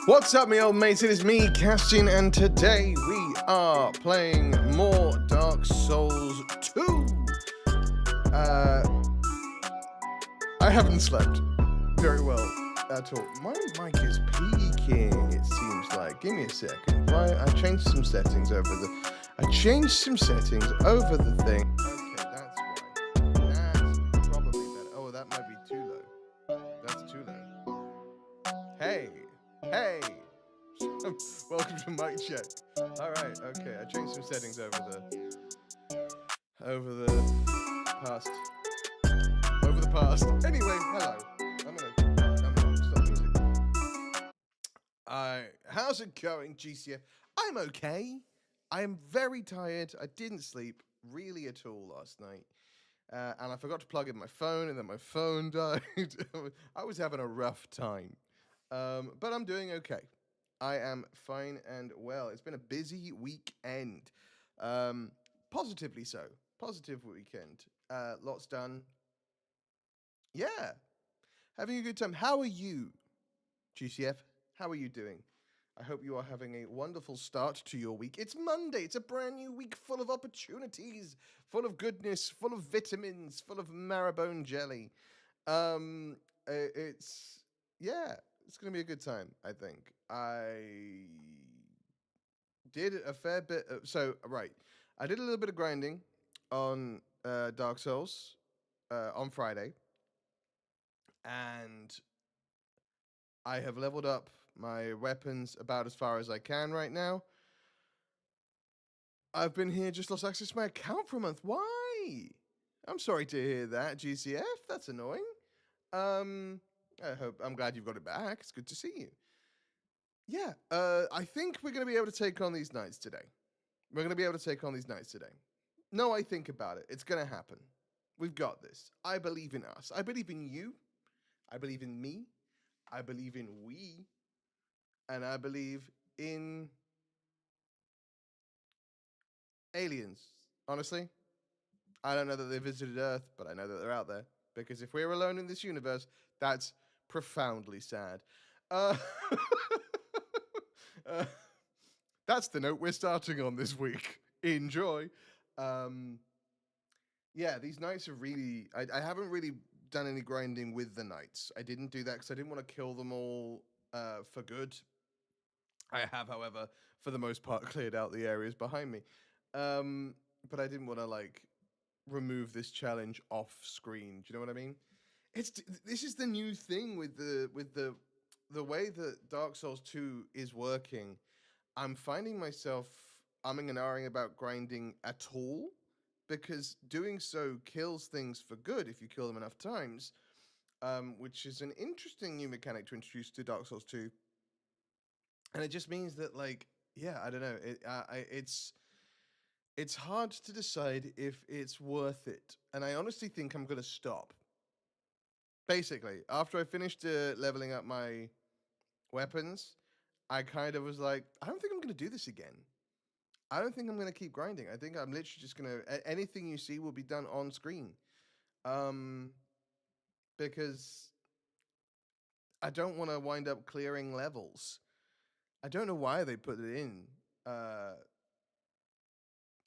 What's up, me old mates? It is me, Kastian, and today we are playing more Dark Souls 2. I haven't slept very well at all. My mic is peaking, it seems like. Give me a second. I changed some settings over the thing. Okay, that's why. That's probably better. Oh, that might be too low. That's too low. Hey, hey. Welcome to mic check. All right, okay. I changed some settings past. Over the past. Anyway, hello. I'm gonna stop the music. How's it going, GCF? I'm okay. I am very tired. I didn't sleep really at all last night. And I forgot to plug in my phone, and then my phone died. I was having a rough time. But I'm doing okay. I am fine and well. It's been a busy weekend. Um, Positively so. Positive weekend. Lots done. Yeah. Having a good time. How are you, GCF? How are you doing? I hope you are having a wonderful start to your week. It's Monday. It's a brand new week full of opportunities, full of goodness, full of vitamins, full of marrowbone jelly. It's yeah, it's gonna be a good time. I think I did a fair bit. Right, I did a little bit of grinding on Dark Souls on Friday, and I have leveled up my weapons about as far as I can right now. I've been here, just lost access to my account for a month. Why? I'm sorry to hear that, GCF. That's annoying. Um, I'm glad you've got it back. It's good to see you. Yeah, I think we're going to be able to take on these knights today. We're going to be able to take on these knights today. No, I think about it. It's going to happen. We've got this. I believe in us. I believe in you. I believe in me. I believe in we. And I believe in aliens. Honestly, I don't know that they visited Earth, but I know that they're out there. Because if we're alone in this universe, that's profoundly sad. Uh, uh, that's the note we're starting on this week. Enjoy. Um, yeah, these knights are really. I haven't really done any grinding with the knights. I didn't do that because I didn't want to kill them all for good. I have, however, for the most part, cleared out the areas behind me. But I didn't want to like remove this challenge off screen. Do you know what I mean? This is the new thing with the way that Dark Souls 2 is working. I'm finding myself umming and ahhing about grinding at all because doing so kills things for good if you kill them enough times, which is an interesting new mechanic to introduce to Dark Souls 2. And it just means that, like, yeah, I don't know. It's hard to decide if it's worth it, and I honestly think I'm gonna stop. Basically, after I finished leveling up my weapons, I kind of was like, I don't think I'm gonna do this again. I don't think I'm gonna keep grinding. I think I'm literally just gonna anything you see will be done on screen, um, because I don't want to wind up clearing levels. I don't know why they put it in. Uh,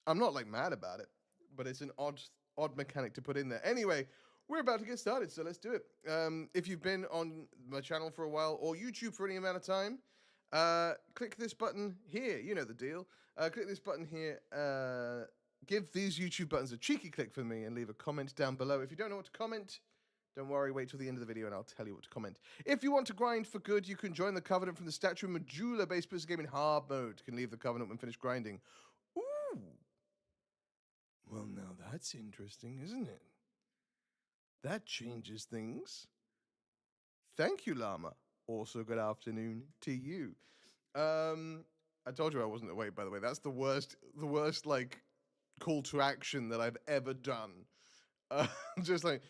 I'm not like mad about it, but it's an odd mechanic to put in there. Anyway, we're about to get started, so let's do it. If you've been on my channel for a while or YouTube for any amount of time, click this button here. You know the deal. Click this button here. Give these YouTube buttons a cheeky click for me and leave a comment down below. If you don't know what to comment, don't worry, wait till the end of the video and I'll tell you what to comment. If you want to grind for good, you can join the Covenant from the Statue of Majula based Blizzard game in hard mode. You can leave the Covenant when finished grinding. Ooh. Well, now that's interesting, isn't it? That changes things. Thank you, Llama. Also, good afternoon to you. I told you I wasn't awake, by the way. That's the worst, like, call to action that I've ever done. Just like,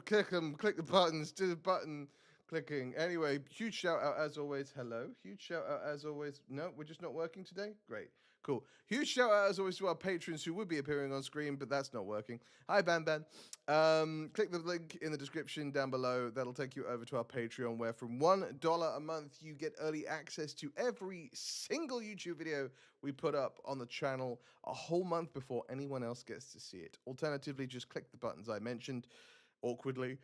click the buttons, do the button clicking. Anyway, huge shout out as always. Hello. Huge shout out as always. No, we're just not working today? Great. Cool. Huge shout out as always to our patrons who would be appearing on screen, but that's not working. Hi, Ban Ban. Click the link in the description down below. That'll take you over to our Patreon, where from $1 a month, you get early access to every single YouTube video we put up on the channel a whole month before anyone else gets to see it. Alternatively, just click the buttons I mentioned awkwardly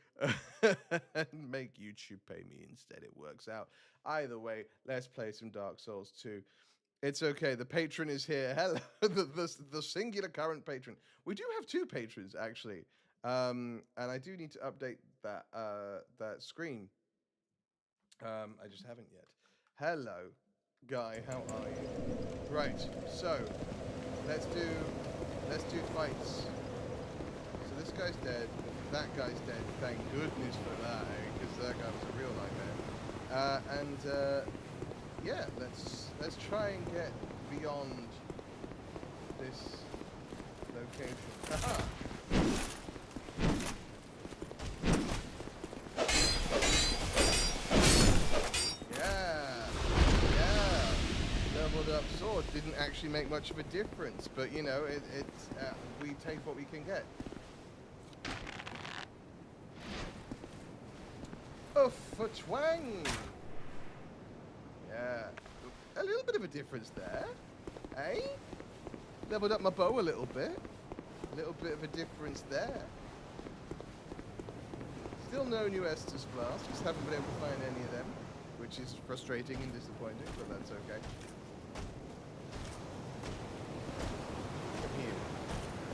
and make YouTube pay me instead. It works out. Either way, let's play some Dark Souls 2. It's okay. The patron is here. Hello, the singular current patron. We do have two patrons actually, and I do need to update that that screen. I just haven't yet. Hello, guy. How are you? Right. So let's do fights. So this guy's dead. That guy's dead. Thank goodness for that, because that guy was a real nightmare. Yeah, let's try and get beyond this location. Haha. Leveled up sword didn't actually make much of a difference, but you know, we take what we can get. Oof, for twang! Yeah, a little bit of a difference there, eh? Leveled up my bow a little bit of a difference there. Still no new Estus flasks, just haven't been able to find any of them, which is frustrating and disappointing, but that's okay.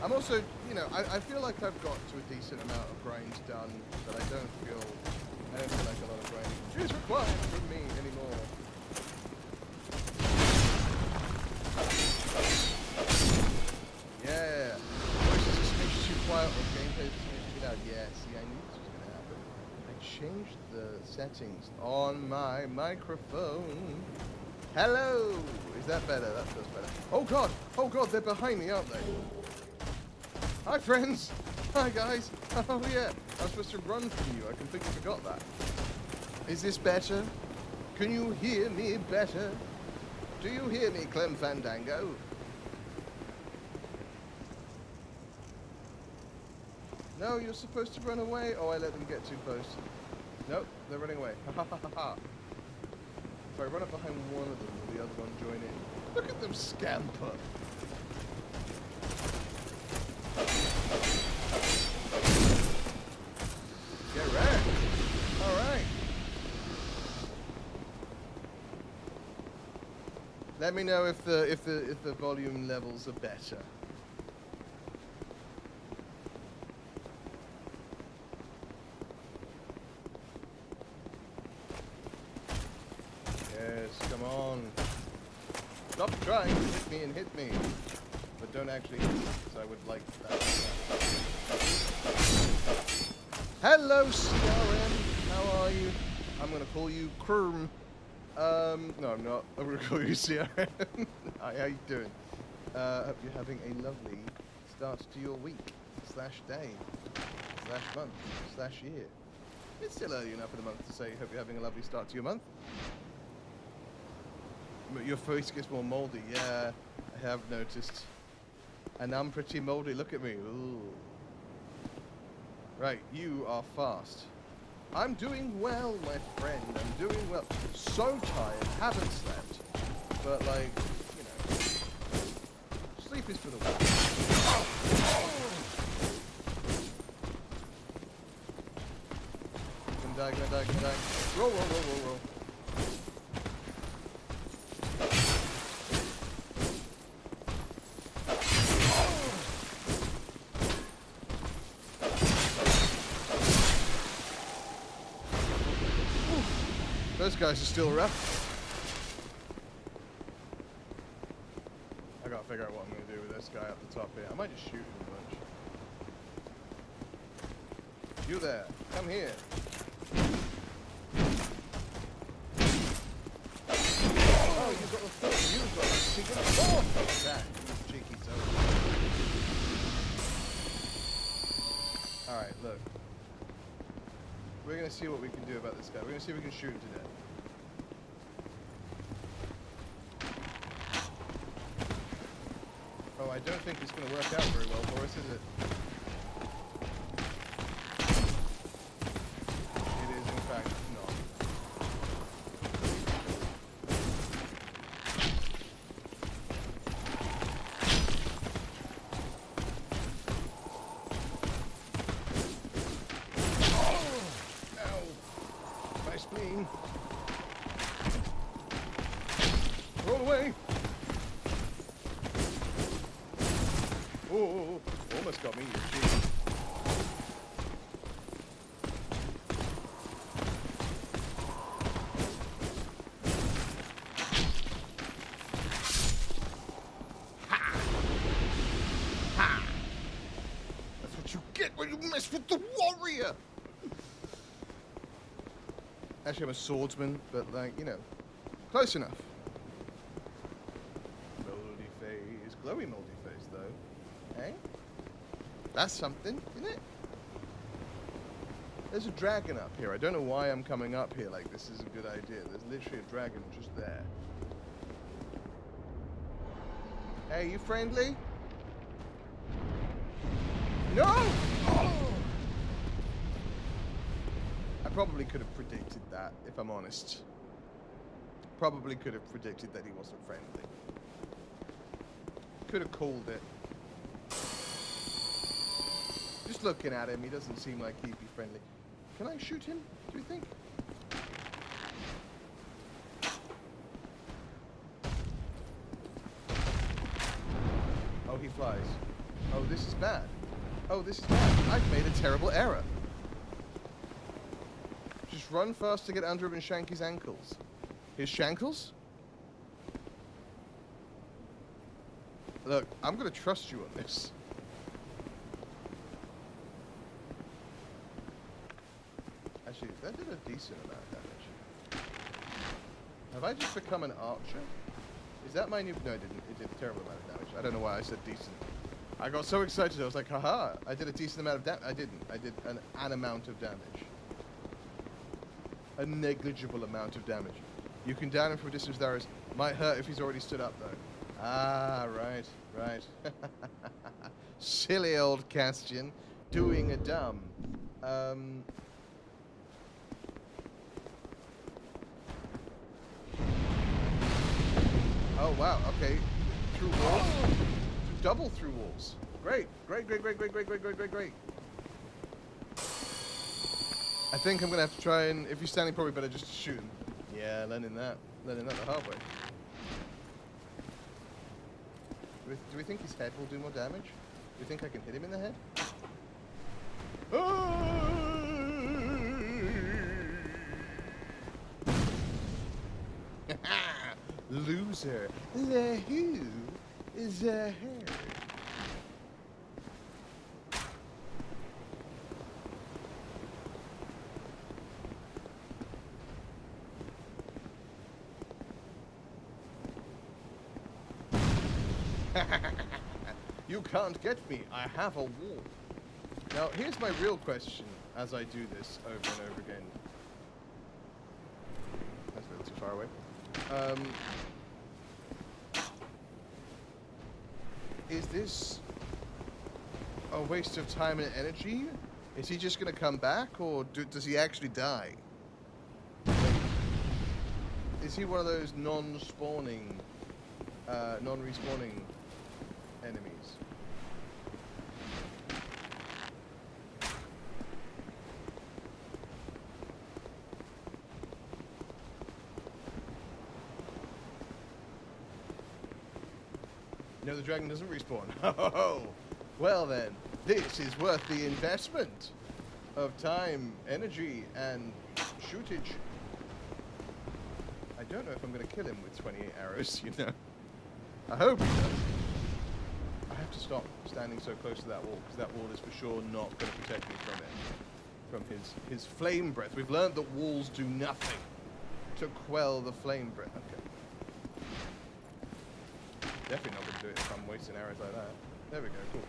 I'm also, you know, I feel like I've got to a decent amount of grind done, but I don't feel like a lot of grinding is required from me anymore. Yeah. Voices just makes you quiet or gameplay just makes you loud. Yeah, see, I knew this was going to happen. I changed the settings on my microphone. Hello! Is that better? That feels better. Oh god, they're behind me, aren't they? Hi friends! Hi guys! Oh yeah, I was supposed to run from you. I completely forgot that. Is this better? Can you hear me better? Do you hear me, Clem Fandango? No, you're supposed to run away. Oh, I let them get too close. Nope, they're running away. Ha ha ha ha ha. If I run up behind one of them, will the other one join in? Look at them scamper! Get wrecked! Alright. Let me know if the volume levels are better. Come on. Stop trying to hit me and hit me. But don't actually hit me, because I would like that. Hello, CRM. How are you? I'm going to call you Kerm. No, I'm not. I'm going to call you CRM. Hi, how you doing? Hope you're having a lovely start to your week, /day, /month, /year. It's still early enough in the month to say hope you're having a lovely start to your month. Your face gets more moldy. Yeah, I have noticed. And I'm pretty moldy. Look at me. Ooh. Right, you are fast. I'm doing well, my friend. I'm doing well. So tired. Haven't slept. But, like, you know. Sleep is for the weak. Gonna die, gonna die, gonna die. Roll, roll, roll, roll, roll. Those guys are still rough. I gotta figure out what I'm gonna do with this guy up the top here. I might just shoot him a bunch. You there, come here. Oh, you've got the foot. You've got the secret. Oh, that cheeky toe. Alright, look. We're going to see what we can do about this guy. We're going to see if we can shoot him to death. Oh, I don't think it's going to work out very well for us, is it? It is, in fact, not. Roll away! Oh, almost got me, you cheat. with the warrior! Actually, I'm a swordsman, but, like, you know, close enough. Moldy face. Glowy moldy face, though. Eh? That's something, isn't it? There's a dragon up here. I don't know why I'm coming up here like this is a good idea. There's literally a dragon just there. Hey, you friendly? No! Oh! I probably could have predicted that, if I'm honest. Probably could have predicted that he wasn't friendly. Could have called it. Just looking at him, he doesn't seem like he'd be friendly. Can I shoot him, do you think? Oh, he flies. Oh, this is bad. Oh, this is bad. I've made a terrible error. Just run fast to get under him and shank his ankles. His shankles? Look, I'm gonna trust you on this. Actually, that did a decent amount of damage. Have I just become an archer? Is that my new... No, it didn't. It did a terrible amount of damage. I don't know why I said decent. I got so excited. I was like, haha, I did a decent amount of damage. I didn't. I did an amount of damage. A negligible amount of damage. You can down him from a distance with arrows. Might hurt if he's already stood up, though. Ah, right, right. Silly old Kastian. Doing a dumb. Oh, wow, okay. Through walls? Double through walls. Great, great, great, great, great, great, great, great, great, great. I think I'm going to have to try and... If he's standing, probably better just to shoot him. Yeah, learning that. Learning that the hard way. Do we think his head will do more damage? Do you think I can hit him in the head? Loser. The who is the her. You can't get me. I have a wall. Now, here's my real question as I do this over and over again. That's a little too far away. Is this a waste of time and energy? Is he just going to come back, or does he actually die? Is he one of those non-spawning, non-respawning enemies? No, the dragon doesn't respawn. Oh, well then, this is worth the investment of time, energy, and shootage. I don't know if I'm going to kill him with 28 arrows, you know. I hope he does. I have to stop standing so close to that wall, because that wall is for sure not going to protect me from it. From his flame breath. We've learned that walls do nothing to quell the flame breath. Okay. Definitely not going to do it if I'm wasting arrows like that. There we go, cool.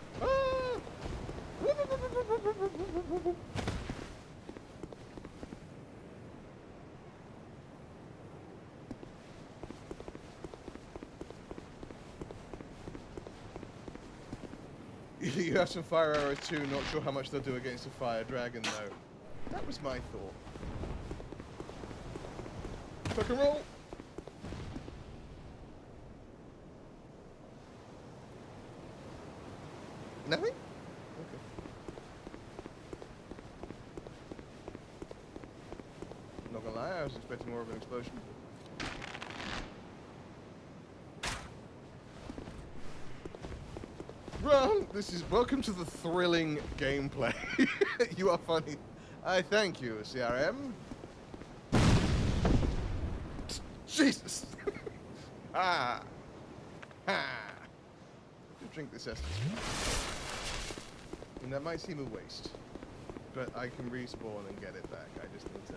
You have some fire arrows too, not sure how much they'll do against a fire dragon though. That was my thought. Tuck and roll! Nothing? Okay. Not gonna lie, I was expecting more of an explosion. Run! This is welcome to the thrilling gameplay. You are funny. I thank you, CRM. Jesus! Ah! Ha! Drink this essence. And that might seem a waste. But I can respawn and get it back. I just need to...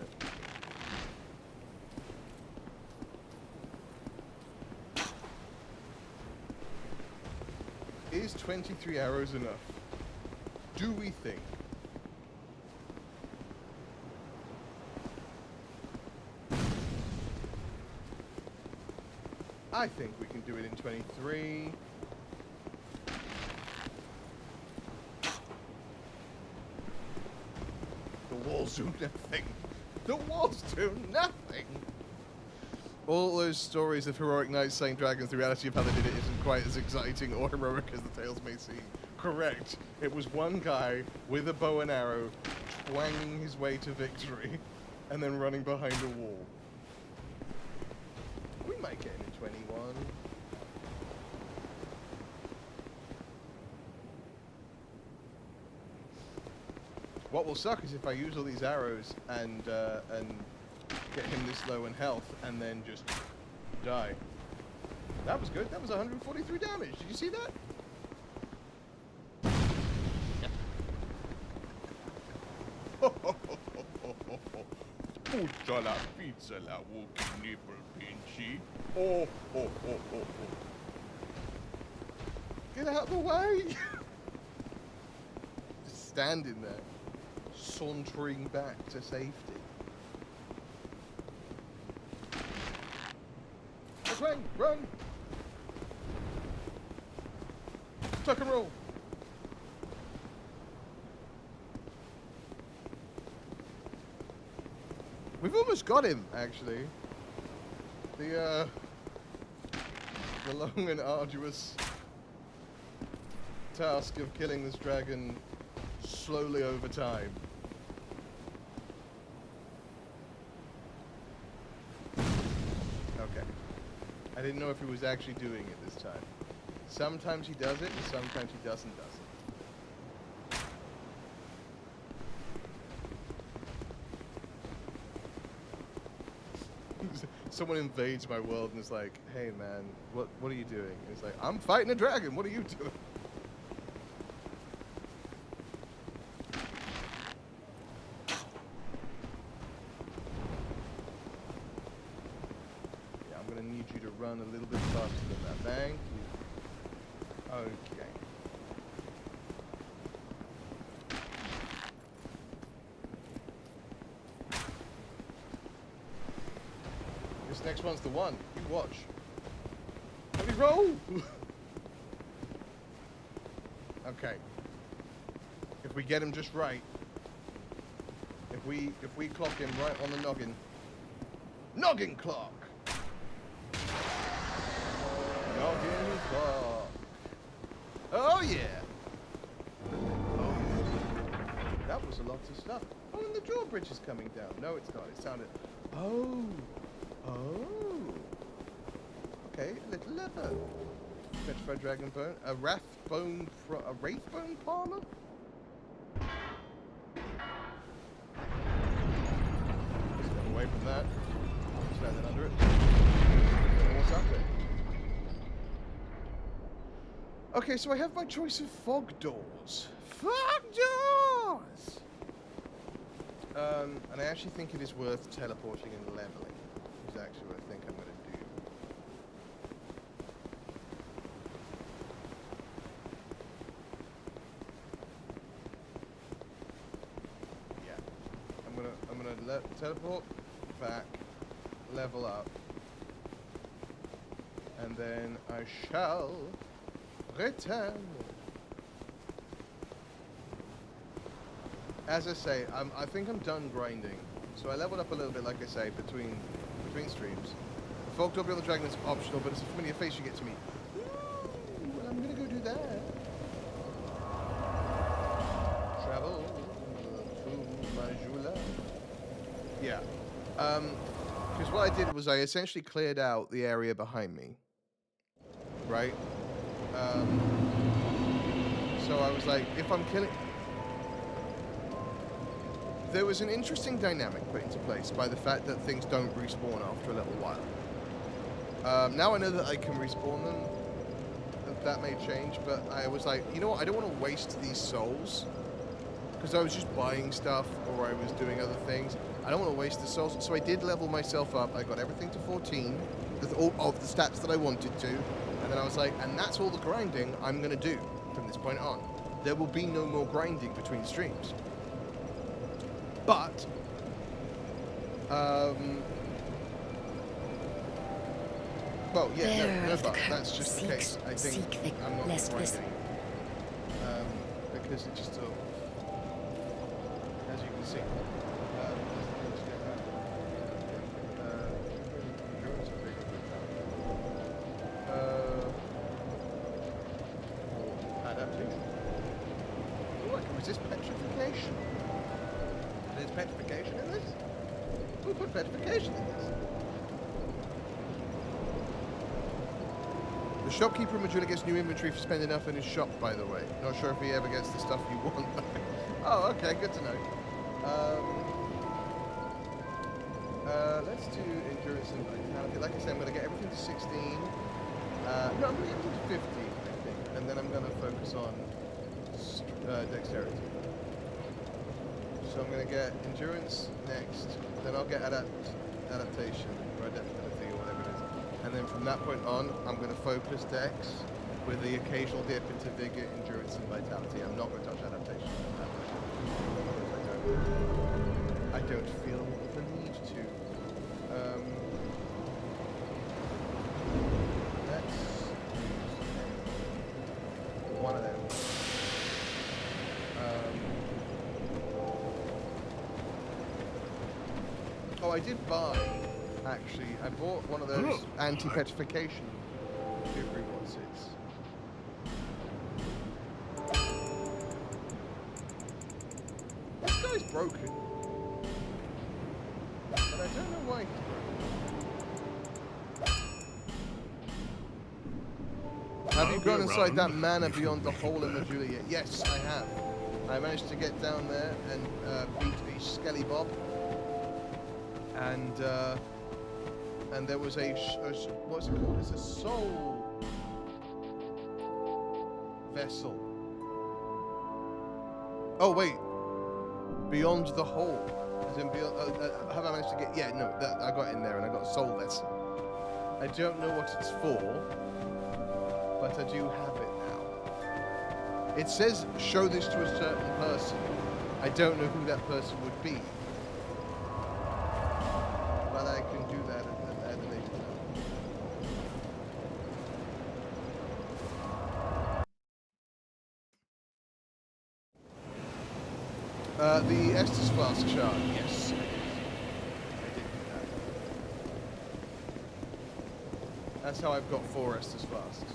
Is 23 arrows enough? Do we think? I think we can do it in 23. The walls do nothing. The walls do nothing. All those stories of heroic knights slaying dragons, the reality of how they did it isn't quite as exciting or heroic as the tales may seem. Correct. It was one guy with a bow and arrow twanging his way to victory and then running behind a wall. We might get in 21. What will suck is if I use all these arrows and get him this low in health and then just die. That was good. That was 143 damage. Did you see that? Pucha la pizza la wookie nipple pinchy. Oh, oh, oh, oh, oh. Get out of the way! Just standing there, sauntering back to safety. Run! Run! Tuck and roll! We've almost got him, actually. The long and arduous task of killing this dragon slowly over time. Okay. I didn't know if he was actually doing it this time. Sometimes he does it, and sometimes he doesn't. Someone invades my world and is like, hey man, what are you doing? And he's like, I'm fighting a dragon, what are you doing? Yeah, I'm gonna need you to run a little bit faster than that. Thank you. Okay. This next one's the one. You watch. Let me roll! Okay. If we get him just right. If we clock him right on the noggin. Noggin clock! Noggin clock. Oh yeah! Oh. That was a lot of stuff. Oh, and the drawbridge is coming down. No, it's not. It sounded... Oh! Oh. Okay, a little leather. Petrified dragon bone. A wraithbone palmer? Step away from that. Stand it under it. What's up there? Okay, so I have my choice of fog doors. Fog doors! And I actually think it is worth teleporting and leveling. Is actually what I think I'm going to do. Yeah, I'm gonna teleport back, level up, and then I shall return. As I say, I think I'm done grinding. So I leveled up a little bit, like I say, between streams. The fog door beyond the dragon is optional, but it's a familiar face you get to meet. Ooh, well, I'm gonna go do that. Travel to Majula. Yeah. Because what I did was I essentially cleared out the area behind me. Right? So I was like, if I'm killing... There was an interesting dynamic put into place by the fact that things don't respawn after a little while. Now I know that I can respawn them. That may change, but I was like, you know what? I don't want to waste these souls because I was just buying stuff or I was doing other things. I don't want to waste the souls, so I did level myself up. I got everything to 14, all of the stats that I wanted to, and then I was like, and that's all the grinding I'm going to do from this point on. There will be no more grinding between streams. But, well, yeah, no, but that's just the case. I think I'm not grinding. Because it just, as you can see, adaptation. Oh, I can resist petrification. There's petrification in this? Who put petrification in this? The shopkeeper in Majula gets new inventory for spending enough in his shop, by the way. Not sure if he ever gets the stuff you want. Oh, okay, good to know. Let's do endurance and vitality. Like I said, I'm going to get everything to 16. No, I'm going to get everything to 15, I think. And then I'm going to focus on dexterity. So I'm going to get endurance next. Then I'll get adaptation or adaptability or whatever it is. And then from that point on, I'm going to focus dex with the occasional dip into vigor, endurance, and vitality. I'm not going to touch adaptation. I don't feel the need to. Let's use one of them. Oh, I did buy. Actually, I bought one of those anti-petrification rewards. This guy's broken. But I don't know why he's broken. Have you gone inside that manor beyond the hole in Majula yet? Yes, I have. I managed to get down there and beat a Skelly Bob. And there was what's it called? It's a soul vessel. Oh wait, beyond the hole. As in beyond, have I managed to get? Yeah, no, I got in there and I got a soul vessel. I don't know what it's for, but I do have it now. It says show this to a certain person. I don't know who that person would be. But I can do that at a later time. The Estus Flask shard, yes. I did do that. That's how I've got 4 Estus Flasks.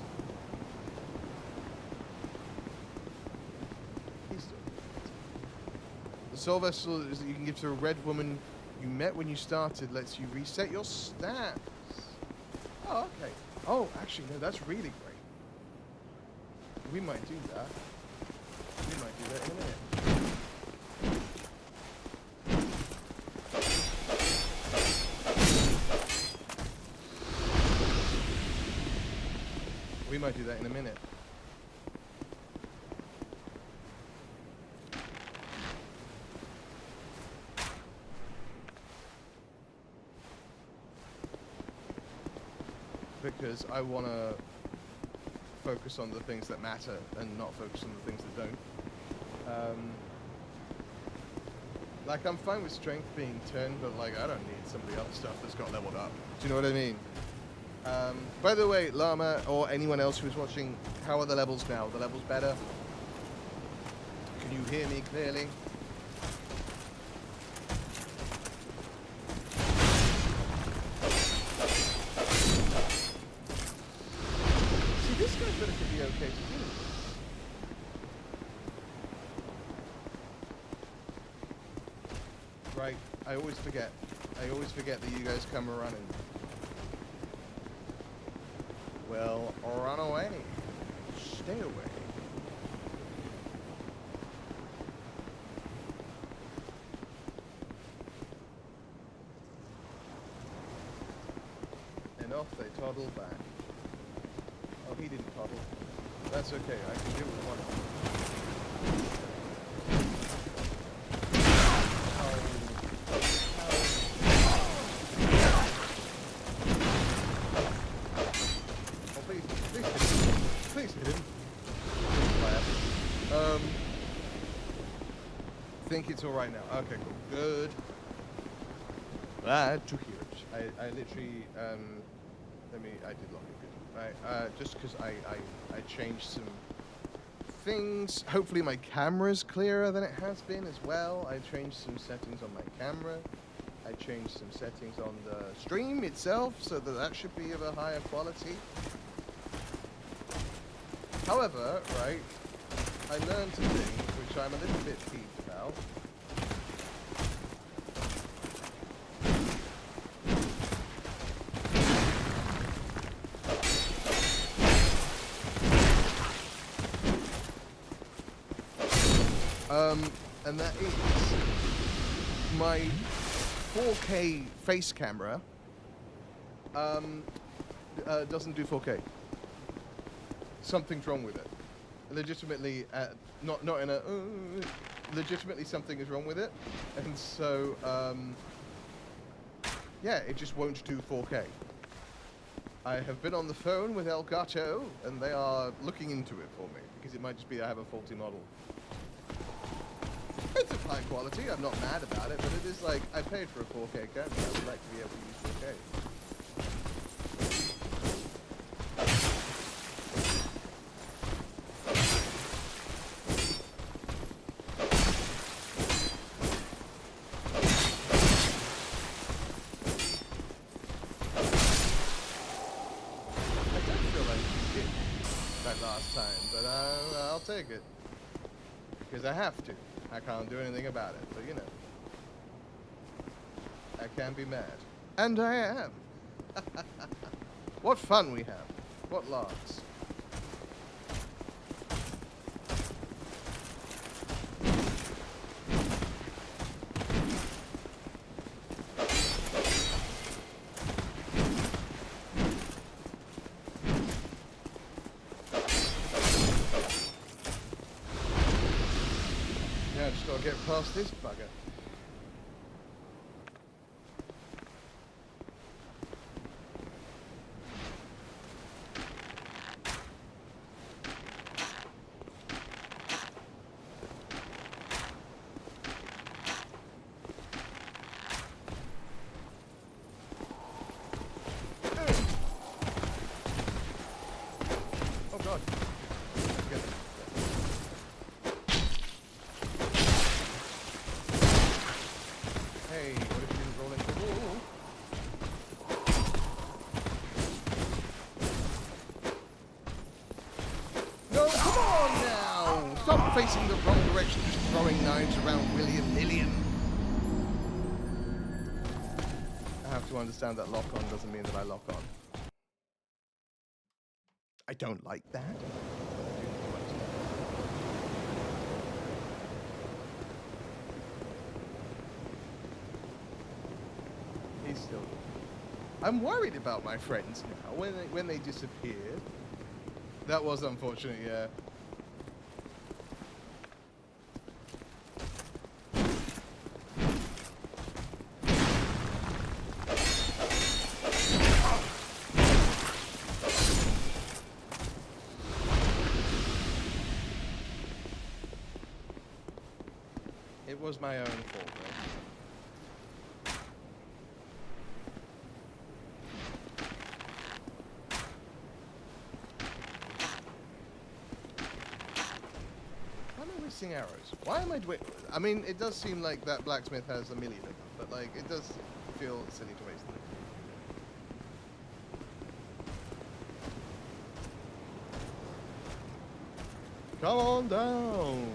The soul vessel is that you can give to a red woman you met when you started, lets you reset your stats. Oh, okay. Oh, actually, no, that's really great. We might do that. We might do that in a minute. We might do that in a minute. Because I want to focus on the things that matter and not focus on the things that don't. Like, I'm fine with strength being 10, but like, I don't need some of the other stuff that's got leveled up. Do you know what I mean? By the way, Llama, or anyone else who's watching, how are the levels now? Are the levels better? Can you hear me clearly? This guy's relatively okay to do. Right, I always forget. I always forget that you guys come running. Well, run away. Stay away. And off they toddle back. Oh, he didn't toddle. That's okay, I can do it with one. Please hit him. Think it's all right now. Okay, cool. Good. Glad to hear it. I literally, I did lock it. Good. Right, just because I changed some things. Hopefully my camera's clearer than it has been as well. I changed some settings on my camera. I changed some settings on the stream itself, so that should be of a higher quality. However, right, I learned some things which I'm a little bit peeved about. And that is my 4K face camera doesn't do 4K. Something's wrong with it. Legitimately, not in a legitimately something is wrong with it, and so yeah, it just won't do 4K. I have been on the phone with Elgato, and they are looking into it for me because it might just be I have a faulty model. It's of high quality, I'm not mad about it, but it is like, I paid for a 4K camera, I would like to be able to use 4K. I don't feel like it that last time, but I'll take it. Because I have to. I can't do anything about it, but you know. I can be mad. And I am. What fun we have. What laughs. Yeah, just gotta get past this bugger. Oh god. Get it. Hey, what if you didn't roll into the wall? No, come on now! Stop facing the wrong direction, just throwing knives around willy-nilly. I have to understand that lock on doesn't mean that I lock on. I don't like that. But I do need to understand. He's still. I'm worried about my friends now. When they disappeared, that was unfortunate. Yeah. It was my own fault, though. Why am I wasting arrows? Why am I doing... I mean, it does seem like that blacksmith has a million of them, but, like, it does feel silly to waste them. Come on down!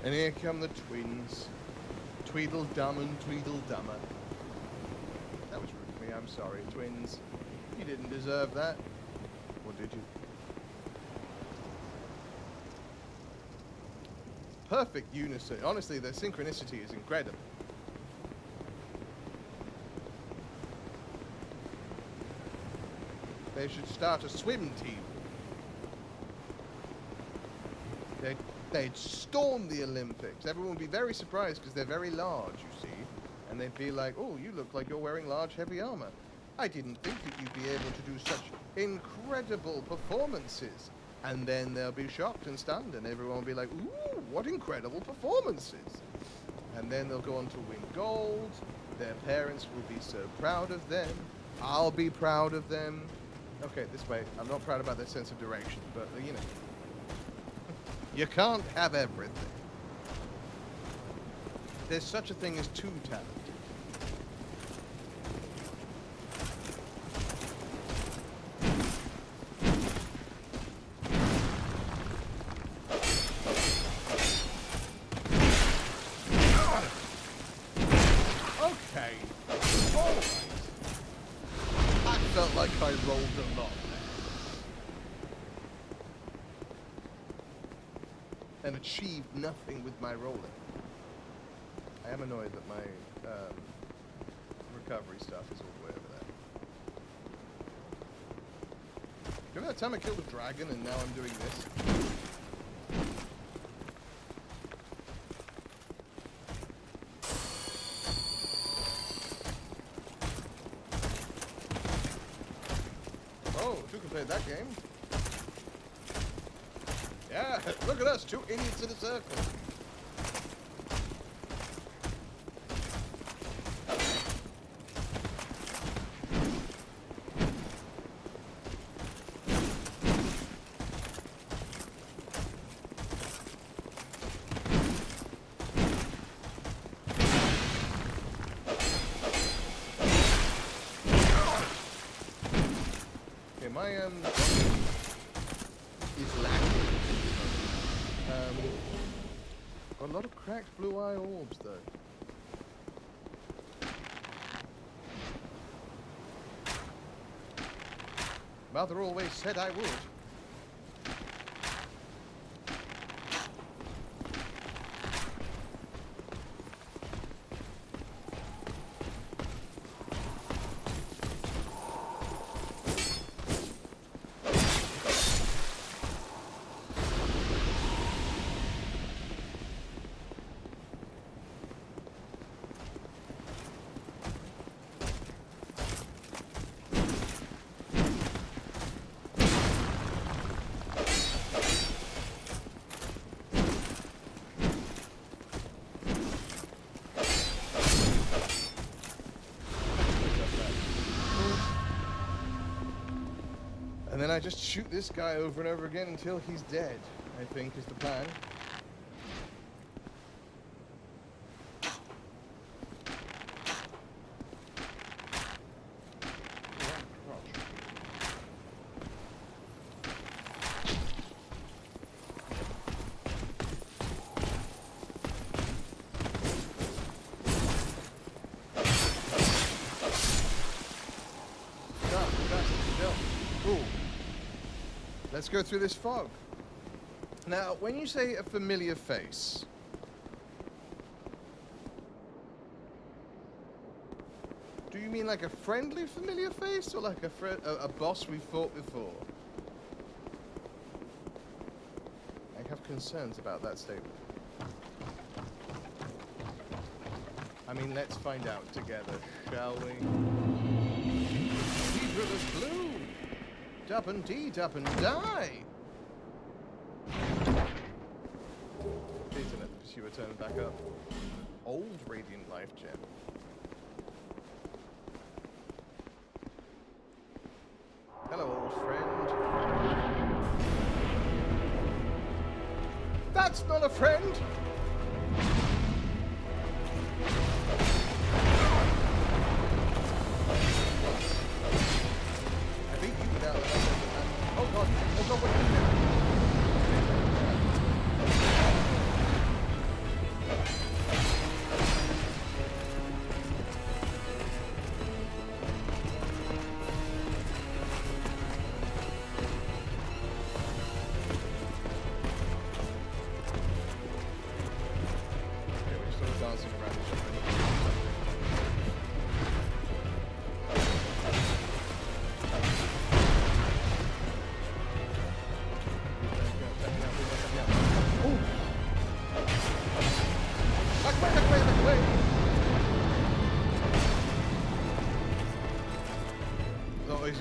And here come the twins. Tweedledum and Tweedledummer. That was rude of me, I'm sorry, twins. You didn't deserve that. Or did you? Perfect unison. Honestly, the synchronicity is incredible. They should start a swim team. They'd storm the Olympics. Everyone would be very surprised because they're very large, you see. And they'd be like, oh, you look like you're wearing large, heavy armor. I didn't think that you'd be able to do such incredible performances. And then they'll be shocked and stunned, and everyone will be like, ooh, what incredible performances. And then they'll go on to win gold. Their parents will be so proud of them. I'll be proud of them. Okay, this way. I'm not proud about their sense of direction, but, you know. You can't have everything. There's such a thing as too talented. Okay. All right. I felt like I rolled a lot there. And achieved nothing with my rolling. I am annoyed that my recovery stuff is all the way over there. Remember that time I killed a dragon and now I'm doing this? Oh, two can play that game. Yeah, look at us, two idiots in a circle. Okay, my is lacking. Got a lot of cracked blue eye orbs though. Mother always said I would. And then I just shoot this guy over and over again until he's dead, I think is the plan. Let's go through this fog. Now, when you say a familiar face, do you mean like a friendly familiar face or like a boss we fought before? I have concerns about that statement. I mean, let's find out together, shall we? These rivers blue! Up and eat, up and die! Please don't let the pursuer turn back up. Old Radiant Life Gem. Hello, old friend. That's not a friend! Oh god, what are you doing?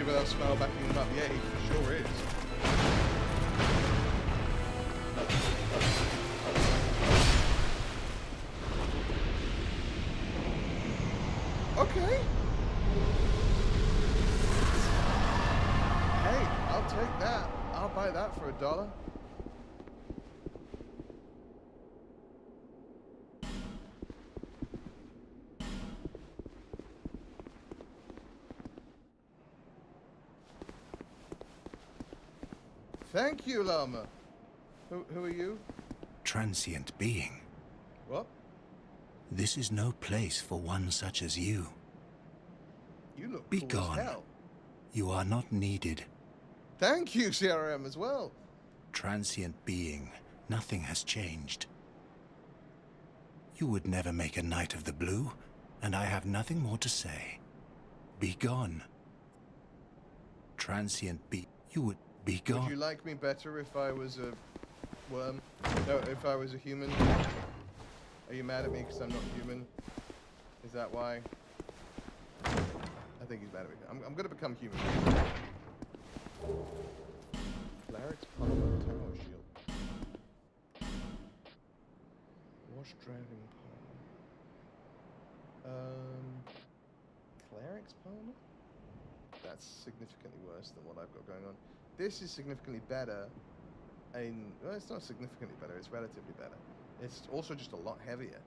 without smile backing him up. Yeah, he for sure is. Okay. Hey, I'll take that. I'll buy that for $1. Thank you, Llama. Who are you? Transient being. What? This is no place for one such as you. You look Be cool gone. as hell. You are not needed. Thank you, CRM, as well. Transient being. Nothing has changed. You would never make a Knight of the Blue, and I have nothing more to say. Be gone. Transient be. You would be gone. Would you like me better if I was a worm? No, if I was a human? Are you mad at me because I'm not human? Is that why? I think he's mad at me. I'm going to become human. Cleric's Polymer Tower Shield. Wash Dragon Polymer. Cleric's Polymer? That's significantly worse than what I've got going on. This is significantly better. Well, it's not significantly better. It's relatively better. It's also just a lot heavier.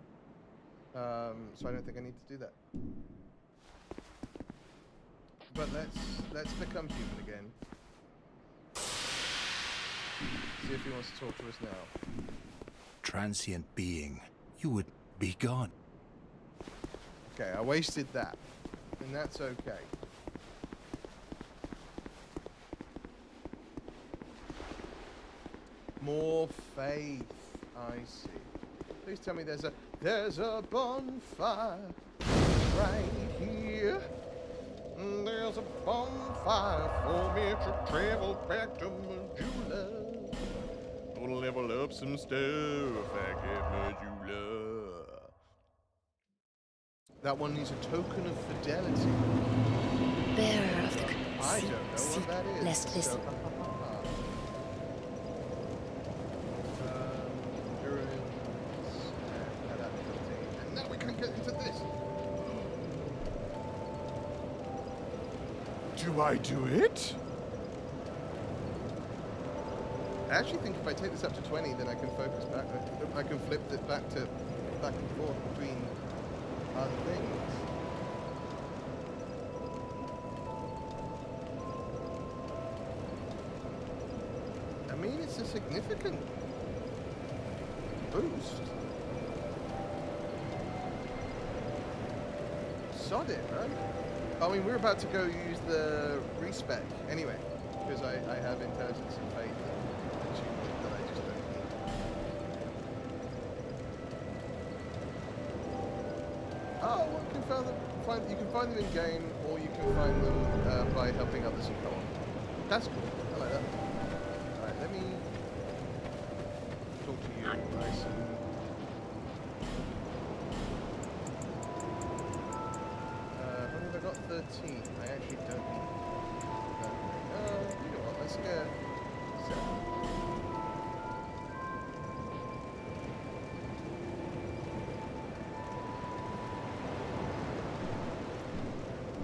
So I don't think I need to do that. But let's become human again. See if he wants to talk to us now. Transient being. You would be gone. Okay, I wasted that. And that's okay. More faith. I see. Please tell me there's a bonfire right here. There's a bonfire for me to travel back to Majula. Gonna level up some stuff back at Majula. That one needs a token of fidelity. Bearer of the... I don't know what that is. Let's listen. And now we can get into this. Do I do it? I actually think if I take this up to 20, then I can focus back. I can flip it back and forth between other things. I mean, it's a significant boost. Sod it, right? I mean, we're about to go use the respec anyway, because I have intelligence and faith and achievement that I just don't need. Oh, well, you can find them in game, or you can find them by helping others in co-op. That's cool. I like that. All right, let me talk to you. Nice and I got 13. I actually don't need that. You know what? Let's get 7.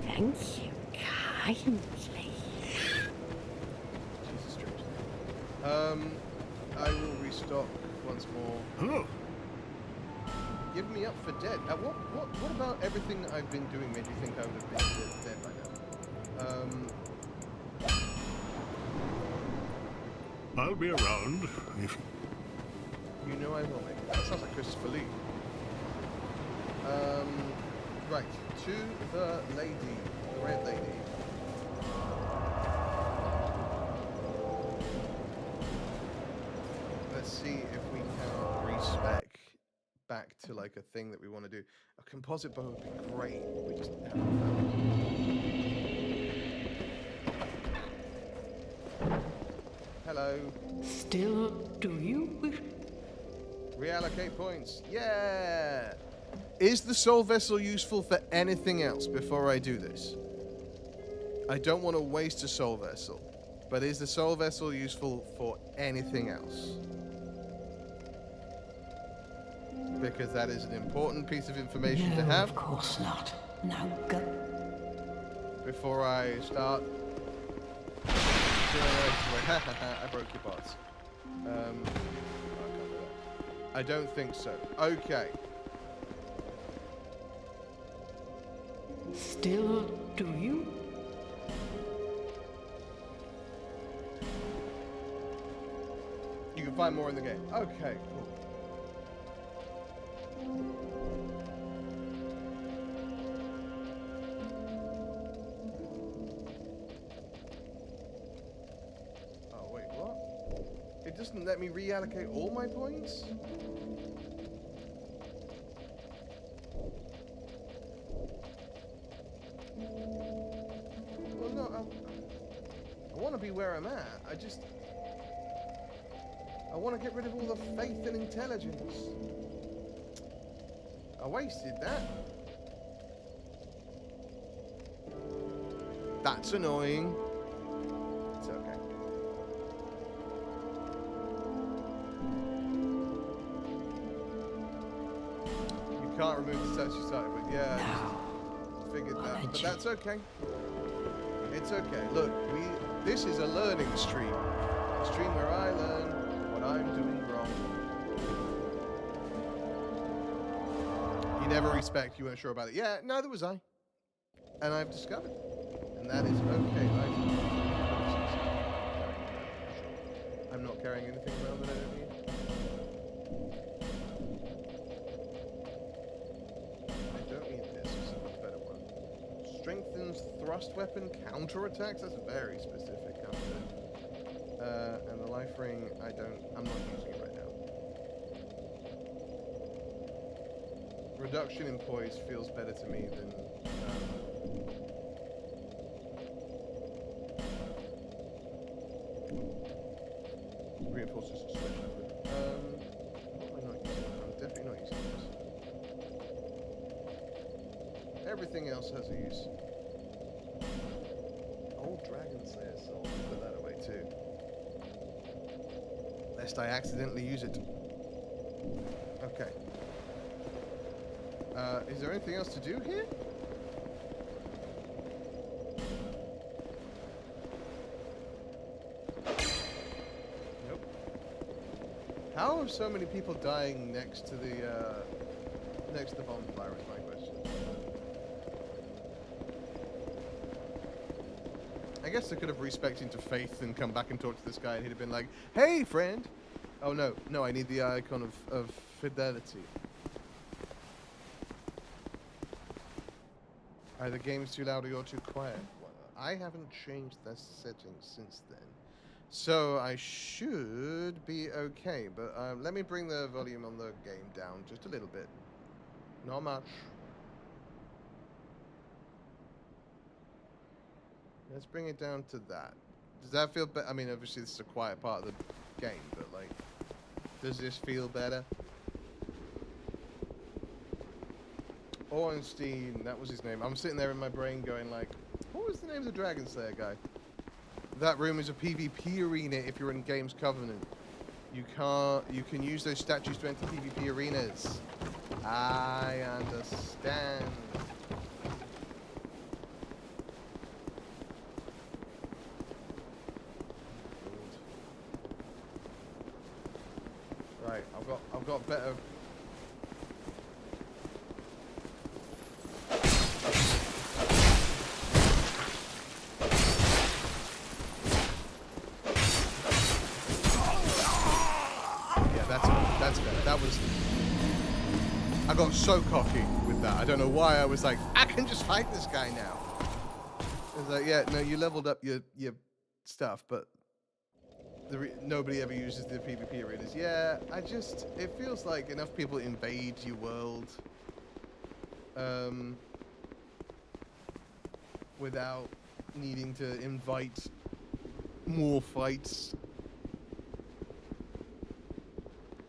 Thank you kindly. Jesus, strange. I will restock once more. Oh. Give me up for dead. What about everything that I've been doing made you think I would have been dead by now? I'll be around if... You know I will, mate. That sounds like Christopher Lee. Right. To the lady. The red lady. Let's see if we can respec back to like a thing that we want to do. A composite bow would be great. We just haven't found it. Hello. Still, do you wish? Reallocate points. Yeah. Is the soul vessel useful for anything else before I do this? I don't want to waste a soul vessel. But is the soul vessel useful for anything else? Because that is an important piece of information to No, have. of course not. Now go. Before I start. I broke your parts. I don't think so. Okay. Still, do you? You can find more in the game. Okay, cool. Oh, wait, what? It doesn't let me reallocate all my points? Well, no, I want to be where I'm at. I want to get rid of all the faith and intelligence. I wasted that. That's annoying. It's okay. You can't remove the touch you started with. Yeah, I just figured that. But that's okay. It's okay. Look, this is a learning stream. A stream where I learn what I'm doing wrong. You never respect, you weren't sure about it. Yeah, neither was I. And I've discovered. And that is okay, right? I'm not carrying anything around that I don't need. I don't need this. This is a much better one. Strengthens thrust weapon counterattacks. That's very specific. And the life ring, I'm not using it right now. Reduction in poise feels better to me than reinforces a special weapon. What am I not using? I'm definitely not using this. Everything else has a use. Old Dragon Slayer soul. Put that away too. Lest I accidentally use it. Okay. Is there anything else to do here? Nope. How are so many people dying next to the bonfire is my question. I guess I could have respected into faith and come back and talk to this guy and he'd have been like, hey friend! Oh no, I need the icon of fidelity. Either game's too loud or you're too quiet. Well, I haven't changed the settings since then. So I should be okay, but let me bring the volume on the game down just a little bit. Not much. Let's bring it down to that. Does that feel better? I mean, obviously this is a quiet part of the game, but like, does this feel better? Ornstein, that was his name. I'm sitting there in my brain going like, what was the name of the Dragon Slayer guy? That room is a PvP arena if you're in Games Covenant. You can use those statues to enter PvP arenas. I understand. Right, I've got better. That's better. That was. I got so cocky with that. I don't know why. I was like, I can just fight this guy now. It's like, yeah, no, you leveled up your stuff, but nobody ever uses the PvP arenas. Yeah, it feels like enough people invade your world, without needing to invite more fights.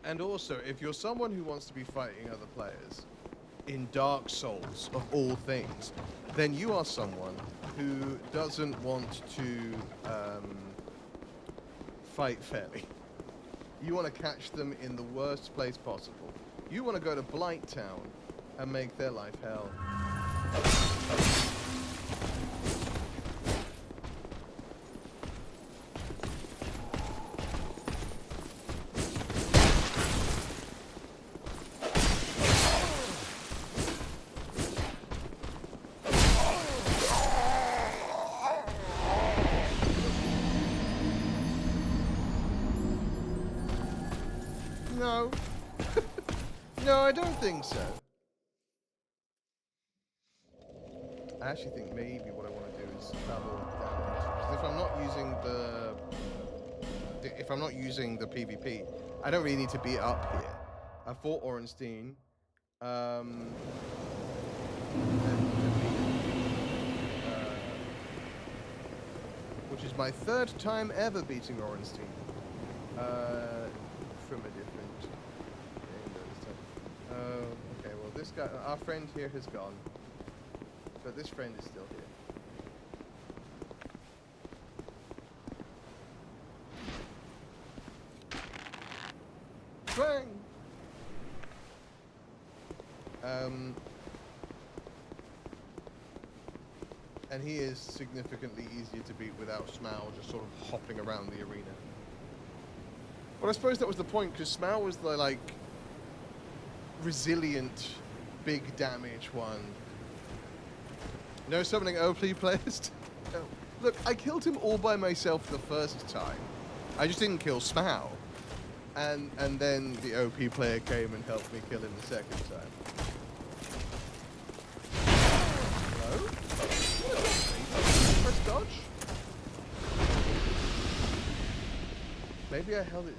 And also, if you're someone who wants to be fighting other players in Dark Souls, of all things, then you are someone who doesn't want to fight fairly. You want to catch them in the worst place possible. You want to go to Blight Town and make their life hell. No. No, I don't think so. I actually think maybe what I want to do is travel down. Because if I'm not using the PvP, I don't really need to be up here. I fought Orenstein. Which is my 3rd time ever beating Orenstein. From a different game this time. Oh, okay, well this guy, our friend here has gone. But this friend is still here. Bang! And he is significantly easier to beat without Smaug just sort of hopping around the arena. But I suppose that was the point, because Smaug was the, like, resilient, big damage one. No summoning OP players? No. Look, I killed him all by myself the first time. I just didn't kill Smaug. And then the OP player came and helped me kill him the second time. Hello? Press dodge? Maybe I held it.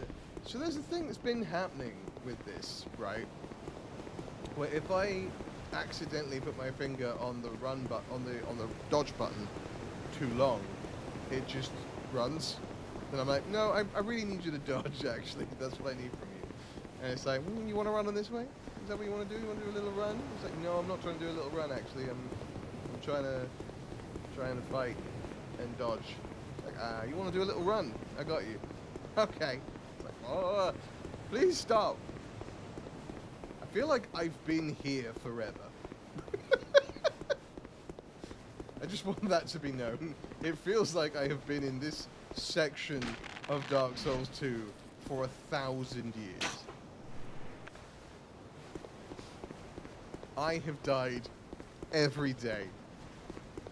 So there's a thing that's been happening with this, right? Where if I accidentally put my finger on the run button, on the dodge button too long, it just runs. And I'm like, no, I really need you to dodge, actually. That's what I need from you. And it's like, you want to run on this way? Is that what you want to do? You want to do a little run? It's like, no, I'm not trying to do a little run, actually. I'm trying to fight and dodge. It's like, you want to do a little run? I got you. Okay. It's like, oh, please stop. I feel like I've been here forever. I just want that to be known. It feels like I have been in this section of Dark Souls 2 for 1,000 years. I have died every day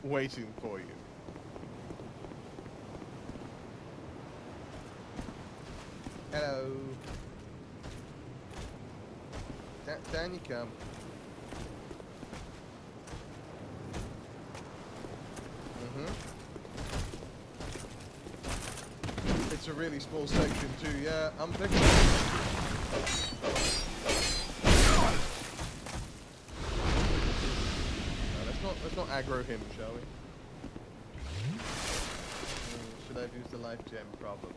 waiting for you. Hello. Down you come. It's a really small section too, yeah, I'm picking it. No, let's not aggro him, shall we? Should I use the life gem? Probably.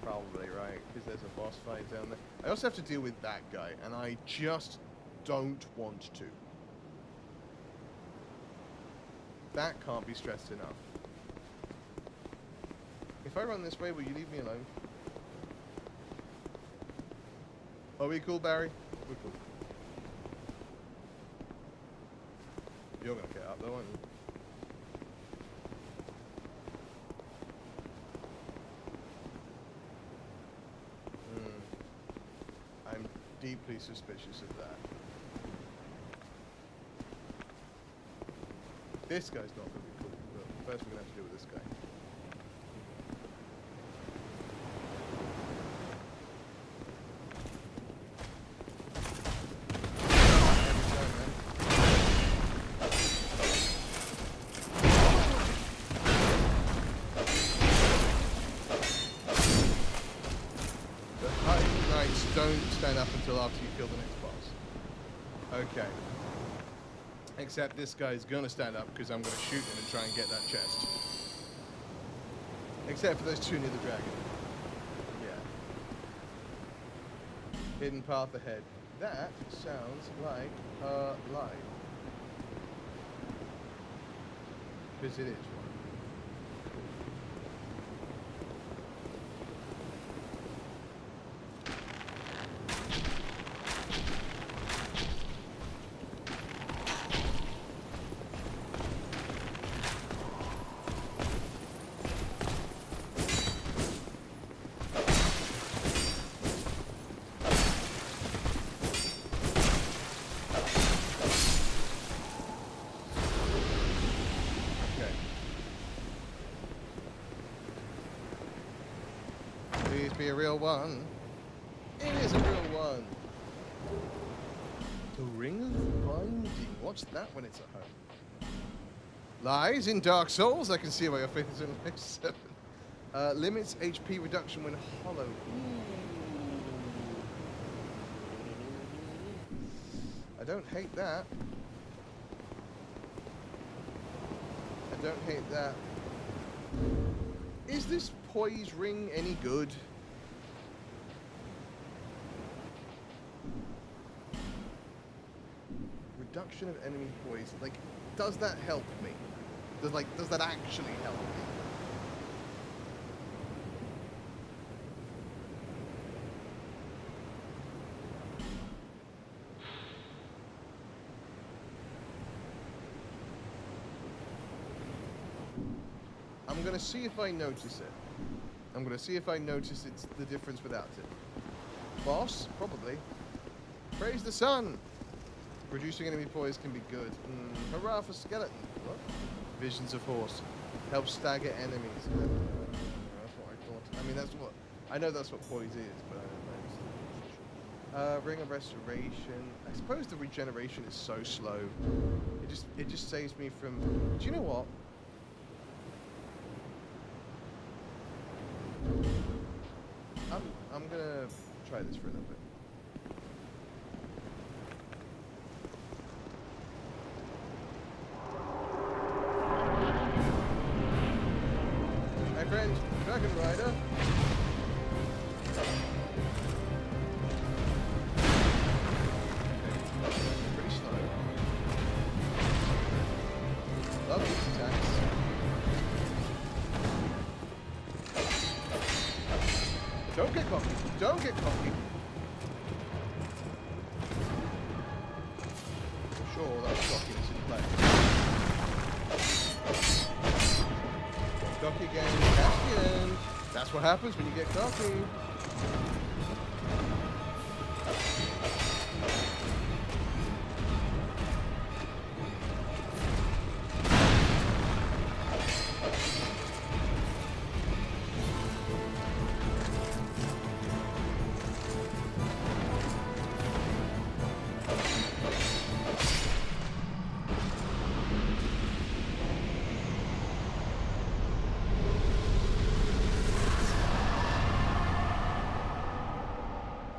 Probably, right, because there's a boss fight down there. I also have to deal with that guy, and I just don't want to. That can't be stressed enough. If I run this way, will you leave me alone? Are we cool, Barry? We're cool. You're gonna get up though, aren't you? I'm deeply suspicious of that. This guy's not gonna be cool, but first we're gonna have to deal with this guy. Don't stand up until after you kill the next boss. Okay. Except this guy's gonna stand up because I'm gonna shoot him and try and get that chest. Except for those two near the dragon. Yeah. Hidden path ahead. That sounds like a lie. Because it is. Please be a real one. It is a real one. The Ring of Binding. What's that when it's at home? Lies in Dark Souls. I can see why your faith is only 7. Limits HP reduction when hollow. I don't hate that. I don't hate that. Is this poise ring any good? Reduction of enemy poise. Like, does that help me? Does that actually help me? I'm gonna see if I notice it. I'm gonna see if I notice it's the difference without it. Boss? Probably. Praise the sun! Reducing enemy poise can be good. Hurrah for skeleton. What? Visions of horse. Help stagger enemies. That's what I thought. I mean, that's what... I know that's what poise is, but I don't know. Ring of Restoration. I suppose the regeneration is so slow. It just saves me from... Do you know what? I'm gonna try this for a little bit. My friend, Dragon Rider. Pretty slow. Love these attacks. Don't get cocky. Don't get cocky. Sure, that was cockiness in play. Cocky again, Kastian. That's what happens when you get cocky.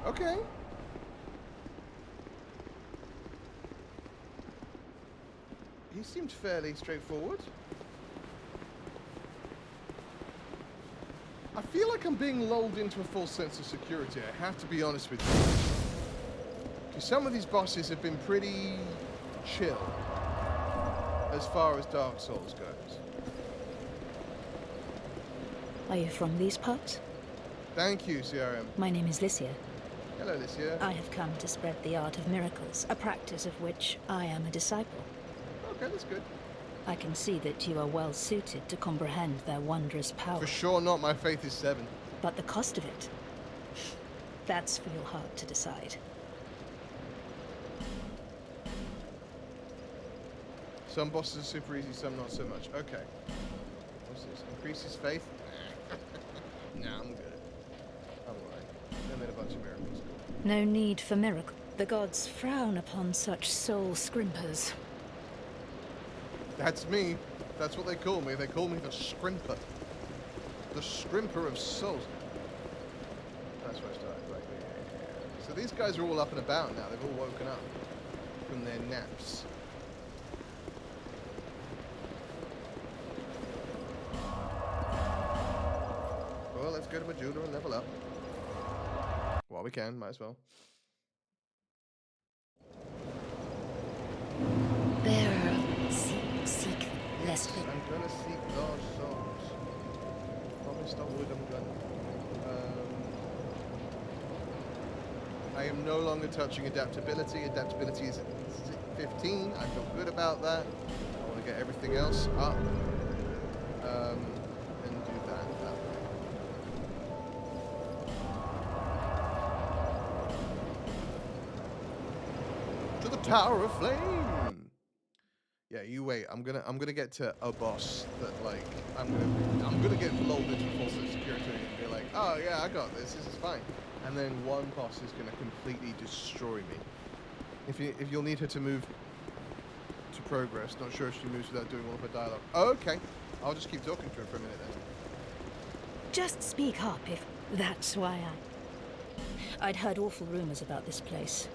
Okay. He seemed fairly straightforward. I feel like I'm being lulled into a false sense of security, I have to be honest with you. Because some of these bosses have been pretty chill as far as Dark Souls goes. Are you from these parts? Thank you, CRM. My name is Lycia. Hello, Lycia. I have come to spread the art of miracles, a practice of which I am a disciple. Okay, that's good. I can see that you are well suited to comprehend their wondrous power. For sure not, my faith is 7. But the cost of it, that's for your heart to decide. Some bosses are super easy, some not so much. Okay. What's this? Increases faith? Nah, I'm good. I'm alright. I made a bunch of miracles. No need for miracle. The gods frown upon such soul scrimpers. That's me. That's what they call me. They call me the Scrimper. The Scrimper of souls. That's where I started. Right. Yeah. So these guys are all up and about now. They've all woken up from their naps. Well, let's go to Majula and level up. While we can, might as well. Bearer of seek best thing. I'm gonna seek those souls. Promised I would, I'm gonna. I am no longer touching adaptability. Adaptability is at 15. I feel good about that. I want to get everything else up. And do that way. To the Tower of Flame. Yeah, you wait. I'm gonna get to a boss that like I'm gonna get lulled into false security and be like, oh yeah, I got this. This is fine. And then one boss is gonna completely destroy me. If you'll need her to move to progress. Not sure if she moves without doing all of her dialogue. Oh, okay. I'll just keep talking to her for a minute then. Just speak up if that's why I'd heard awful rumors about this place,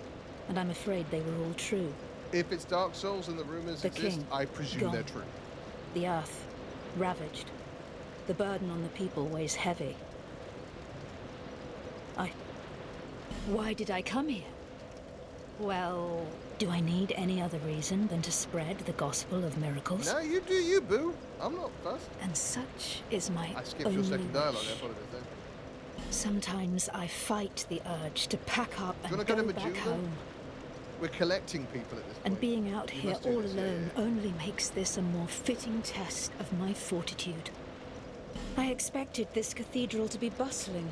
and I'm afraid they were all true. If it's Dark Souls and the rumors exist, king, I presume gone. they're true. The earth, ravaged. The burden on the people weighs heavy. Why did I come here? Well, do I need any other reason than to spread the gospel of miracles? No, you do you, boo. I'm not fussed. And such is my I skipped your only second dialogue. wish. I apologize then. Sometimes I fight the urge to pack up Do you and wanna go go to back Majula? home. We're collecting people at this point. And being out You here must do all this, alone yeah. only makes this a more fitting test of my fortitude. I expected this cathedral to be bustling,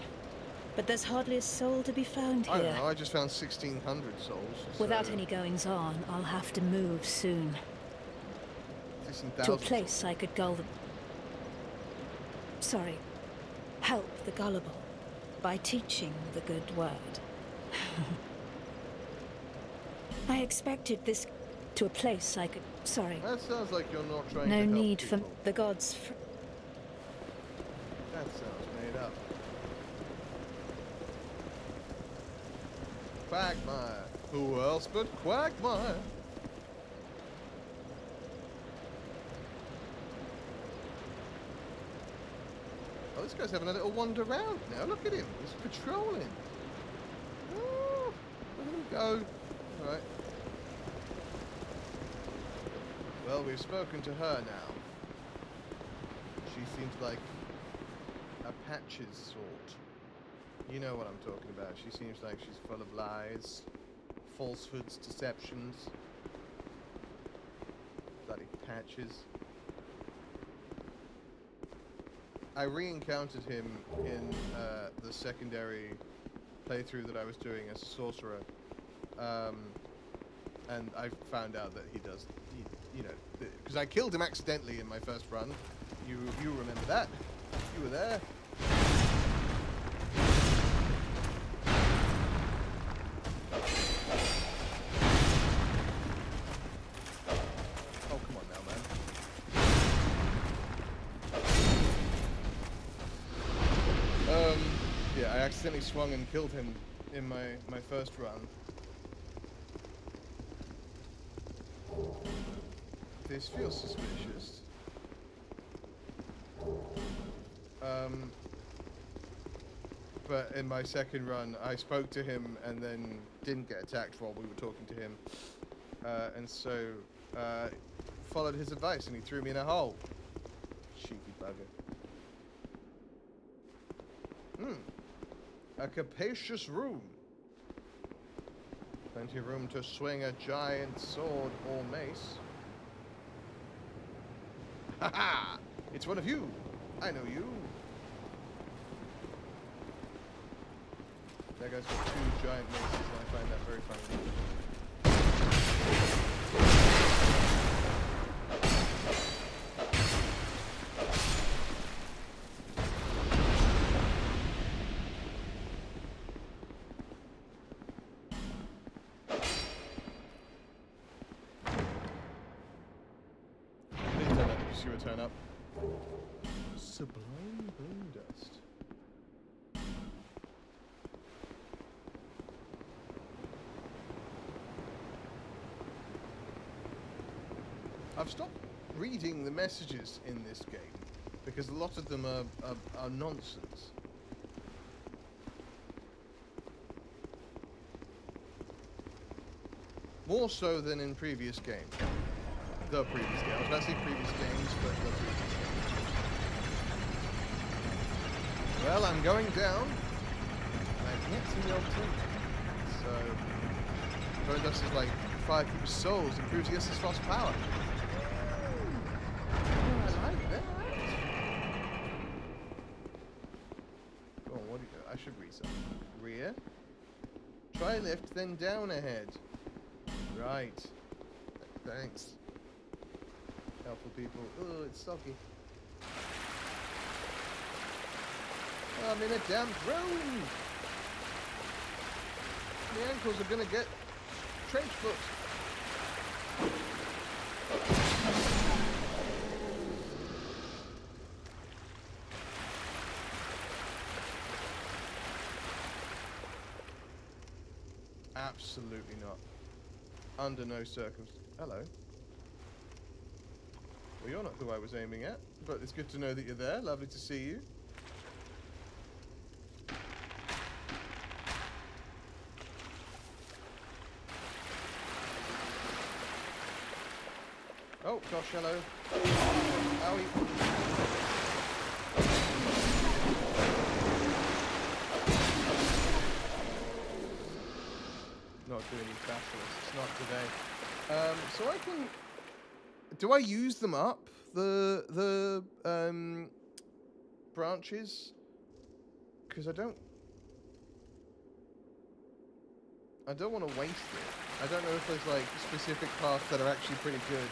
but there's hardly a soul to be found I don't here. know. I just found 1,600 souls. Without so any goings-on, I'll have to move soon. 16,000 To a place I could gull the... Sorry. Help the gullible by teaching the good word. I expected this to a place I could... Sorry. That sounds like you're not trying to No help need for people. the gods... That sounds made up. Quagmire. Who else but Quagmire? Oh, this guy's having a little wander around now. Look at him. He's patrolling. Oh, look at him go. All right. Well, we've spoken to her now. She seems like a Patches sort. You know what I'm talking about. She seems like she's full of lies, falsehoods, deceptions. Bloody Patches. I re-encountered him in the secondary playthrough that I was doing as a sorcerer. And I found out that he does, you know, because I killed him accidentally in my first run. You remember that? You were there. Oh, come on now, man. Yeah, I accidentally swung and killed him in my first run. This feels suspicious. But in my second run, I spoke to him and then didn't get attacked while we were talking to him. And so, followed his advice and he threw me in a hole. Cheeky bugger. A capacious room. Plenty of room to swing a giant sword or mace. Ha ha! It's one of you. I know you. That guy's got two giant maces, and I find that very funny. Please don't let the pursuer turn up. Sublime bone dust. I've stopped reading the messages in this game because a lot of them are nonsense. More so than in previous games. the previous game. I was about to say previous games, but the previous game. Well, I'm going down. And I can't see the old team. So, going dust is like fire keeps souls, improves against his fast power. Oh, I like that. Oh, what do you, I should read something. Rear. Try lift, then down ahead. Right. Thanks. Helpful people. Oh, it's soggy. I'm in a damp room. My ankles are gonna get trench foot. Absolutely not. Under no circumstances. Hello. Well, you're not who I was aiming at, but it's good to know that you're there. Lovely to see you. Oh, gosh, hello. Owie. Not doing these battles. It's not today. So I can... Do I use them up? The branches? Because I don't want to waste it. I don't know if there's like specific paths that are actually pretty good,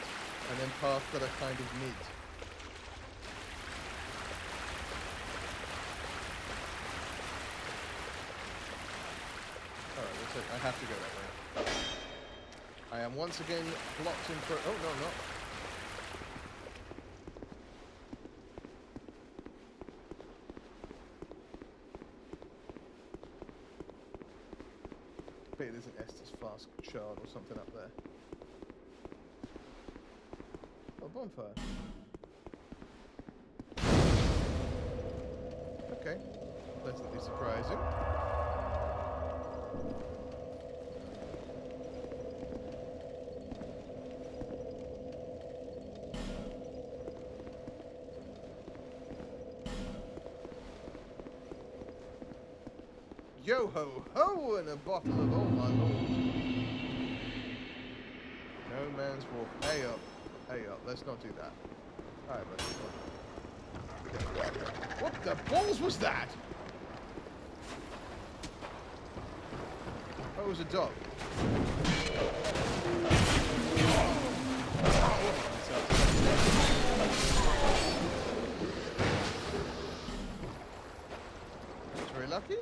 and then paths that are kind of mid. Alright, looks like I have to go that way. I am once again blocked in front. Oh, no, I'm not. I bet there's an Estes flask shard or something up there. Oh, bonfire. Okay. Pleasantly surprising. Yo ho ho and a bottle of oh my lord. No man's walk. Hey up. Hey up. Let's not do that. Alright, buddy. What the balls was that? Oh, it was a dog. That's very lucky.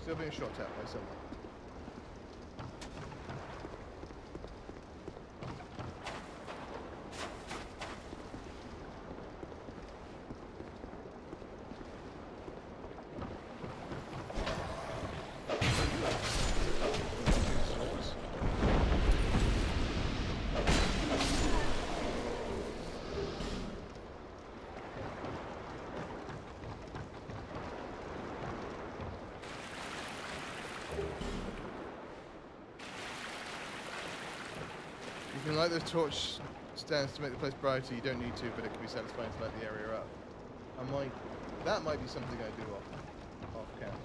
Still being shot at by someone. You can light those torch stands to make the place brighter. You don't need to, but it can be satisfying to light the area up. That might be something I do off camera.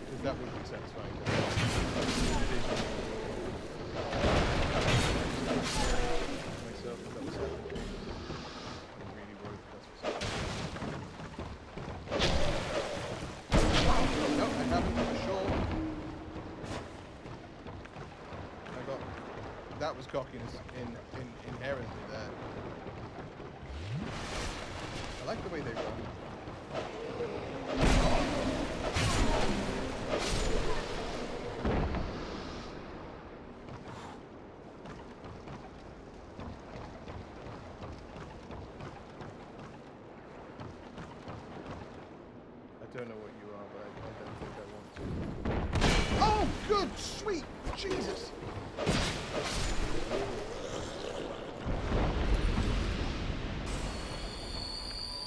Because that would be satisfying. Myself, that was happening. I'm really worried that's what's happening. No, I haven't, for sure. That was cockiness inherently there. I like the way they run. I don't know what you are, but I don't think I want to. Oh, good, sweet, Jesus!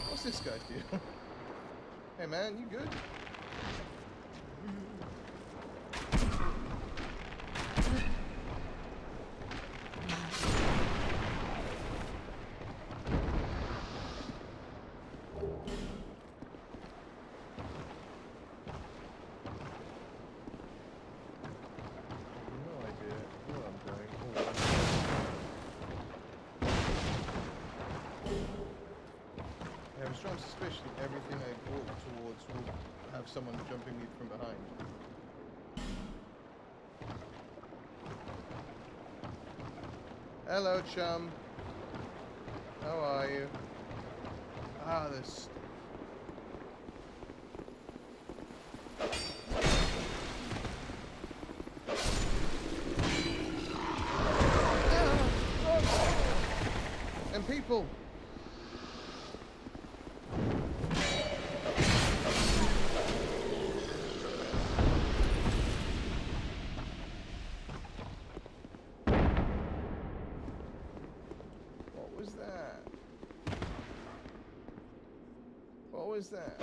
What's this guy's deal? Hey man, you good? I have a strong suspicion everything I walk towards will have someone jumping me from behind. Hello, chum. How are you? Ah, this. And people. What was that?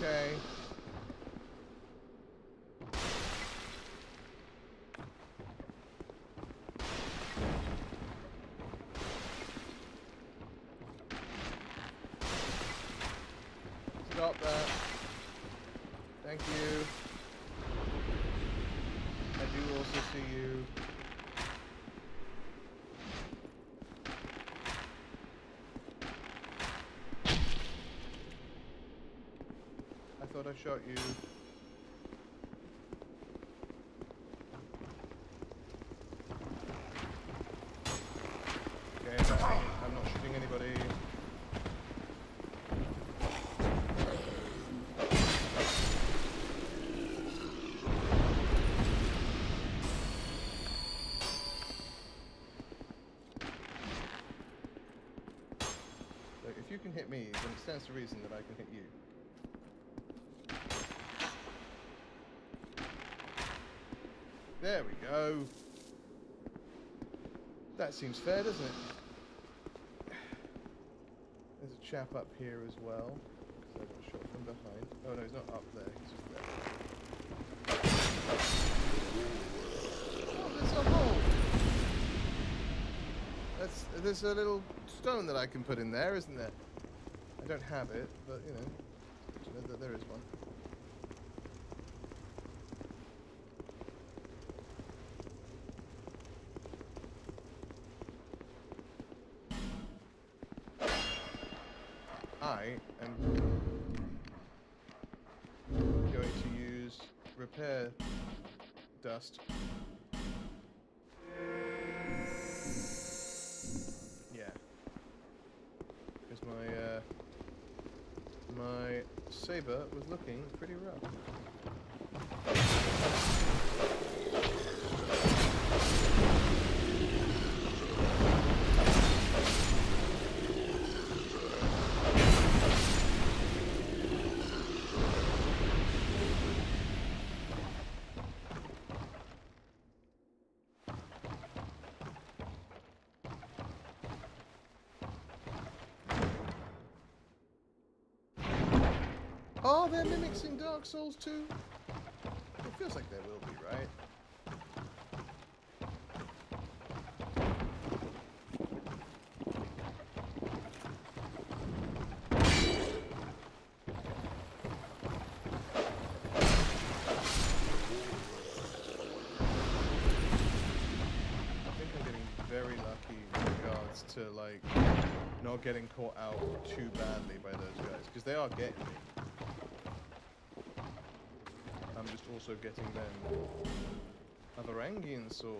Okay. Stop that. Thank you. I do also see you. I thought I shot you. Okay, I'm not shooting anybody. Look, if you can hit me, then it stands to reason that I can hit you. There we go. That seems fair, doesn't it? There's a chap up here as well. Because I got shot from behind. Oh no, he's not up there. He's just there. Oh, there's a hole. There's a little stone that I can put in there, isn't there? I don't have it, but you know that there is one. I am going to use repair dust. Yeah. Because my saber was looking pretty rough. Oh, they're mimicking Dark Souls 2? It feels like they will be, right? lucky in regards to like not getting caught out too badly by those guys, because they are getting me. I'm just also getting them a Varangian sword.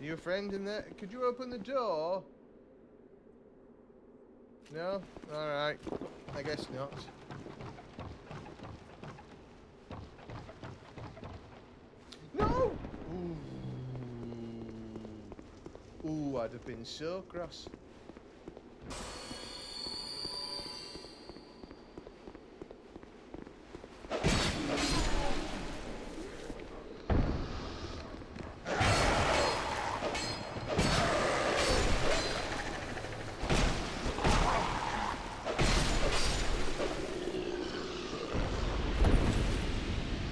Are you a friend in there? Could you open the door? No? Alright. I guess not. No! Ooh. Ooh, I'd have been so cross.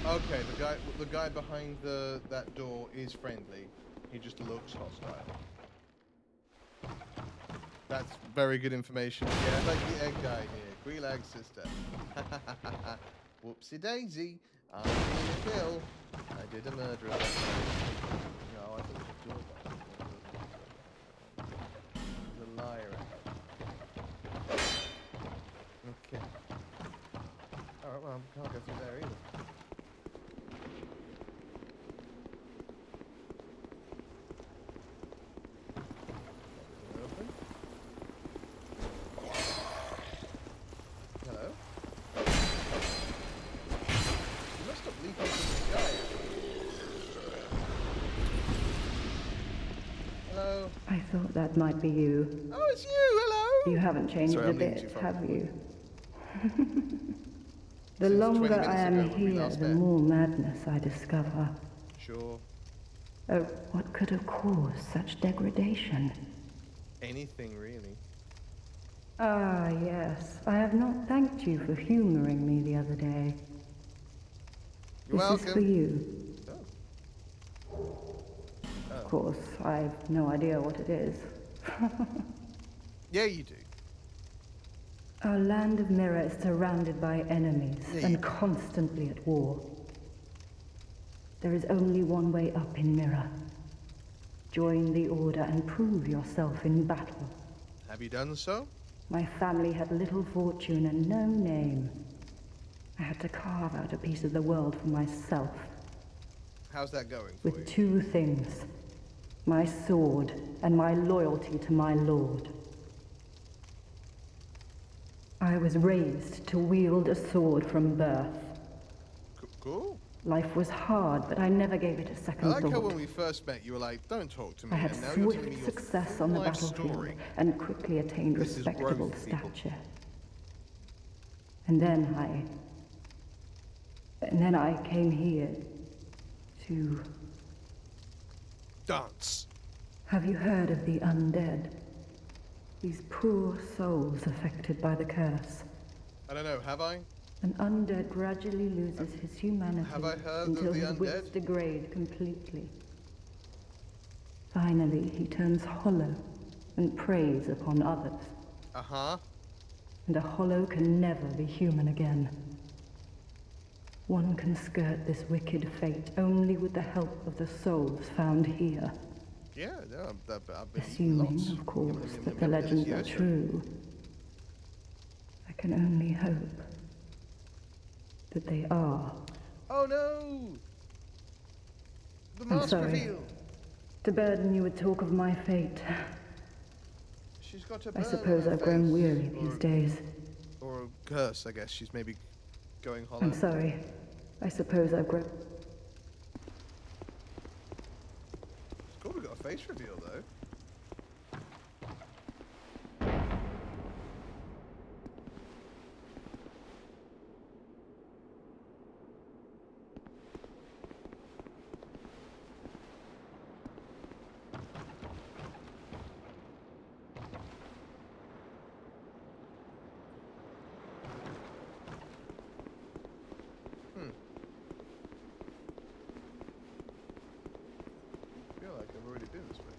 Okay, the guy behind that door is friendly. He just looks hostile. That's very good information. Yeah, like the egg guy here. Greelag sister. Whoopsie daisy. I did a kill. I did a murder. No, I thought it was a door guy. He's a liar. Okay. Alright, well, I can't go through there either. I thought that might be you. Oh, it's you! Hello! You haven't changed Sorry, a I'm leaning too bit, far have forward. you? The Since 20 longer minutes I am ago when we here, last the met. more madness I discover. Sure. Oh, what could have caused such degradation? Anything, really. Ah, yes. I have not thanked you for humoring me the other day. You're This is for welcome. you. Oh. Of course, I've no idea what it is. Yeah, you do. Our land of Mirror is surrounded by enemies Yeah, you and do. constantly at war. There is only one way up in Mirror. Join the Order and prove yourself in battle. Have you done so? My family had little fortune and no name. I had to carve out a piece of the world for myself. How's that going for you? With two things. My sword and my loyalty to my lord. I was raised to wield a sword from birth. Cool. Life was hard, but I never gave it a I second like how thought. when we first met, you were like, "Don't talk to me," I had and now you're telling me swift your success full on the life battlefield story. and quickly attained This is respectable growth, people. stature. And then I came here to... Dance. Have you heard of the undead? These poor souls affected by the curse. I don't know. Have I? An undead gradually loses his humanity Have I heard of until the his wits undead? degrade completely. Finally, he turns hollow and preys upon others. Uh-huh. And a hollow can never be human again. One can skirt this wicked fate only with the help of the souls found here. Yeah, no, I've been Assuming, lots. of course, Yum, that yum, the yum, legends are delicioso. true. I can only hope that they are. Oh no! The I'm mask sorry. reveal. To burden you with talk of my fate. She's got a I burn suppose on her I've grown face. weary these days. Or a curse, I guess. She's maybe going hollow. I'm sorry. I suppose I've grown... It's cool we got a face reveal, though. I feel like I've already been this way.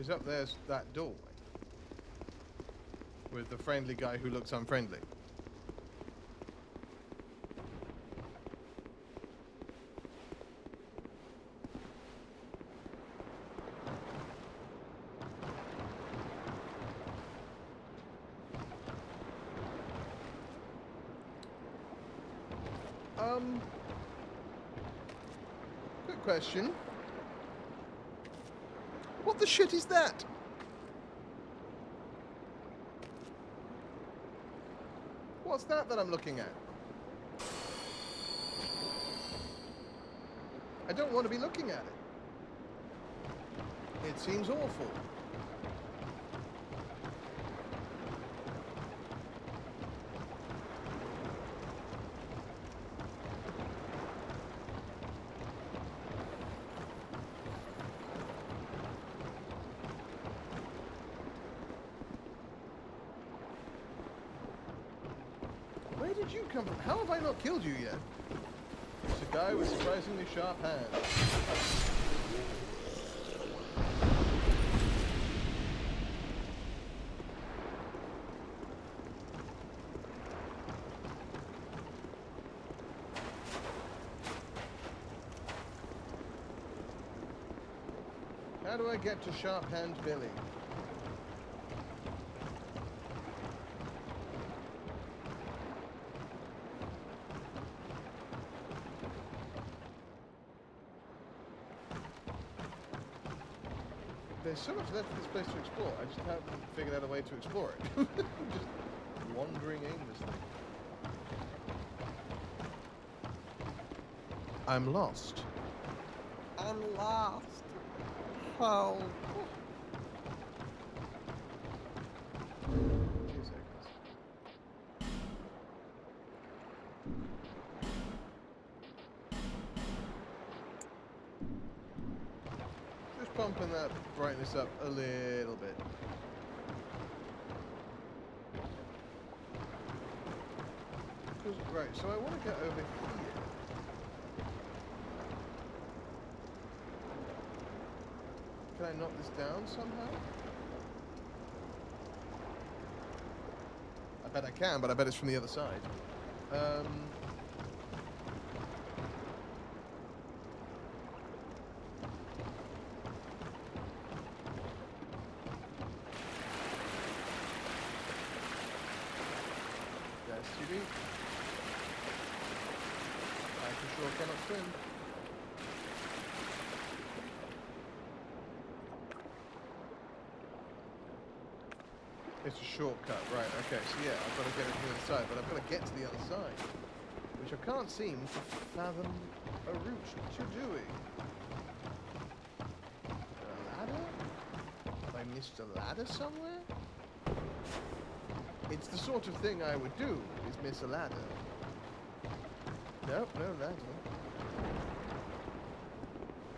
Because up there's that doorway. With the friendly guy who looks unfriendly. Good question. What the shit is that? What's that I'm looking at? I don't want to be looking at it. It seems awful. Where did you come from? How have I not killed you yet? It's a guy with surprisingly sharp hands. How do I get to Sharp Hand Billy? There's so much left of this place to explore. I just haven't figured out a way to explore it. Just wandering aimlessly. I'm lost. I'm lost. Oh. 2 seconds. Just pumping that brightness up a little bit. Right, so I want to get over here. Can I knock this down somehow? I bet I can, but I bet it's from the other side. Yes, you do. I for sure cannot swim. It's a shortcut, right, okay, so yeah, I've got to get it to the other side, but I've got to get to the other side, which I can't seem to fathom a route to doing. A ladder? Have I missed a ladder somewhere? It's the sort of thing I would do, is miss a ladder. Nope, no ladder.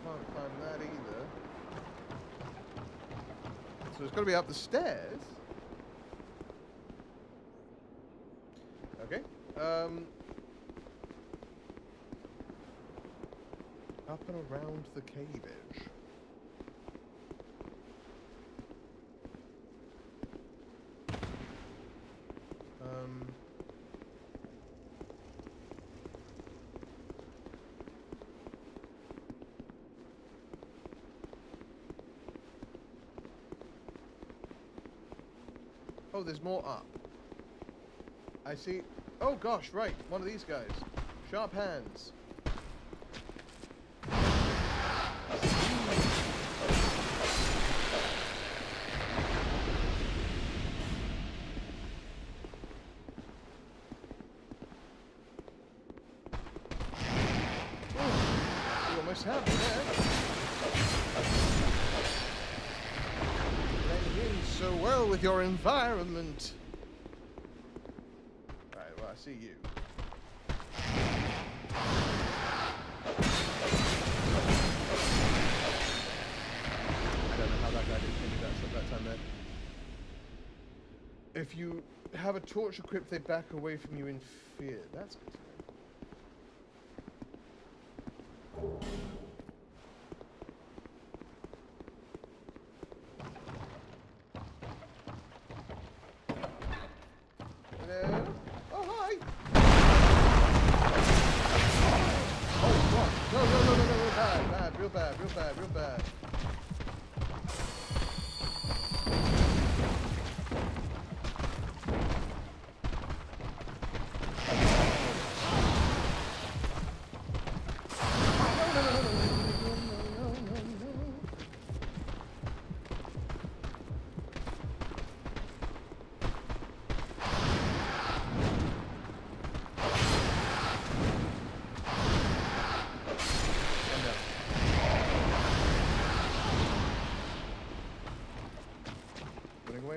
Can't climb that either. So it's got to be up the stairs. Okay. Up and around the cave edge. Oh, there's more up. I see. Oh gosh, right. One of these guys. Sharp hands. You almost have me there. Blending in so well with your environment. Right, well, I see you. I don't know how that guy didn't hit me that time there. If you have a torch equipped, they back away from you in fear. That's good to know. real bad, real bad.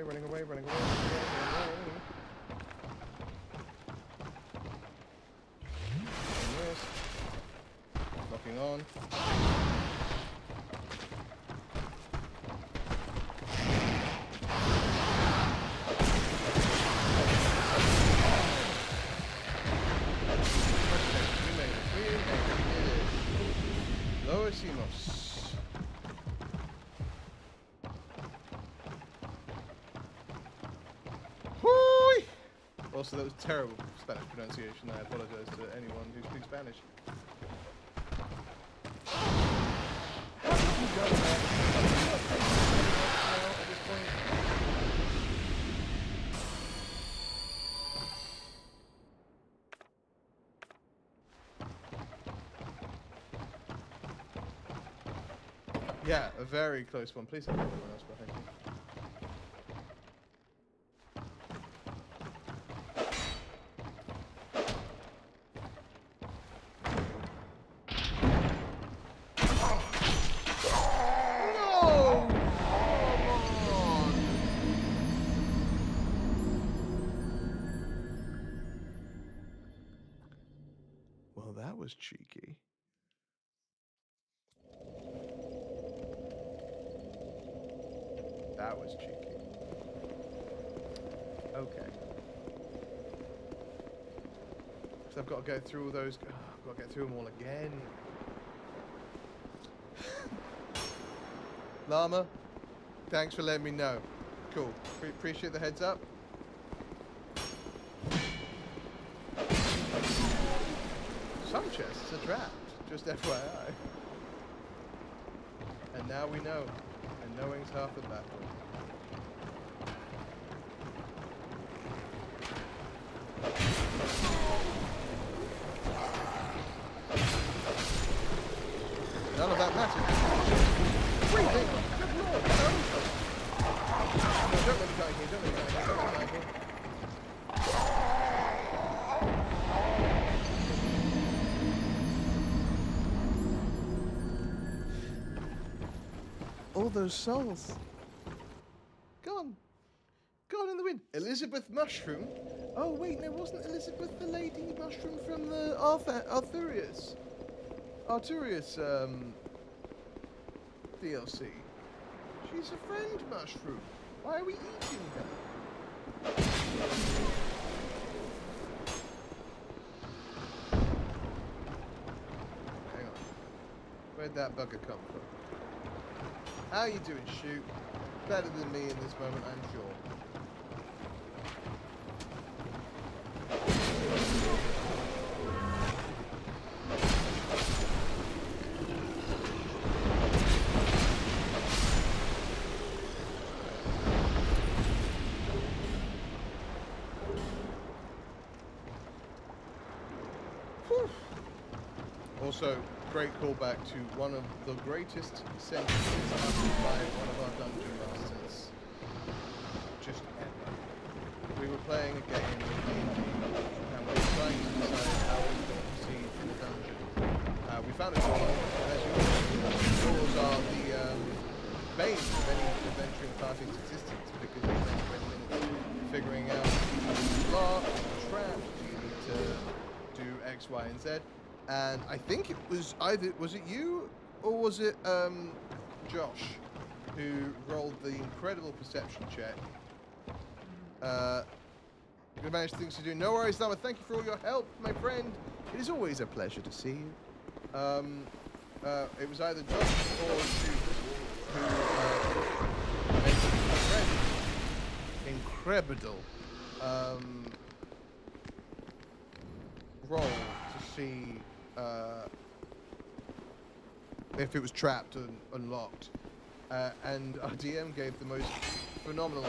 Running away, running away. Yes. Locking on. We made it. Lower CMOS. Also, that was terrible Spanish pronunciation. I apologize to anyone who speaks Spanish. How have you done that? At this point? Yeah, a very close one. Please have anyone else behind me. Well, that was cheeky. That was cheeky. Okay. So I've got to go through all those. Oh, I've got to get through them all again. Llama, thanks for letting me know. Cool. Appreciate the heads up. Some chests are trapped, just FYI. And now we know. And knowing's half the battle. None of that matters. Breathing! Good lord, no! No, don't let me die here, don't let me die here, don't let me die here. All those souls. Gone. Gone in the wind. Elizabeth Mushroom? Oh wait, no, wasn't Elizabeth the lady mushroom from the Arthurius DLC? She's a friend mushroom. Why are we eating her? Hang on. Where'd that bugger come from? How you doing, shoot? Better than me in this moment, I'm sure. Whew. Also, great callback to one of the greatest sentences uttered by one of our dungeon masters. Just ever. We were playing a game with D&D, and we were trying to decide how we were going to proceed in the dungeon. We found a door, and as you know, doors are the bane of any adventuring party's existence, because you spend 20 minutes figuring out how to block, trap, you need to do X, Y, and Z. And I think it was either, was it you or was it Josh who rolled the incredible perception check? We managed things to do. No worries, Lama. Thank you for all your help, my friend. It is always a pleasure to see you. It was either Josh or Shoot who made my friend incredible roll to see if it was trapped and unlocked. And our DM gave the most phenomenal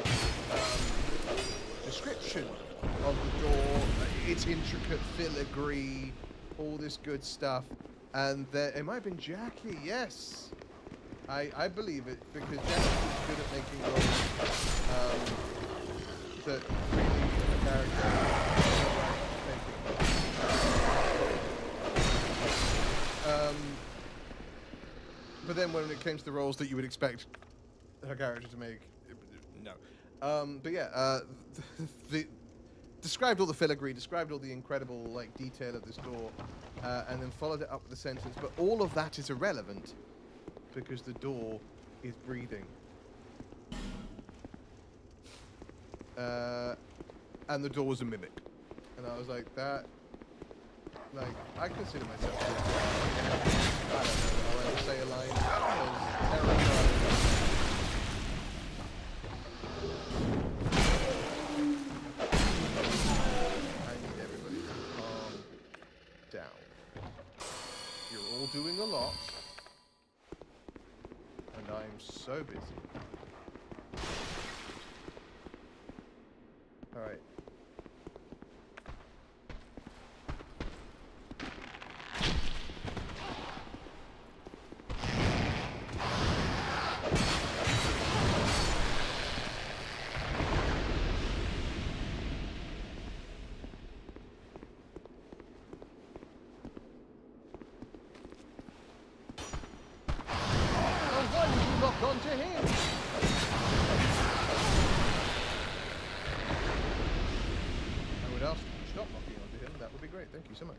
description of the door, its intricate filigree, all this good stuff. And it might have been Jackie, yes. I believe it, because Jackie was good at making rolls that really a character. But then when it came to the roles that you would expect her character to make, no. But yeah, described all the filigree, described all the incredible like detail of this door, and then followed it up with a sentence. But all of that is irrelevant because the door is breathing. And the door was a mimic. And I was like, that, like, I consider myself, I don't know, I'll ever say a line, terrifying. I need everybody to calm down. You're all doing a lot, and I'm so busy. Alright. Onto him. I would ask you to stop knocking onto him. That would be great. Thank you so much.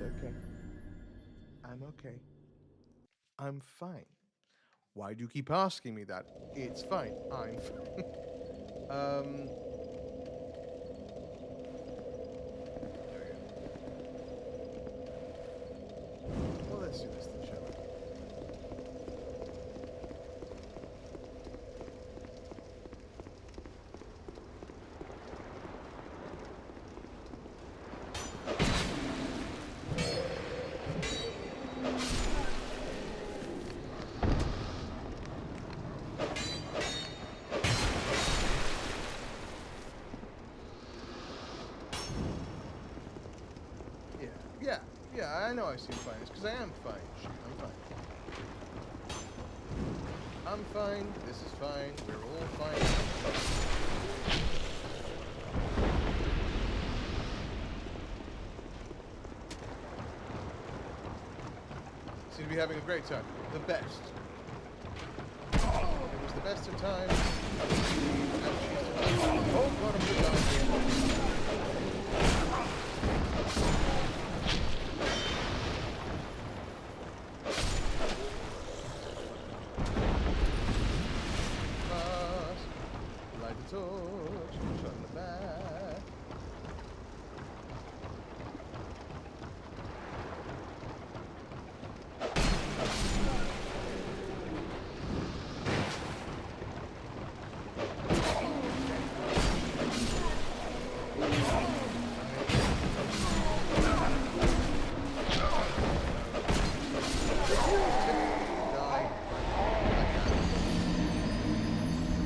Okay. I'm okay. I'm fine. Why do you keep asking me that? It's fine. I'm fine. There we go. Well, let's do this then, shall we? Yeah, I know I seem fine. It's because I am fine. Shoot, I'm fine. I'm fine. This is fine. We're all fine. Seem to be having a great time. The best. It was the best of times. Oh, God, I'm good down here.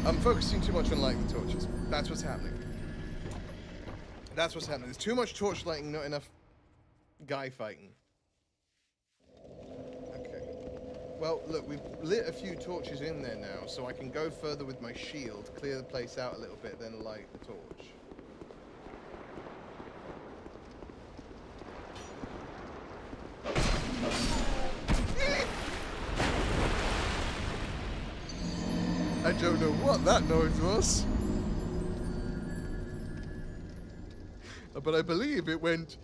I'm focusing too much on lighting the torches. That's what's happening. That's what's happening. There's too much torch lighting, not enough guy fighting. Okay. Well, look, we've lit a few torches in there now, so I can go further with my shield, clear the place out a little bit, then light the torch. A don't know what that noise was. But I believe it went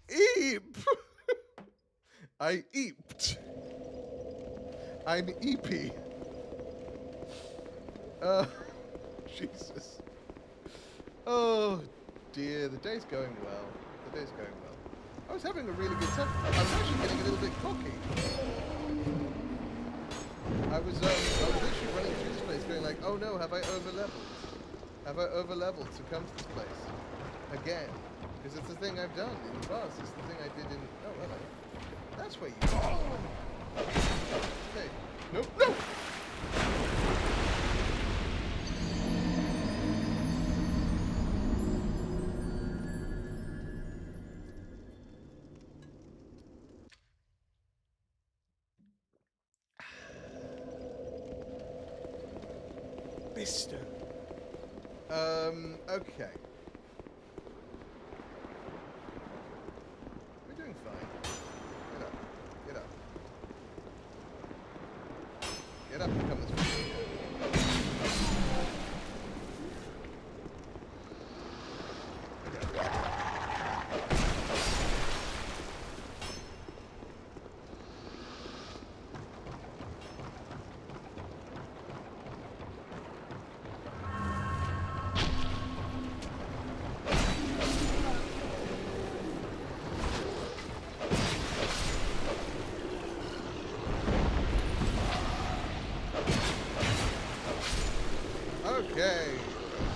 eep. I eeped. I'm eepy. Jesus. Oh dear, the day's going well. The day's going well. I was having a really good time. I was actually getting a little bit cocky. I was literally running through this place going like, oh no, have I over-leveled? Have I over-leveled to come to this place? Again. Because it's the thing I've done in the past. It's the thing I did in... Oh, hello. That's where you are. Okay. Nope, no! Mister. Okay. We're doing fine. Get up. Get up. Get up and come this way. Okay.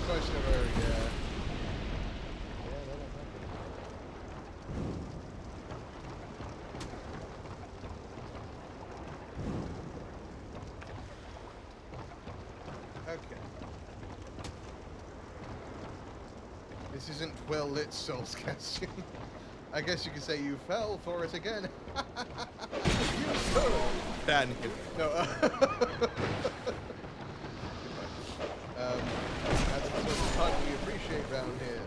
Question of area. Yeah, that'll happen. Okay. This isn't well lit, Souls Kastian. I guess you could say you fell for it again. You so ban him. No. That's the sort of fun we appreciate round here.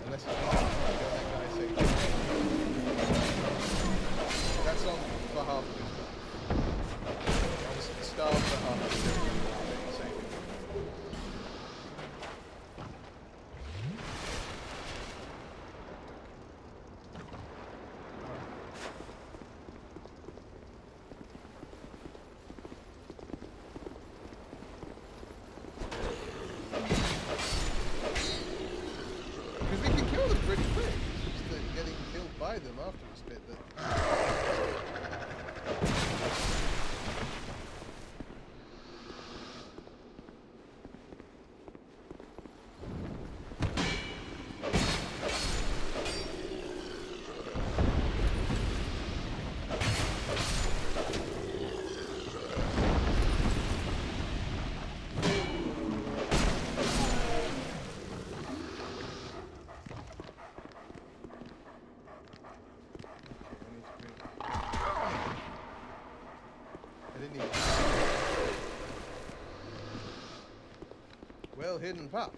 Unless it's not that guy saying that's on behalf of his life. On the staff behalf of his life. Them after this bit well hidden pup.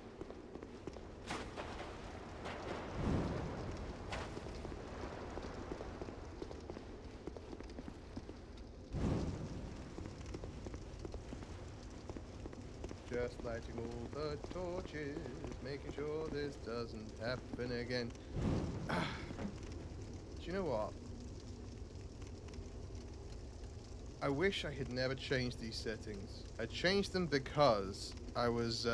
Just lighting all the torches, making sure this doesn't happen again. Do you know what? I wish I had never changed these settings. I changed them because I was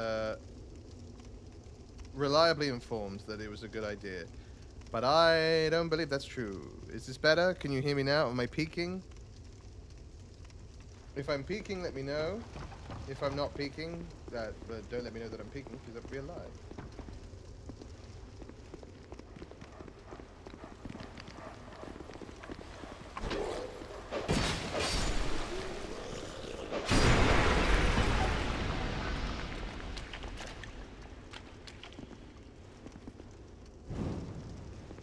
reliably informed that it was a good idea. But I don't believe that's true. Is this better? Can you hear me now? Am I peaking? If I'm peaking, let me know. If I'm not peaking, don't let me know that I'm peaking, because that would be a lie.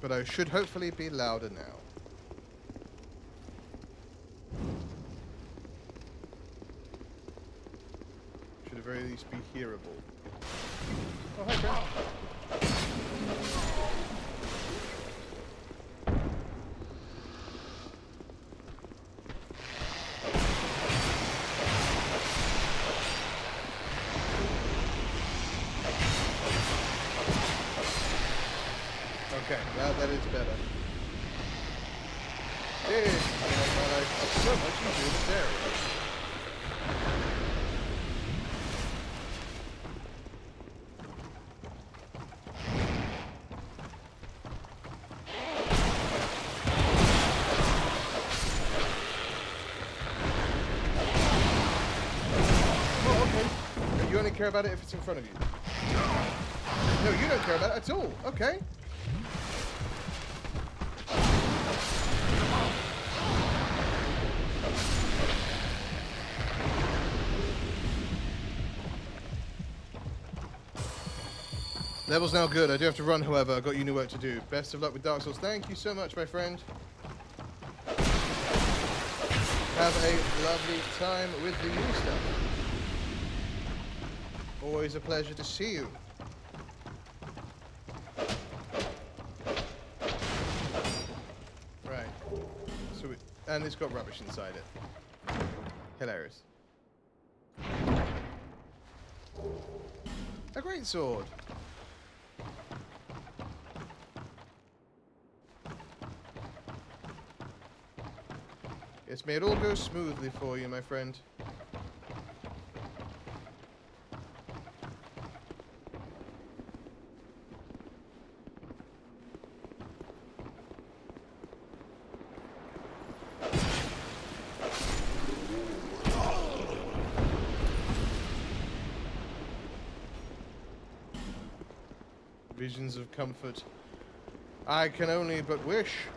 But I should hopefully be louder now. Should at very least be hearable. Oh, hi, Brent. Okay, that is better. Did make my life so much easier in this area. Oh, okay. You only care about it if it's in front of you. No, you don't care about it at all. Okay. Level's now good. I do have to run, however. I've got uni work to do. Best of luck with Dark Souls. Thank you so much, my friend. Have a lovely time with the uni stuff. Always a pleasure to see you. Right. So and it's got rubbish inside it. Hilarious. A great sword. Yes, may it all go smoothly for you, my friend. Visions of comfort. I can only but wish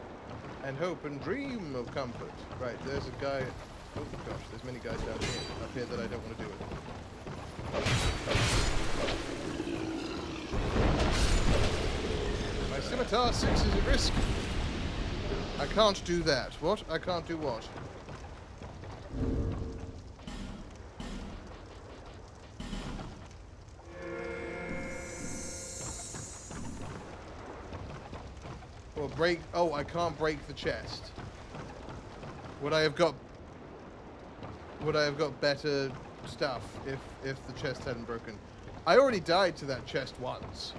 and hope and dream of comfort. Right, there's a guy. Oh gosh, there's many guys down here, up here that I don't want to do with. My scimitar 6 is at risk. I can't do that. What? I can't do what? Or break. Oh, I can't break the chest. Would I have got better stuff if the chest hadn't broken? I already died to that chest once.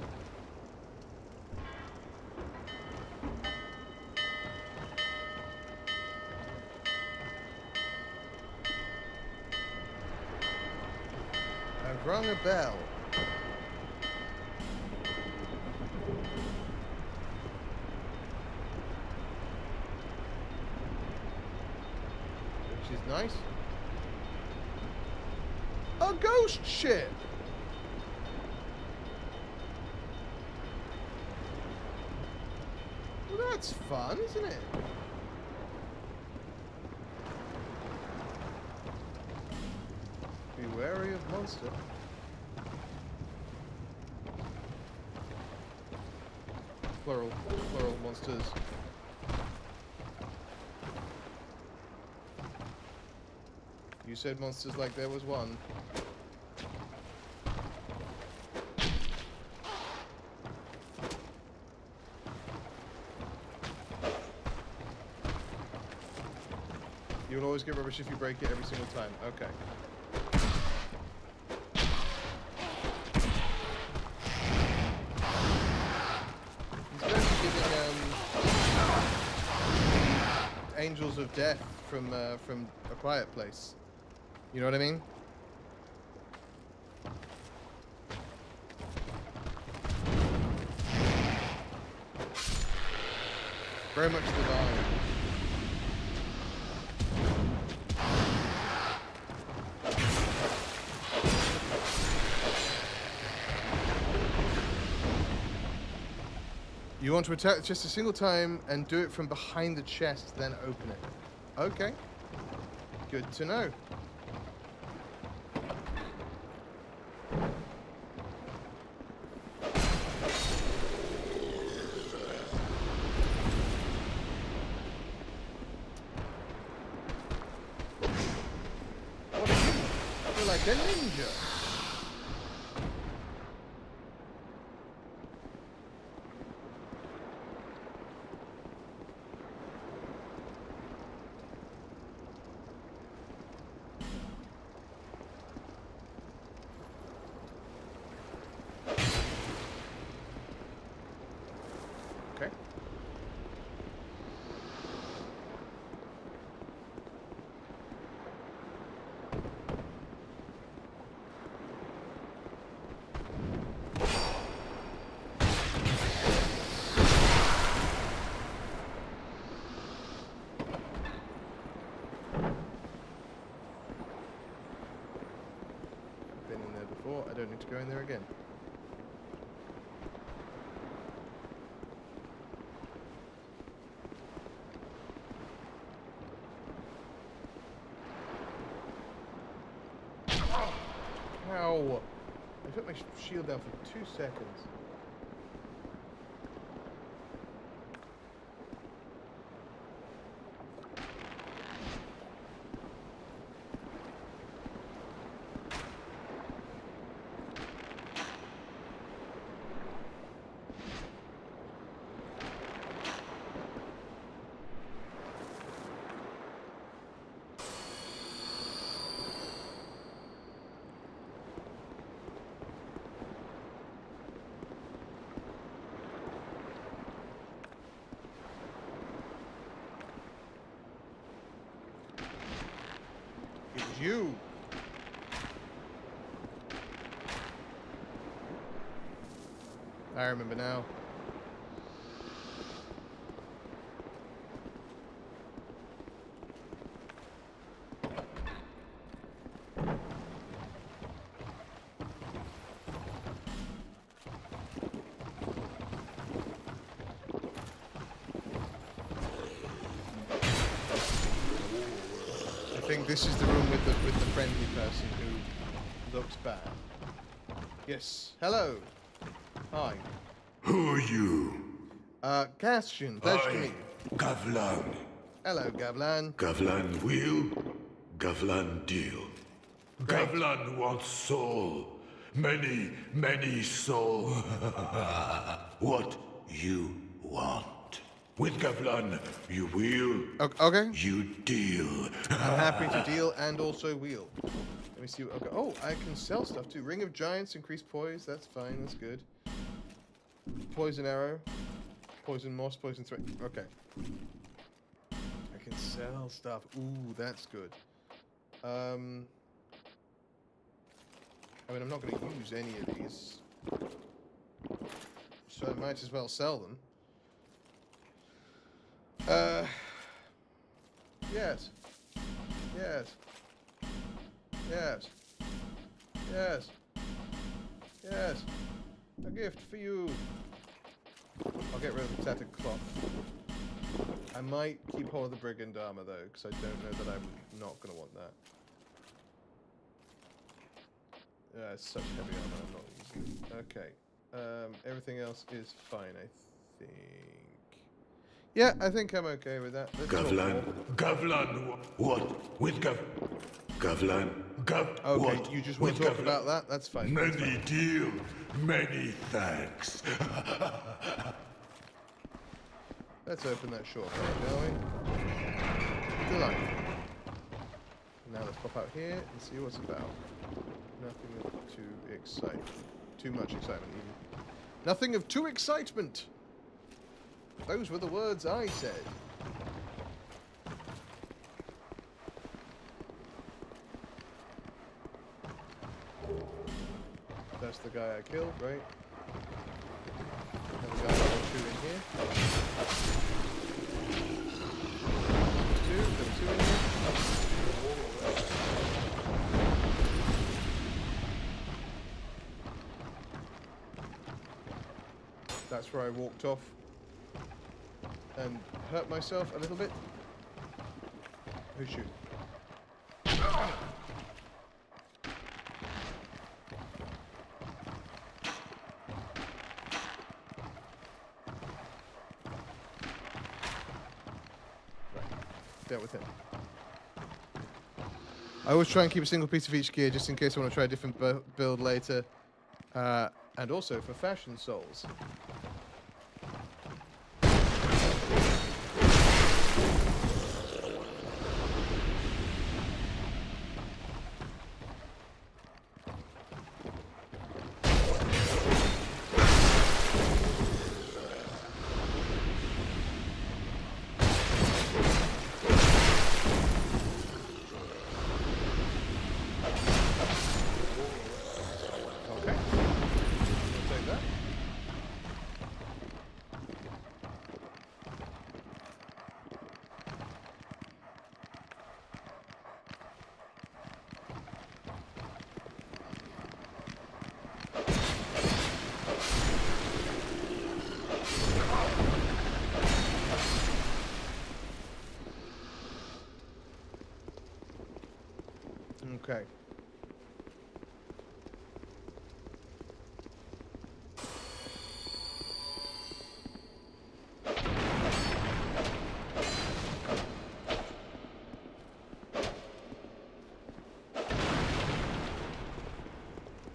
I've rung a bell. Which is nice. A ghost ship! Well, that's fun, isn't it? Be wary of monster. Plural monsters. You said monsters like there was one. You'll always get rubbish if you break it every single time. Okay. He's going to be giving Angels of Death from A Quiet Place. You know what I mean? Very much divine. You want to attack just a single time and do it from behind the chest, then open it. Okay. Good to know. What are you? You're like a ninja. Okay. I've been in there before. I don't need to go in there again. Ow! I put my shield down for 2 seconds. It was you! I remember now. I think this is the room with the friendly person who looks bad. Yes. Hello. Hi. Who are you? Kastian, pleasure to meet you. Gavlan. Hello, Gavlan. Gavlan will, Gavlan deal. Great. Gavlan wants soul. Many, many soul. What you want. With Gavlan, you will, Okay. you deal. I'm happy to deal and also wheel. Let me see. Okay. Oh, I can sell stuff too. Ring of Giants, increased poise. That's fine. That's good. Poison arrow. Poison moss. Poison thread. Okay. I can sell stuff. Ooh, that's good. I mean, I'm not going to use any of these, so I might as well sell them. Yes. Yes. Yes. Yes. Yes. A gift for you. I'll get rid of the tattered cloth. I might keep hold of the brigand armor though, because I don't know that I'm not going to want that. Yeah, it's such heavy armor, I'm not using it. Okay. Everything else is fine, I think. Yeah, I think I'm okay with that. Let's talk more. Gavlan, what? With Gavlan, Okay, what? you just want to With talk Gavlan? about that? That's fine. That's Many fine. deal, many thanks. Let's open that short door, shall we? Delightful. Now let's pop out here and see what's about. Nothing of too exciting. Too much excitement, even. Nothing of too excitement! Those were the words I said. That's the guy I killed, right? Another guy level 2 in here. Level 2 in here. That's where I walked off and hurt myself a little bit. Who's shooting? Dealt with him. I always try and keep a single piece of each gear just in case I want to try a different build later. And also for fashion souls. Okay.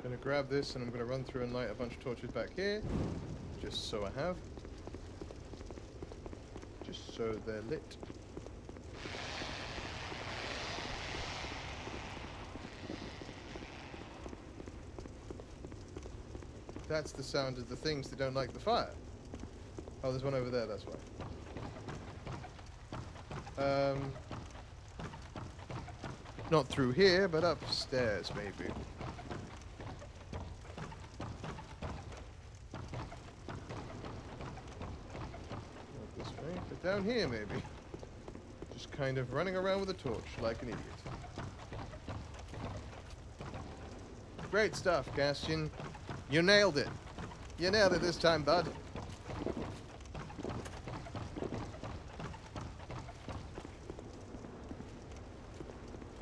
Gonna grab this and I'm gonna run through and light a bunch of torches back here. Just so I have. Just so they're lit. That's the sound of the things that don't like the fire. Oh, there's one over there, that's why. Not through here, but upstairs, maybe. Not this way, but down here, maybe. Just kind of running around with a torch like an idiot. Great stuff, Kastian. You nailed it. You nailed it this time, bud.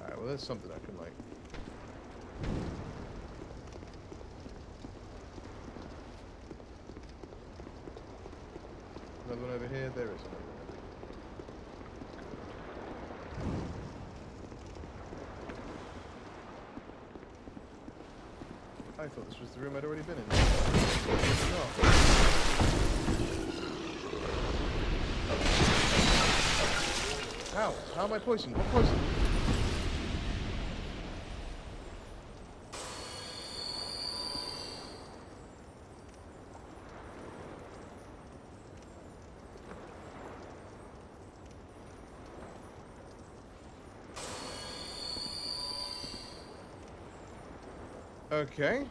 Alright, well, that's something I can like. Another one over here. There is another one. I thought this was the room I'd already been in. It's not. Ow! How am I poisoned? What poison? Okay.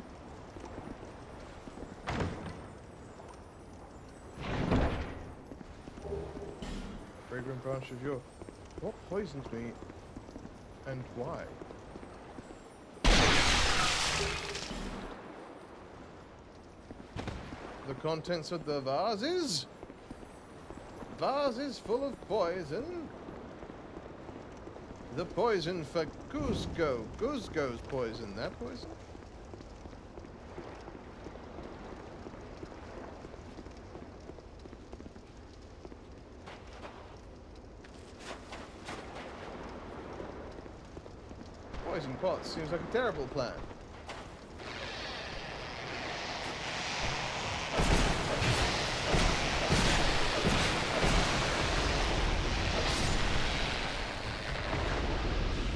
Fragrant branch of your... What poisoned me? And why? The contents of the vases? Vases full of poison? The poison for Cusco. Cusco's poison. That poison? Poison pots seems like a terrible plan.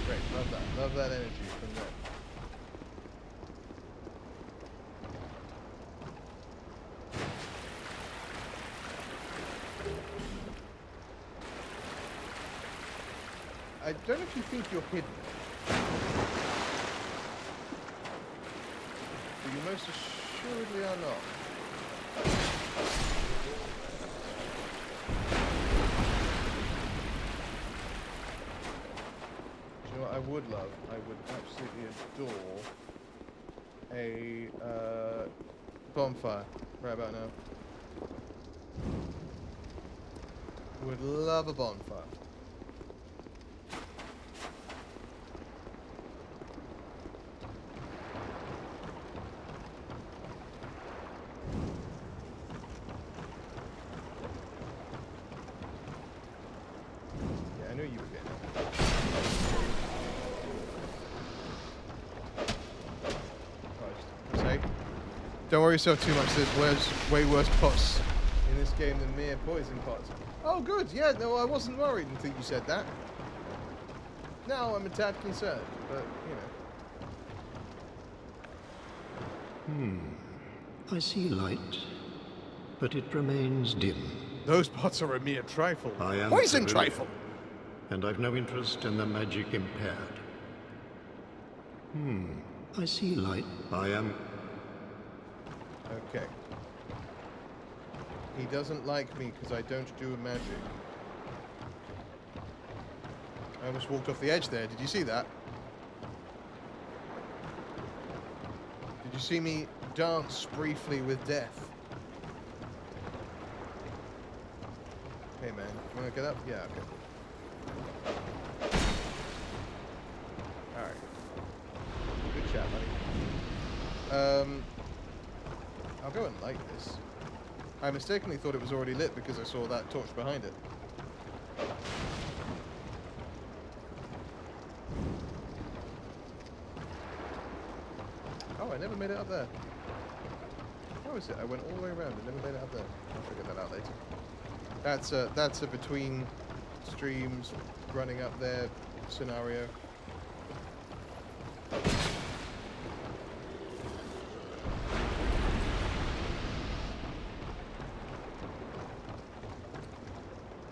Great, love that. Love that energy from there. I don't know if you think you're hidden. But you most assuredly are not. Do you know what I would love? I would absolutely adore a bonfire right about now. Would love a bonfire. I knew you would get it. Christ. Say, don't worry yourself too much. There's way worse pots in this game than mere poison pots. Oh, good. Yeah, no, I wasn't worried until you said that. Now I'm a tad concerned, but you know. I see light, but it remains dim. Those pots are a mere trifle. I am Poison familiar, trifle. and I've no interest in the magic impaired. I see light. I am... Okay. He doesn't like me because I don't do magic. I almost walked off the edge there. Did you see that? Did you see me dance briefly with death? Hey man, you wanna get up? Yeah, okay. Alright. I'll go and light this. I mistakenly thought it was already lit because I saw that torch behind it. Oh, I never made it up there. How is it? I went all the way around and never made it up there. I'll figure that out later. That's a between streams running up there scenario.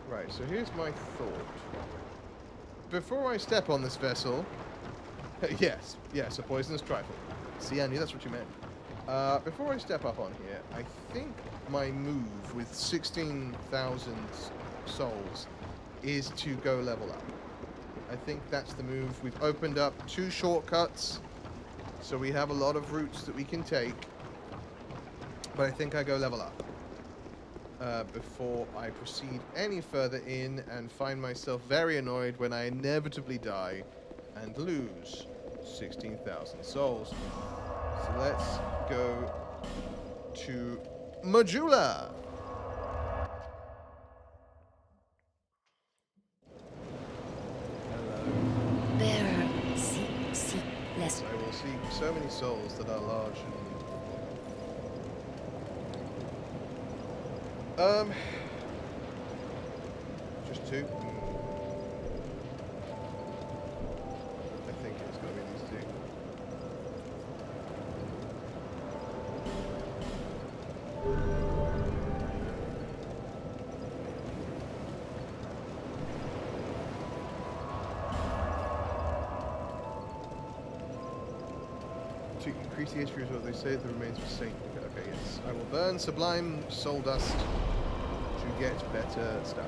Right, so here's my thought. Before I step on this vessel... yes, a poisonous trifle. See, I knew that's what you meant. Before I step up on here, I think my move with 16,000 souls is to go level up. I think that's the move. We've opened up 2 shortcuts, so we have a lot of routes that we can take. But I think I go level up before I proceed any further in and find myself very annoyed when I inevitably die and lose 16,000 souls. So let's go to Majula. Bearer, seek less. I will seek so many souls that are large and... just 2? I think it's going to be these 2. To increase the HP is what they say, the remains of a saint. Okay, yes. I will burn sublime soul dust to get better stuff.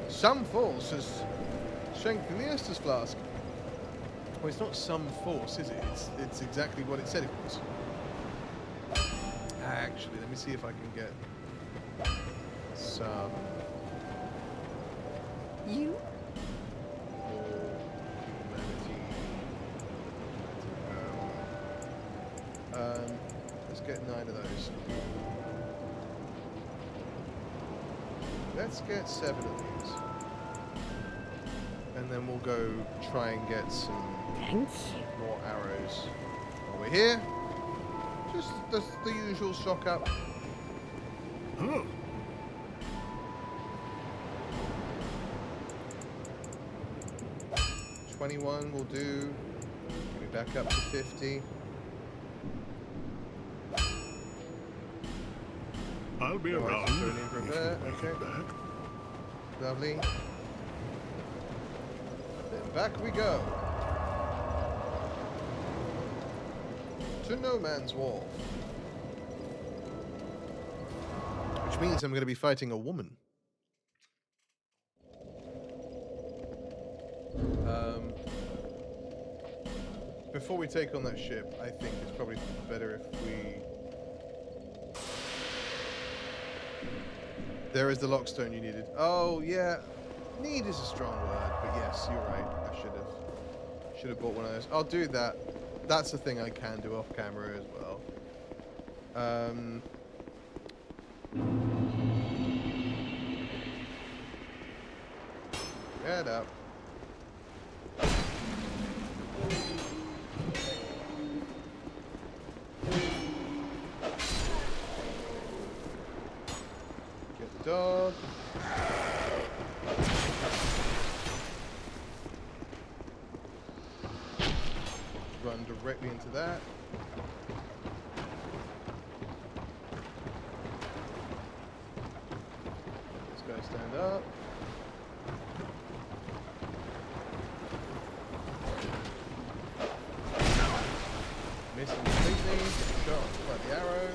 Some force has strengthened the Estus flask. Well, it's not some force, is it? It's exactly what it said it was. Actually, let me see if I can get some... You? Let's get 9 of those. Let's get 7 of these. And then we'll go try and get some Thank you. more arrows while we're here. Just the usual stock up. Huh. 21 will do. Get me back up to 50. I'll be Alright, around. so turn in from there. Okay. Back. Lovely. Then back we go. To No Man's Wharf. Which means I'm going to be fighting a woman. Before we take on that ship, I think it's probably better if we... There is the lockstone you needed. Oh, yeah. Need is a strong word, but yes, you're right. I should have bought one of those. I'll do that. That's the thing I can do off camera as well. Head up. Get the dog. Run directly into that. This guy stand up. Missing completely. Get shot by the arrow.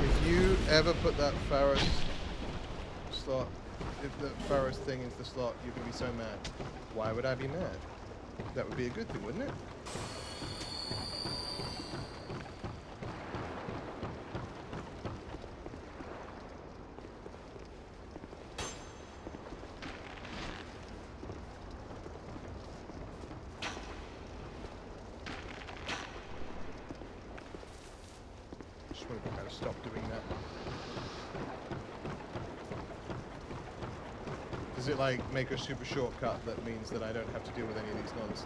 If you ever put that Pharos slot, if the Pharos thing into the slot, you're gonna be so mad. Why would I be mad? That would be a good thing, wouldn't it? gotta stop doing that. Does it like make a super shortcut that means that I don't have to deal with any of this nonsense?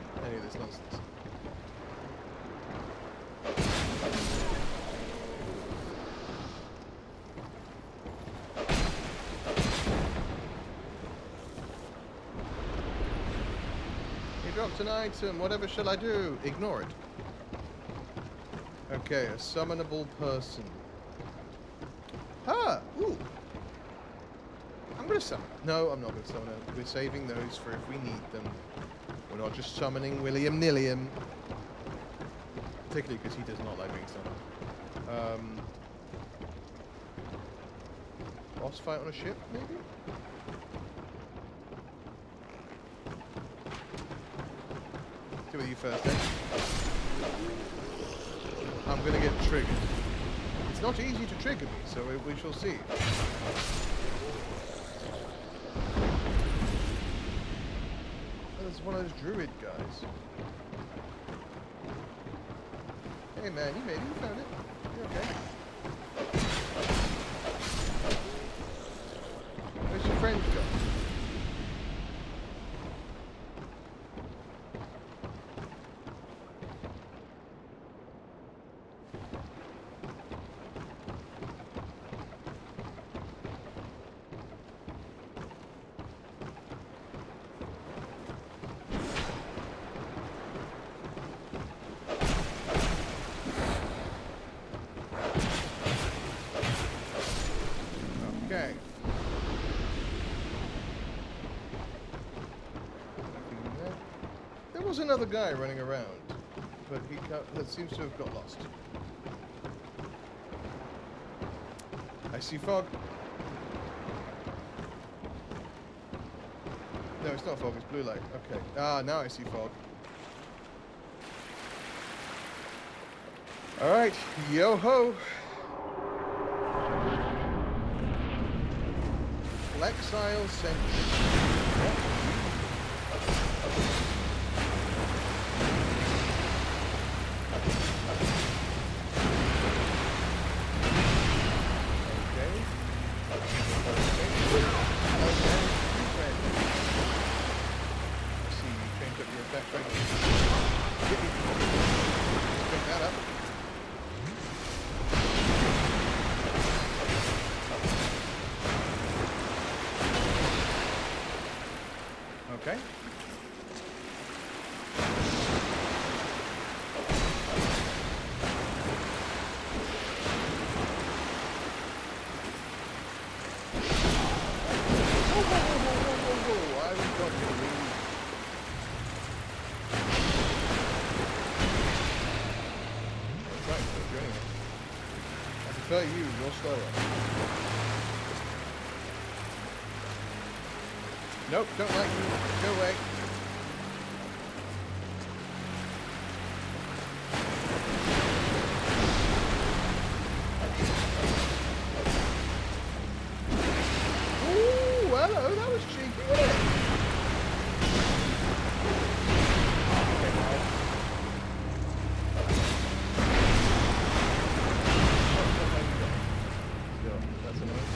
You dropped an item. Whatever shall I do? Ignore it. Okay, a summonable person. Ah! Ooh! I'm gonna summon. No, I'm not gonna summon her. We're saving those for if we need them. We're not just summoning William-nilliam. Particularly because he does not like being summoned. Boss fight on a ship, maybe? Do with you first, then. I'm gonna get triggered. It's not easy to trigger me, so we shall see. Oh, there's one of those druid guys. Hey man, you made it, you found it. You're okay. Where's your friend gone? Okay. There was another guy running around, but he seems to have got lost. I see fog. No, it's not fog, it's blue light. Okay. Ah, now I see fog. Alright, yo-ho! Flexile Sentry. Okay. Whoa, I was going to leave. That's right, you're doing it. I prefer you, you're slower. Nope, don't like you. Go away. Ooh, hello, that was cheeky, wasn't it? That's annoying.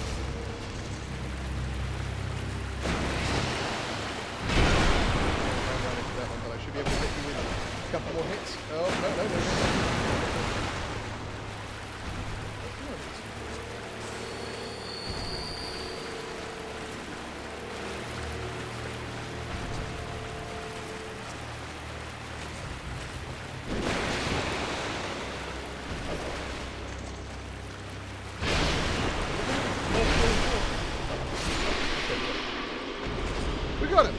But I should be able to hit you with a couple more hits. Oh, no. We got him.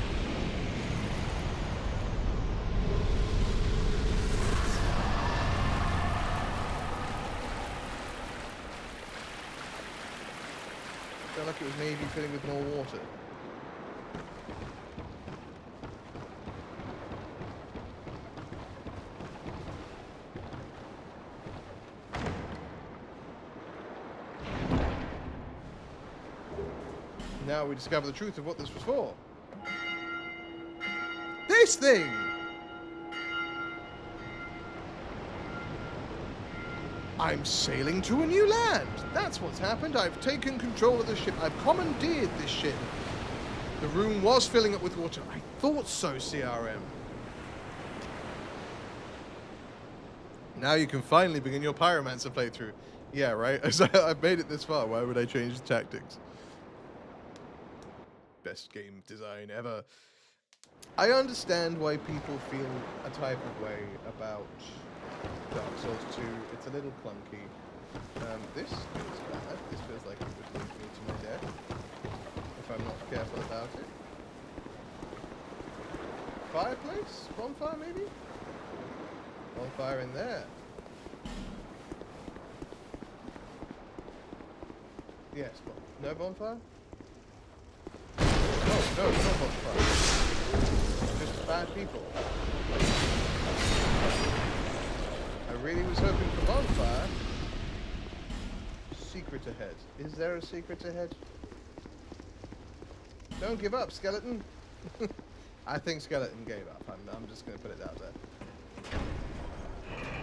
Felt like it was maybe filling with more water. Now we discover the truth of what this was for. This thing! I'm sailing to a new land. That's what's happened. I've taken control of the ship. I've commandeered this ship. The room was filling up with water. I thought so, CRM. Now you can finally begin your Pyromancer playthrough. Yeah, right? I've made it this far. Why would I change the tactics? Best game design ever. I understand why people feel a type of way about Dark Souls 2. It's a little clunky. This feels bad. This feels like it would lead me to my death if I'm not careful about it. Fireplace? Bonfire, maybe? Bonfire in there. Yes, no bonfire? No, no bonfire. Just bad people. I really was hoping for bonfire. Secret ahead. Is there a secret ahead? Don't give up, skeleton. I think skeleton gave up. I'm just going to put it out there.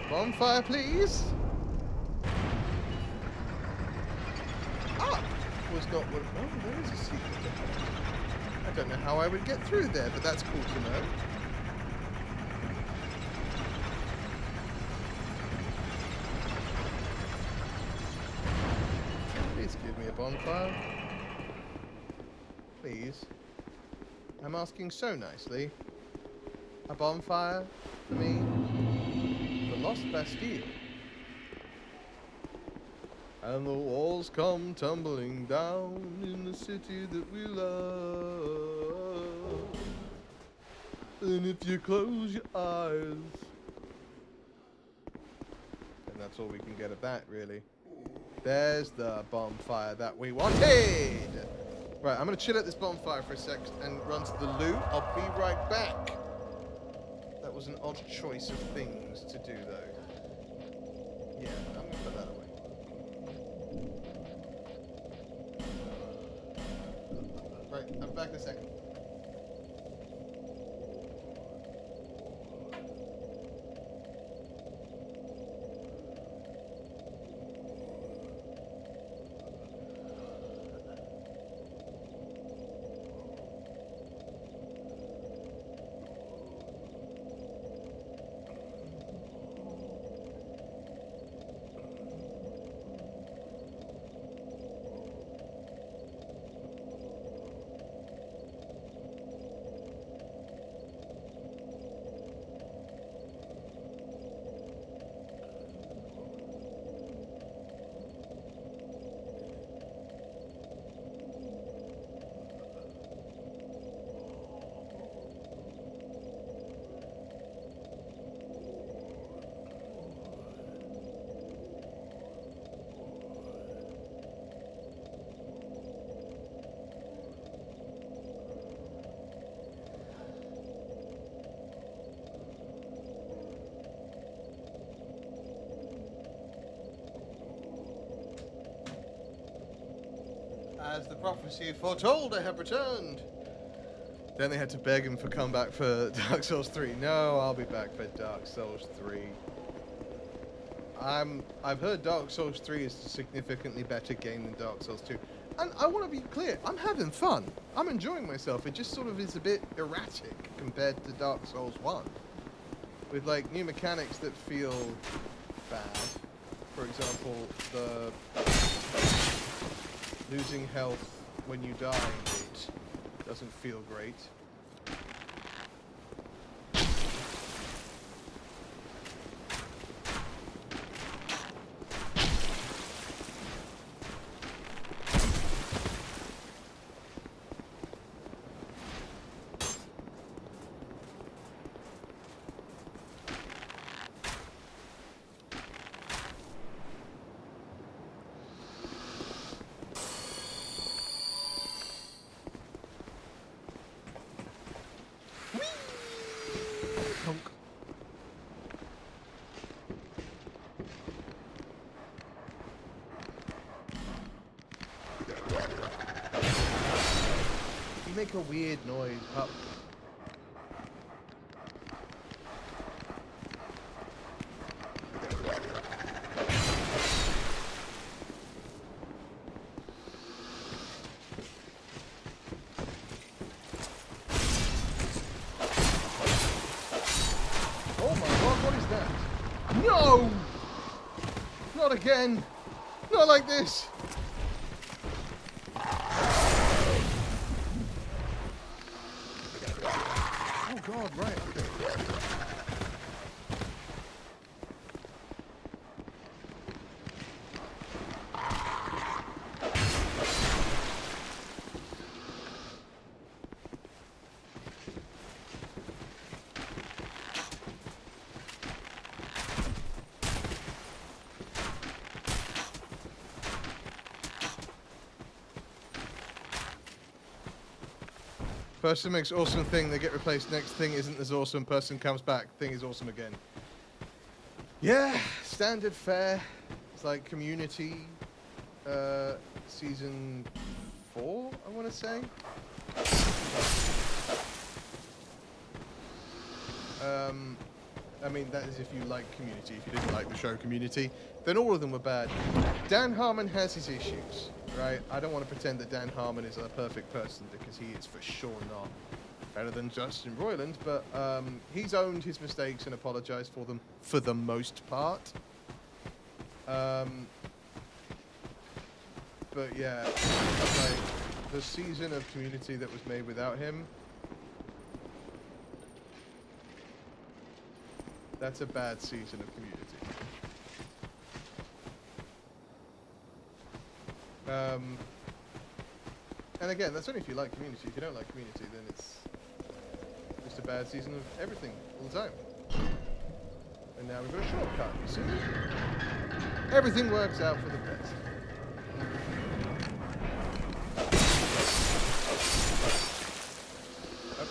Bonfire, please. Up was not what. Oh, there is a secret ahead. I don't know how I would get through there, but that's cool to know. Please give me a bonfire. Please. I'm asking so nicely. A bonfire for me. The Lost Bastille. And the walls come tumbling down in the city that we love. And if you close your eyes. And that's all we can get of that, really. There's the bonfire that we wanted! Right, I'm gonna chill at this bonfire for a sec and run to the loo. I'll be right back. That was an odd choice of things to do, though. Yeah, I'm gonna put that away. Right, I'm back in a second. As the prophecy foretold, I have returned. Then they had to beg him for comeback for Dark Souls 3. No, I'll be back for Dark Souls 3. I've heard Dark Souls 3 is a significantly better game than Dark Souls 2. And I want to be clear, I'm having fun. I'm enjoying myself. It just sort of is a bit erratic compared to Dark Souls 1. With like new mechanics that feel bad. For example, the losing health when you die it doesn't feel great. You make a weird noise, pup. What is that? No! Not again! Not like this! Oh god, right, okay. Person makes awesome thing, they get replaced, next thing isn't as awesome, person comes back, thing is awesome again. Yeah, standard fare. It's like Community, season 4, I want to say. I mean, that is if you like Community. If you didn't like the show Community, then all of them were bad. Dan Harmon has his issues, right? I don't want to pretend that Dan Harmon is a perfect person, because he is for sure not. Better than Justin Roiland, but he's owned his mistakes and apologized for them for the most part. But yeah, like the season of Community that was made without him, that's a bad season of Community. And again, that's only if you like Community. If you don't like Community, then it's just a bad season of everything all the time. And now we've got a shortcut, you see? Everything works out for the best.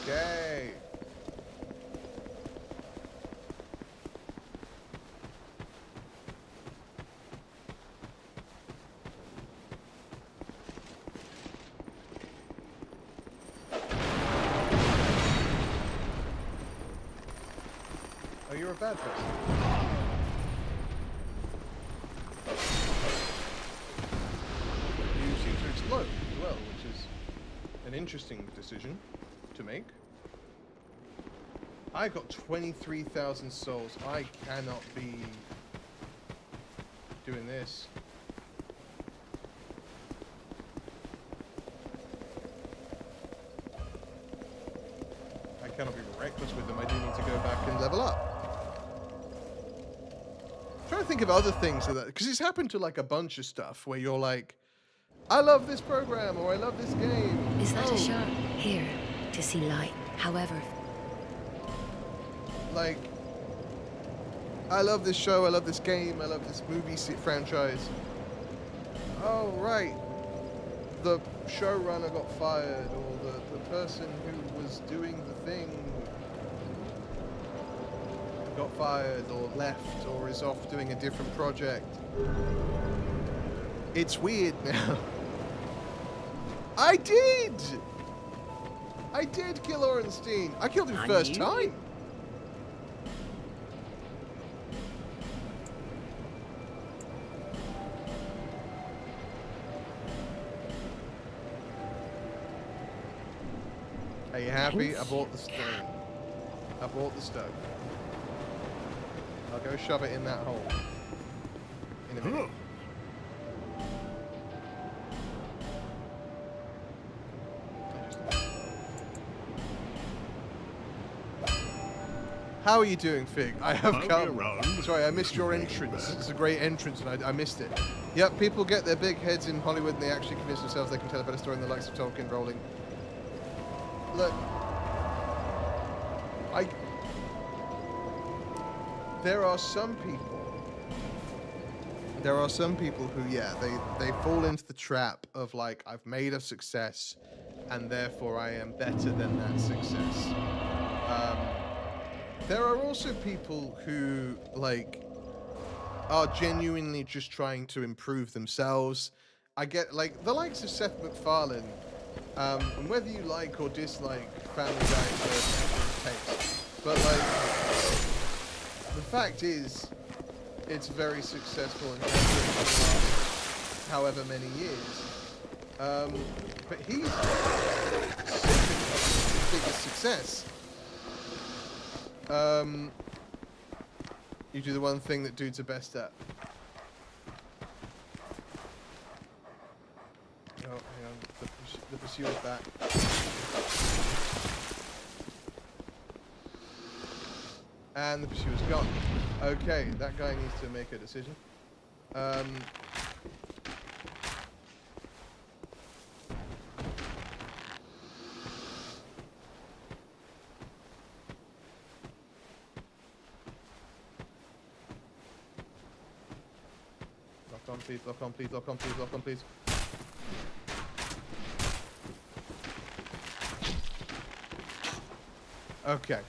Okay. Oh, you're a bad person. You seem to explode as well, which is an interesting decision to make. I got 23,000 souls. I cannot be doing this. I cannot be reckless with them. I do need to go back and level up. I'm trying to think of other things that, because it's happened to like a bunch of stuff where you're like, I love this program or I love this game. Is that a shot? Here, to see light. However, Like, I love this show, I love this game, I love this movie franchise. Oh, right. The showrunner got fired, or the person who was doing the thing got fired, or left, or is off doing a different project. It's weird now. I did kill Orenstein. I killed him first time. Are you happy? I bought the stone. I bought the stone. I'll go shove it in that hole. In a minute. How are you doing, Fig? I have come. Sorry, I missed your entrance. It's a great entrance, and I missed it. Yep, people get their big heads in Hollywood, and they actually convince themselves they can tell a better story than the likes of Tolkien, Rowling. Look, there are some people who, yeah, they fall into the trap of like, I've made a success, and therefore I am better than that success. There are also people who, like, are genuinely just trying to improve themselves. I get, like, the likes of Seth MacFarlane, and whether you like or dislike Family Guy's taste, but, like, the fact is, it's very successful and has been for the last however many years. But he's the biggest success. You do the one thing that dudes are best at. Oh, hang on. The pursuer's back. And the pursuer's gone. Okay, that guy needs to make a decision. Lock on, please, lock on, please, lock on, please, lock on, please. Okay.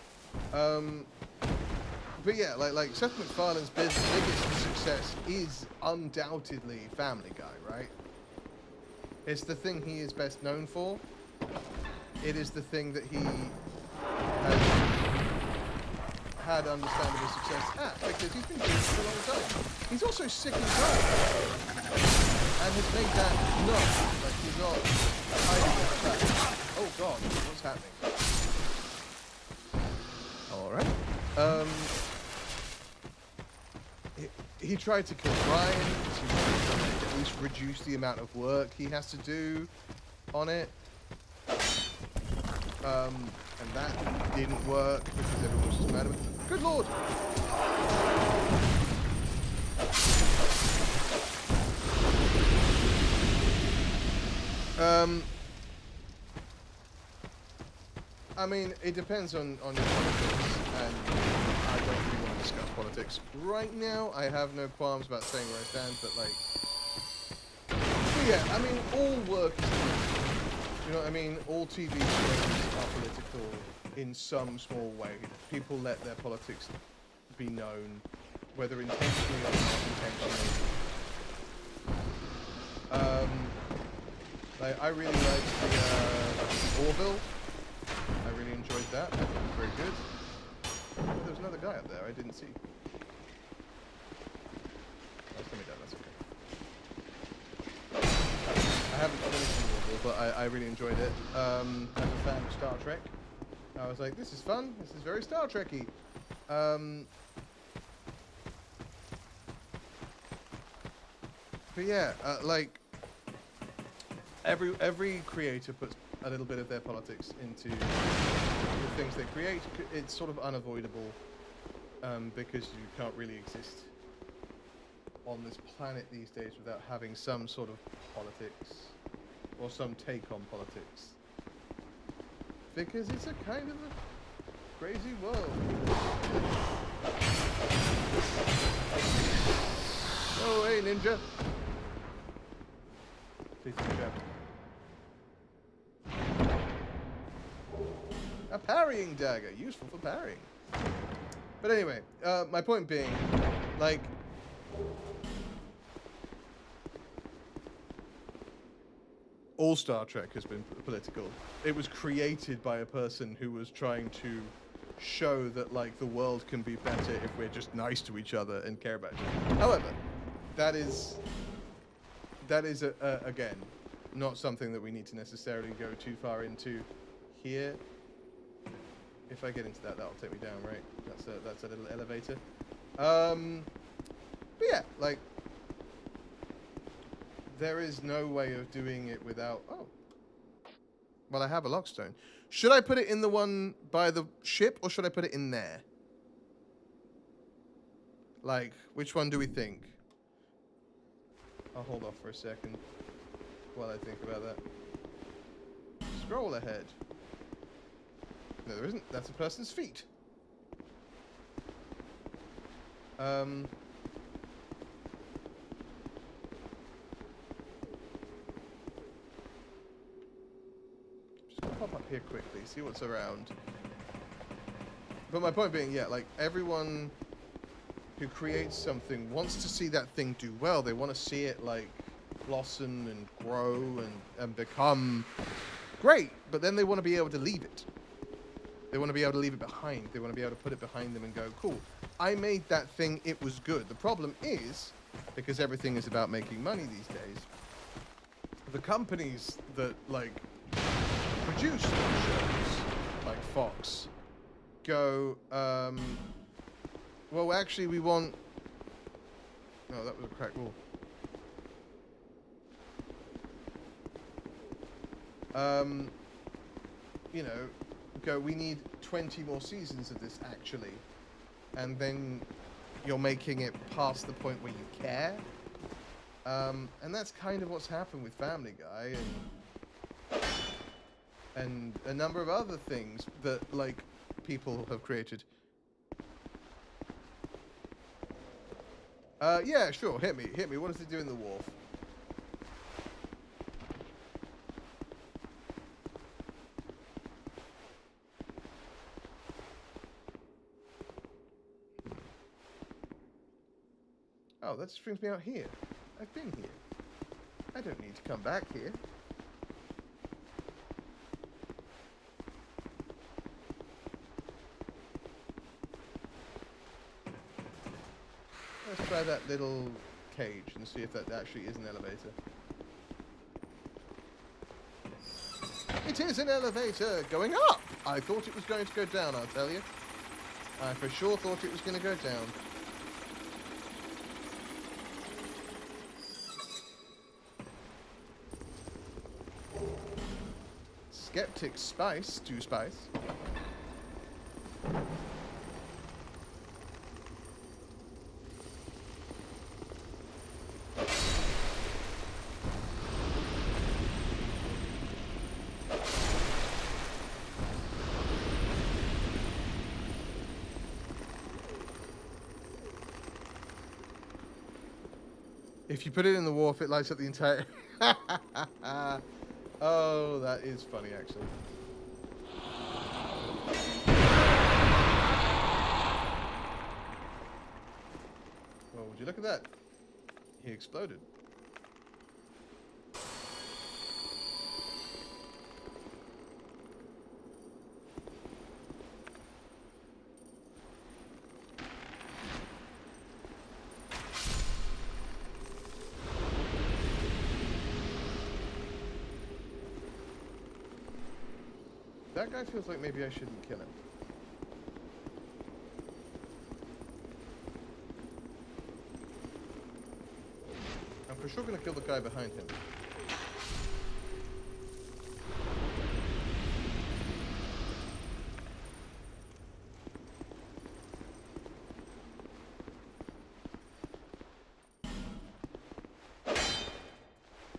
But yeah, like Seth MacFarlane's biggest success is undoubtedly Family Guy, right? It's the thing he is best known for. It is the thing that he has had understandable success at, because he's been doing it for a long time. He's also sick and tired, and has made that known. Like, he's not hiding that fact. Oh god, what's happening? Alright. He tried to kill Brian, because he wanted to at least reduce the amount of work he has to do on it. And that didn't work because everyone was just mad at him. Good lord! I mean, it depends on your politics, and I don't really want to discuss politics right now. I have no qualms about saying where I stand, but like, but yeah, I mean, all work is political. You know what I mean? All TV shows are political in some small way. People let their politics be known, whether intentionally or not intentionally. Like, I really liked the Orville. I really enjoyed that. I thought it was very good. Oh, there was another guy up there I didn't see. Oh, let me down, that's okay. I haven't finished the Orville, but I really enjoyed it. As a fan of Star Trek, I was like, this is fun. This is very Star Trek-y. But yeah, like, every creator puts a little bit of their politics into the things they create. It's sort of unavoidable, because you can't really exist on this planet these days without having some sort of politics or some take on politics, because it's a kind of a crazy world. Oh, hey, ninja. Please don't jump. A parrying dagger, useful for parrying. But anyway, my point being, like, all Star Trek has been political. It was created by a person who was trying to show that, like, the world can be better if we're just nice to each other and care about each other. However, that is again, not something that we need to necessarily go too far into here. If I get into that, that'll take me down, right? That's a little elevator. But yeah, like, there is no way of doing it without... Oh. Well, I have a lockstone. Should I put it in the one by the ship, or should I put it in there? Like, which one do we think? I'll hold off for a second while I think about that. Scroll ahead. No, there isn't. That's a person's feet. Just gonna pop up here quickly, see what's around. But my point being, yeah, like, everyone who creates something wants to see that thing do well. They want to see it, like, blossom and grow and become great, but then they want to be able to leave it. They want to be able to leave it behind. They want to be able to put it behind them and go, cool, I made that thing, it was good. The problem is, because everything is about making money these days, the companies that, like, produce shows, like Fox, go, Well, actually, we want... Oh, that was a cracked wall. You know, we need 20 more seasons of this, actually. And then you're making it past the point where you care. And that's kind of what's happened with Family Guy and a number of other things that, like, people have created. Yeah, sure, hit me. What does it do in the wharf? Oh, that just brings me out here. I've been here. I don't need to come back here. Let's try that little cage and see if that actually is an elevator. It is an elevator going up! I thought it was going to go down, I'll tell you. I for sure thought it was going to go down. Skeptic spice to spice. If you put it in the wharf, it lights up the entire... Oh, that is funny, actually. Well, would you look at that? He exploded. That guy feels like maybe I shouldn't kill him. I'm for sure going to kill the guy behind him.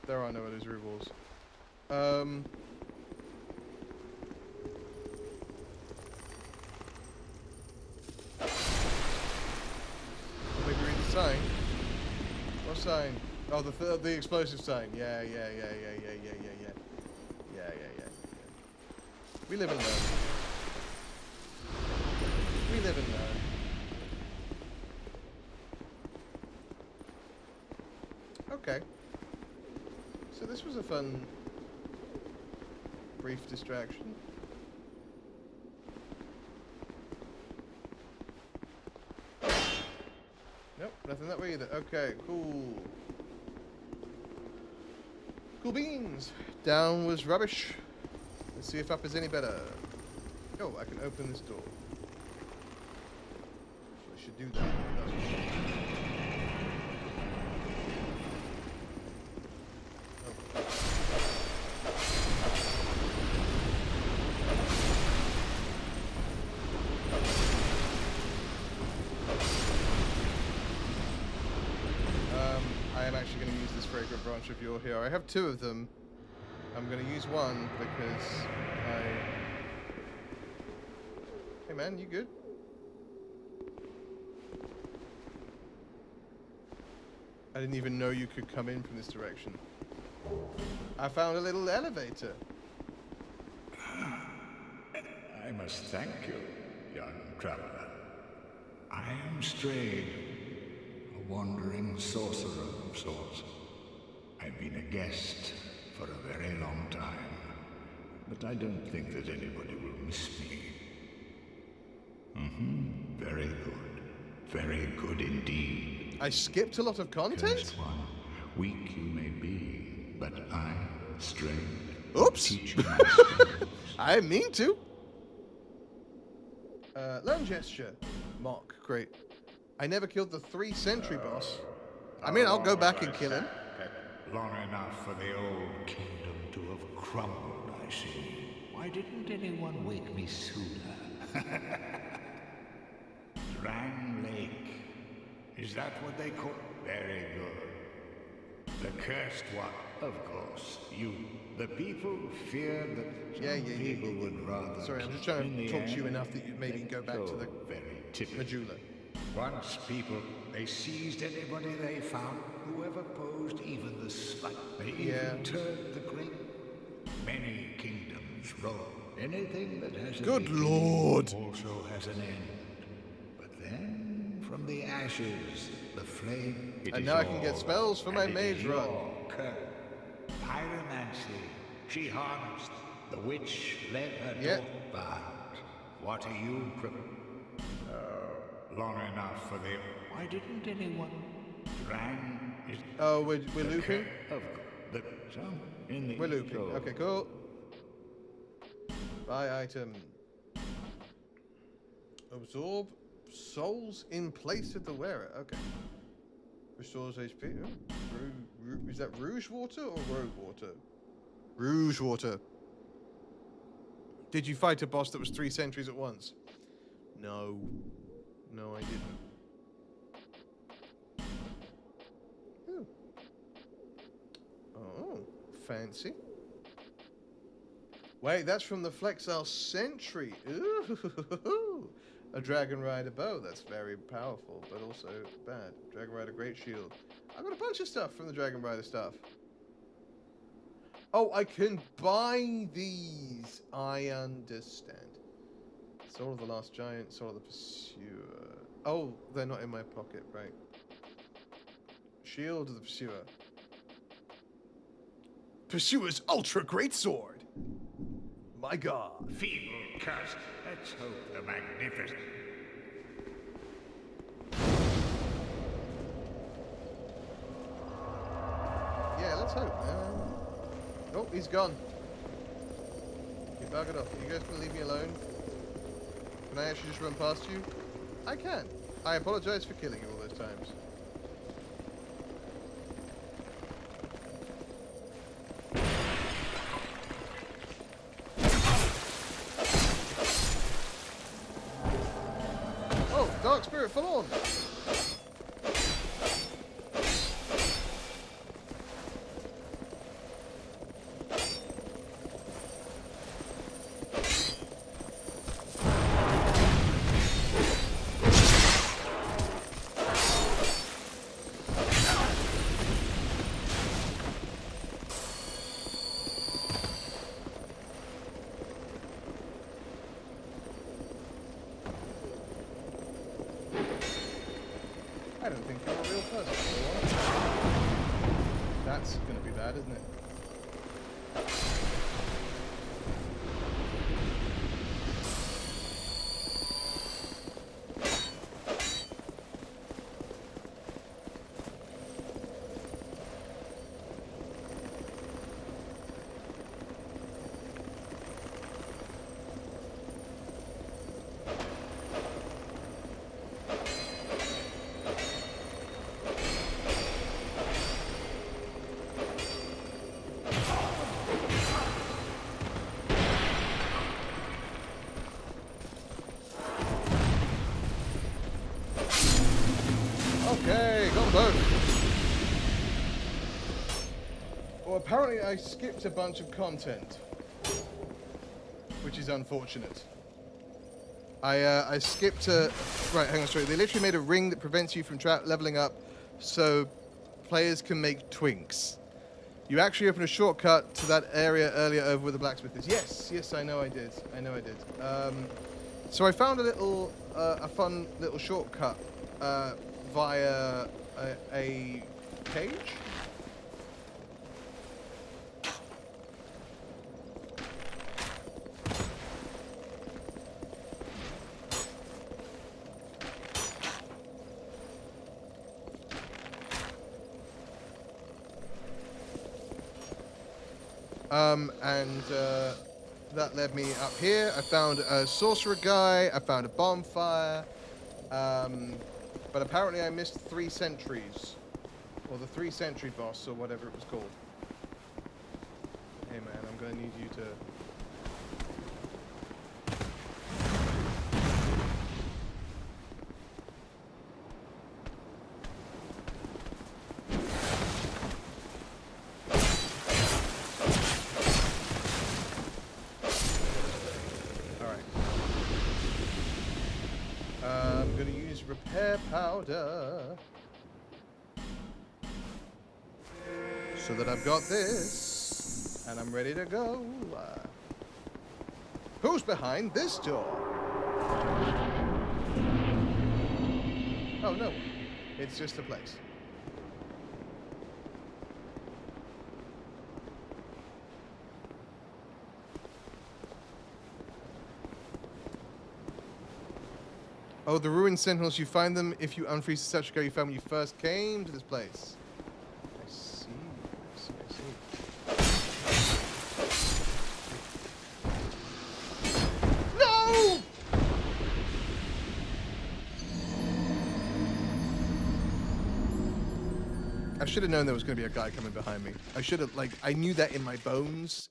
There are no illusory walls. Sign? What sign? Oh, the explosive sign. Yeah. We live and learn. We live and learn. Okay. So this was a fun, brief distraction. Nope, nothing that way either. Okay, cool. Cool beans. Down was rubbish. Let's see if up is any better. Oh, I can open this door. So I should do that. I am actually going to use this fragrant branch of yore here. I have two of them. I'm going to use one because Hey man, you good? I didn't even know you could come in from this direction. I found a little elevator. I must thank you, young traveler. I am Strayed, a wandering sorcerer of sorts. I've been a guest for a very long time, but I don't think that anybody will miss me. Very good. Very good indeed. I skipped a lot of content? Cursed one, weak you may be, but I, Strayed, Oops! teach you my skills. I mean to. Learn gesture. Mock. Great. I never killed the 3 Sentry boss. I mean, I'll go back and kill him. Long enough for the old kingdom to have crumbled, I see. Why didn't anyone wake me sooner? Drang Lake. Is that what they call it? Very good. The cursed one, of course. The people fear that some people would rather... Sorry, I'm just trying to talk to you enough that you maybe go back to the Majula. Once people, they seized anybody they found, whoever posed even the slight. They even turned the great. Many kingdoms roll. Anything that has a Good Lord! Also has an end. But then, from the ashes, the flame... And now I can get spells for my mage run. Pyromancy. She harnessed. The witch led her daughter. But what are you... long enough for the... Why didn't anyone... Drang is... Oh, we're looping? We're looping. Okay, cool. Buy item. Absorb souls in place of the wearer. Okay. Restores HP. Oh, is that Rouge Water or Rogue Water? Rouge Water. Did you fight a boss that was 3 sentries at once? No. No, I didn't. Ooh. Oh, fancy. Wait, that's from the Flexile Sentry. Ooh. A Dragon Rider bow. That's very powerful, but also bad. Dragon Rider Great Shield. I've got a bunch of stuff from the Dragon Rider stuff. Oh, I can buy these. I understand. Soul of the Last Giant, Soul of the Pursuer. Oh, they're not in my pocket, right. Shield of the Pursuer. Pursuer's Ultra Great Sword. My God. Feeble curse. Let's hope the magnificent... Yeah, let's hope. Oh, he's gone. You buggered off. Are you guys gonna leave me alone? Can I actually just run past you? I can. I apologize for killing you all those times. Oh, Dark Spirit Forlorn! I don't think you're a real person. That's gonna be bad, isn't it? Okay, got them both. Well, apparently I skipped a bunch of content, which is unfortunate. I skipped a... Right, hang on, sorry. They literally made a ring that prevents you from leveling up so players can make twinks. You actually opened a shortcut to that area earlier over where the blacksmith is. Yes, yes, I know I did. I know I did. So I found a little, a fun little shortcut via a cage. That led me up here. I found a sorcerer guy. I found a bonfire. But apparently I missed 3 sentries. Or the 3 sentry boss, or whatever it was called. Hey man, I'm gonna need you to... I'm gonna use repair powder so that I've got this and I'm ready to go. Who's behind this door? Oh, no one. It's just a place. Oh, the ruined sentinels, you find them if you unfreeze the statue you found when you first came to this place. I see, I see, I see. No! I should have known there was going to be a guy coming behind me. I should have, like, I knew that in my bones.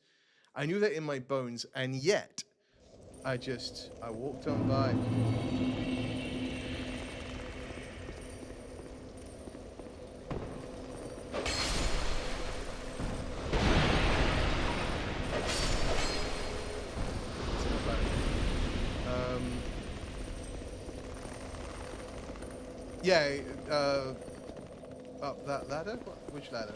I knew that in my bones, and yet, I walked on by. Yeah, up that ladder? Which ladder?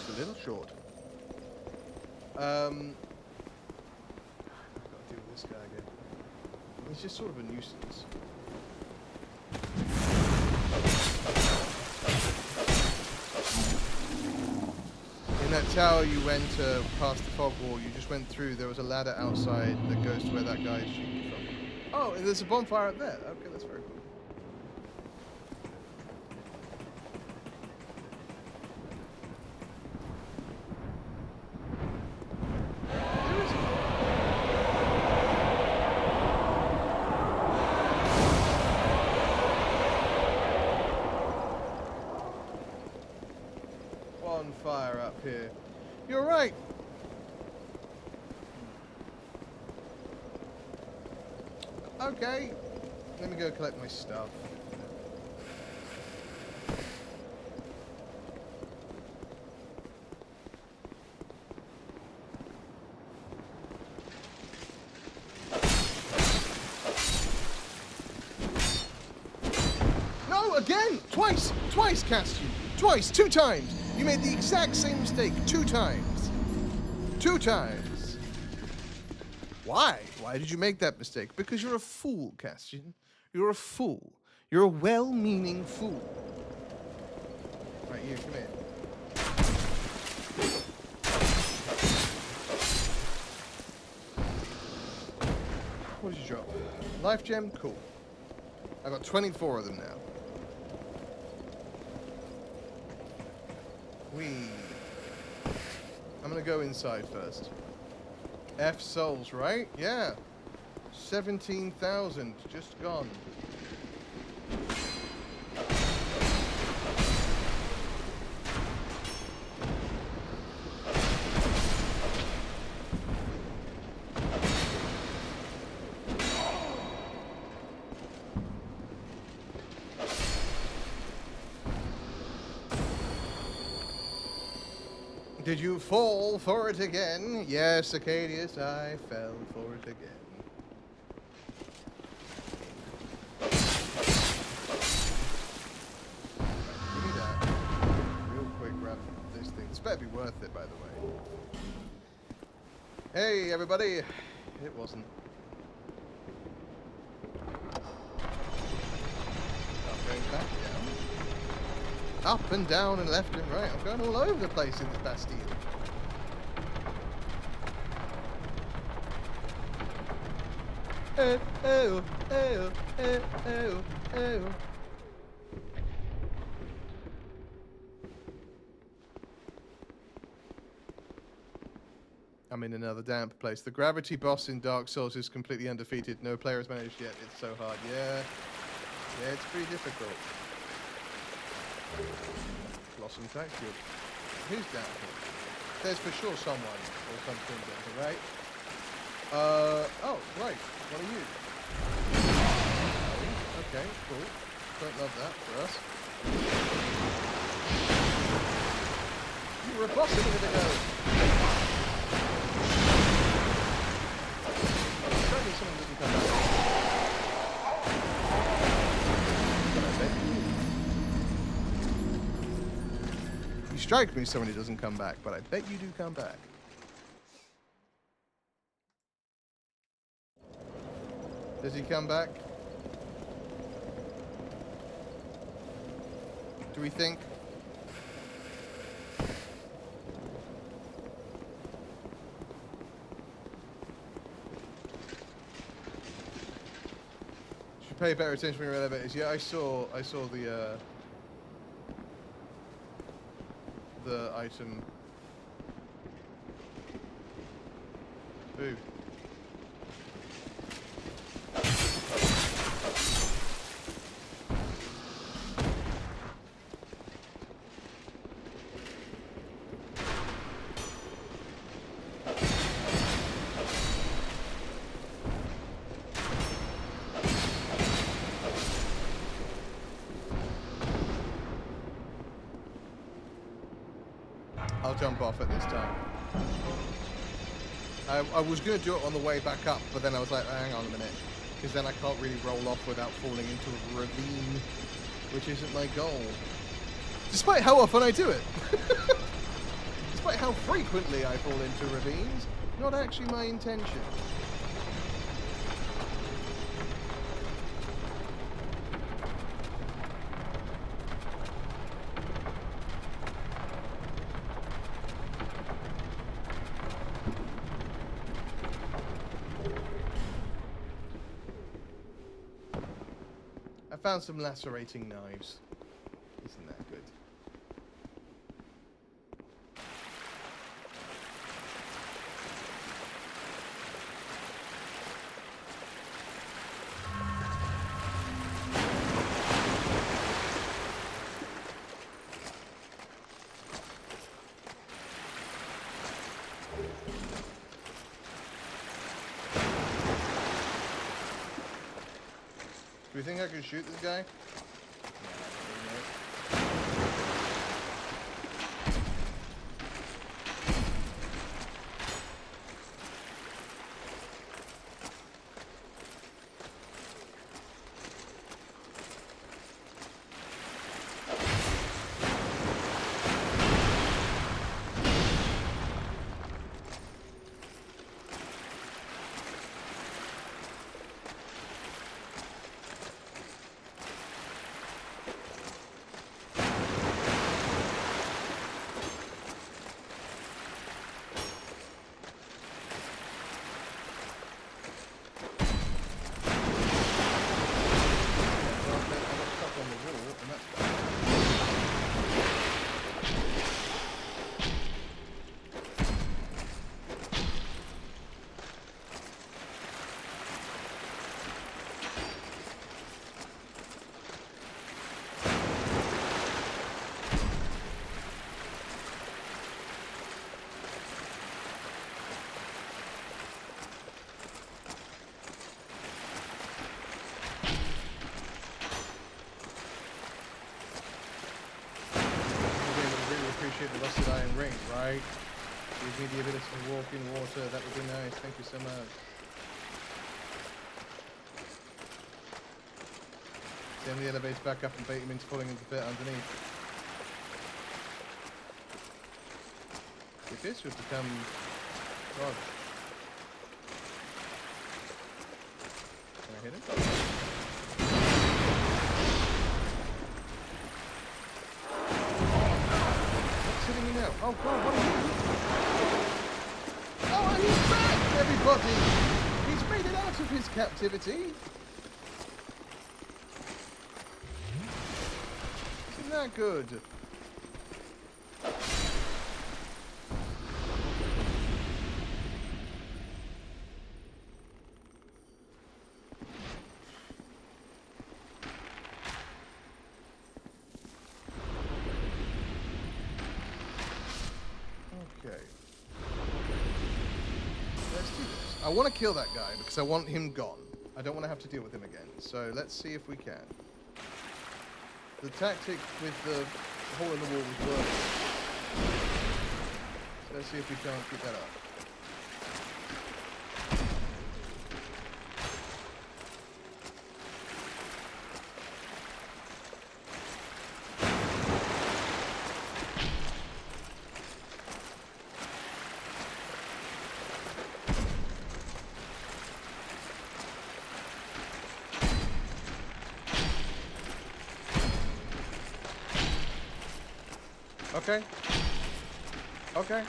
A little short. I've got to deal with this guy again. He's just sort of a nuisance. In that tower you went past the fog wall, you just went through, there was a ladder outside that goes to where that guy is shooting from. Oh, and there's a bonfire up there. Okay, that's very cool. Fire up here. You're right. Okay. Let me go collect my stuff. No, again! Twice, Kastian! Twice, 2 times! You made the exact same mistake 2 times. 2 times. Why? Why did you make that mistake? Because you're a fool, Kastian. You're a fool. You're a well-meaning fool. Right, you, come here. What did you drop? Life gem? Cool. I got 24 of them now. I'm gonna go inside first. F souls, right? Yeah. 17,000 just gone. Did you fall for it again? Yes, Acadius, I fell for it again. Right, give me that. Real quick, grab this thing. This better be worth it, by the way. Hey, everybody. It wasn't. Not going back down. up and down and left and right. I'm going all over the place in this Bastille. I'm in another damp place. The gravity boss in Dark Souls is completely undefeated. No player has managed yet. It's so hard. Yeah, it's pretty difficult. Blossom Tax Group. Who's down here? There's for sure someone or something down here, right? Oh, right. What are you? Okay, cool. Don't love that for us. You were a boss a minute ago. Certainly someone doesn't come back. You strike me somebody doesn't come back, but I bet you do come back. Does he come back? Do we think? Should pay better attention when you're in elevators. Yeah, I saw the item. Boo. I'll jump off at this time. I was going to do it on the way back up, but then I was like, hang on a minute. Because then I can't really roll off without falling into a ravine, which isn't my goal. Despite how often I do it. Despite how frequently I fall into ravines, not actually my intention. I found some lacerating knives. Isn't that good? Do you think I can shoot this guy? The rusted iron ring, right? Gives me the ability to walk in water. That would be nice. Thank you so much. Send the elevator back up and bait him into falling into the pit underneath. If this would become... God. Can I hit it? Oh god, what are you? Oh, and he's back, everybody! He's made it out of his captivity. Isn't that good? Okay. Let's do this. I want to kill that guy because I want him gone. I don't want to have to deal with him again. So let's see if we can. The tactic with the hole in the wall was working. So let's see if we can't keep that up. Okay. Okay.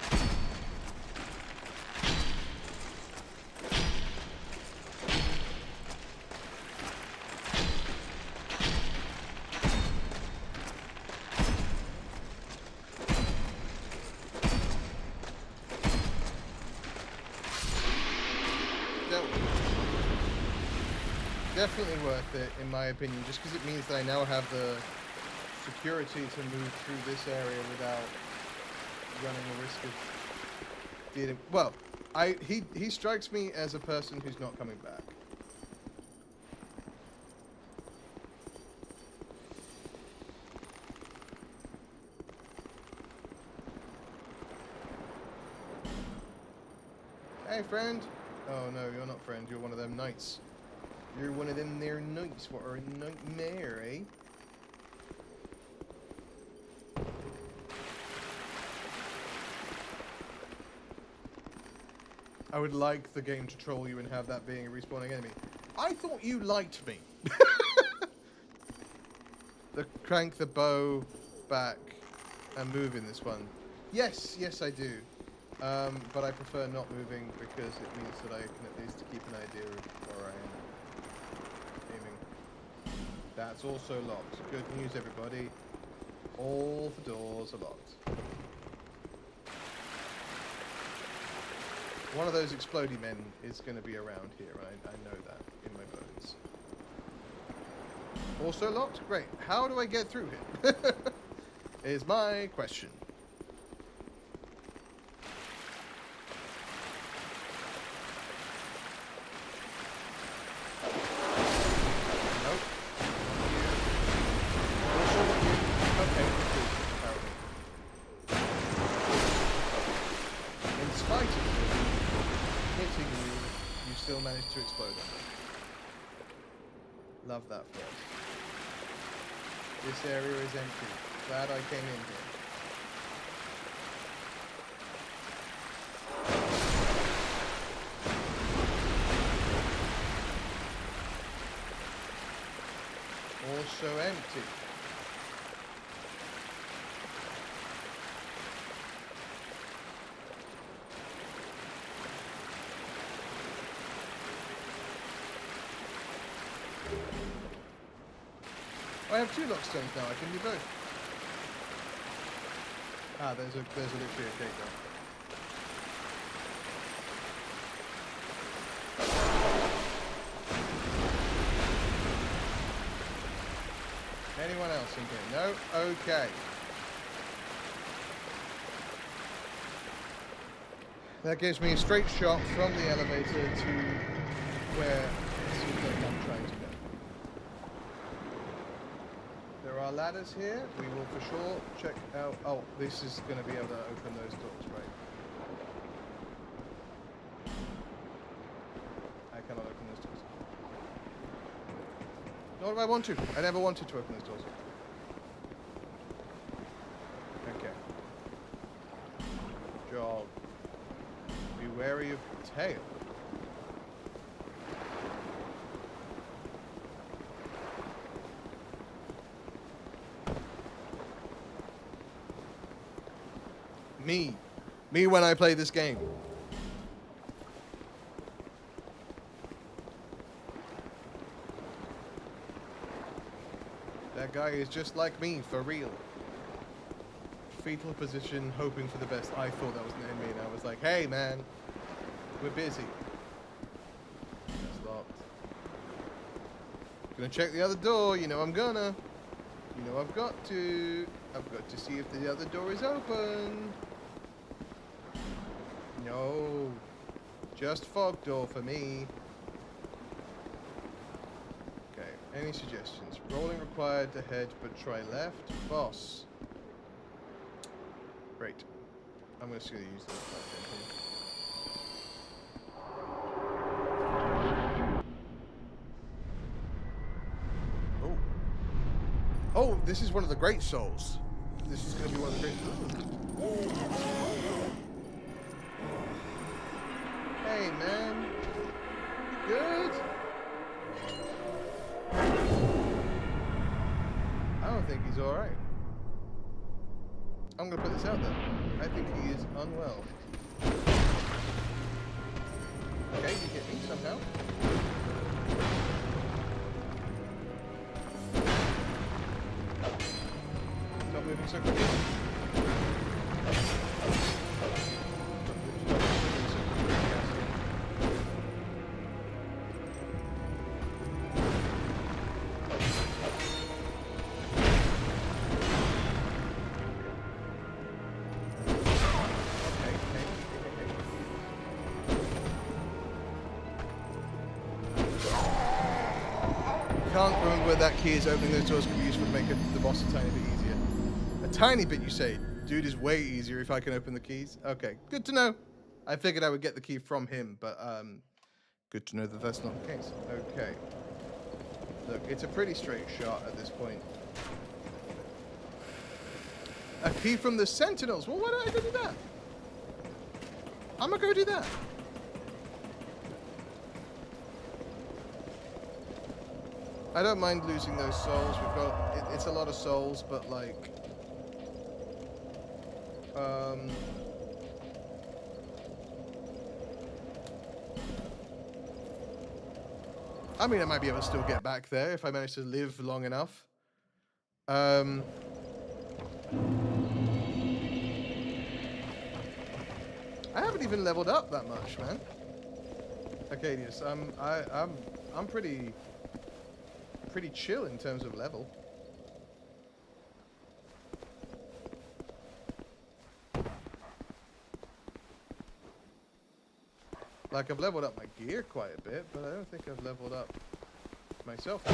Definitely worth it, in my opinion, just because it means that I now have the security to move through this area without running the risk of dealing. Well, he strikes me as a person who's not coming back. Hey, friend. Oh no, you're not friend. You're one of them knights. You're one of them there knights. What are a nightmare, eh? I would like the game to troll you and have that being a respawning enemy. I thought you liked me. Crank the bow back and move in this one. Yes, yes I do. But I prefer not moving because it means that I can at least keep an idea of where I am aiming. That's also locked. Good news, everybody. All the doors are locked. One of those explodey men is going to be around here. I know that in my bones. Also locked? Great. How do I get through here? Is my question. Nope. Also you. Okay, apparently. In spite of hitting you, you still managed to explode on them. Love that for us. This area is empty. Glad I came in here. Also empty. I have 2 lockstones now. I can do both. Ah, there's literally a gate there. Anyone else in here? No? Okay. That gives me a straight shot from the elevator to where it seems like I'm trying to go. There are ladders here. We will for sure check out. Oh, this is going to be able to open those doors, right? I cannot open those doors. Nor do I want to. I never wanted to open those doors. Okay. Job. Be wary of tail. Me. Me when I play this game. That guy is just like me, for real. Fetal position, hoping for the best. I thought that was an enemy, and I was like, hey, man. We're busy. It's locked. Gonna check the other door. You know I'm gonna. You know I've got to. I've got to see if the other door is open. No. Just fog door for me. Okay. Any suggestions? Rolling required to head, but try left. Boss. Great. I'm just gonna use this platform. Oh, this is one of the great souls. This is going to be one of the great... Hey, man. You good? I don't think he's alright. I'm going to put this out there. I think he is unwell. Okay, you hit me somehow. Stop moving so quickly. Can't remember where that key is. Opening those doors could be useful to make the boss a tiny bit easier. A tiny bit, you say? Dude is way easier if I can open the keys. Okay, good to know. I figured I would get the key from him, but good to know that that's not the case. Okay. Look, it's a pretty straight shot at this point. A key from the Sentinels. Well, why don't I go do that? I'm gonna go do that. I don't mind losing those souls. We've got it's a lot of souls, but like I mean, I might be able to still get back there if I manage to live long enough. I haven't even leveled up that much, man. Arcadius, I'm pretty chill in terms of level. Like, I've leveled up my gear quite a bit, but I don't think I've leveled up myself.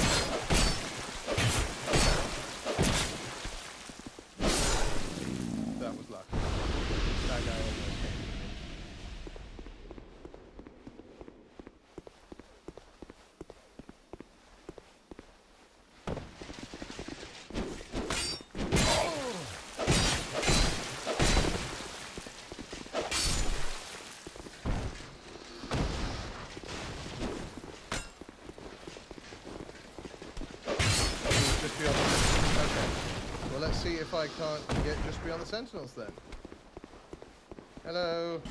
That was luck. That guy almost came. See if I can't get just beyond the Sentinels then. Hello.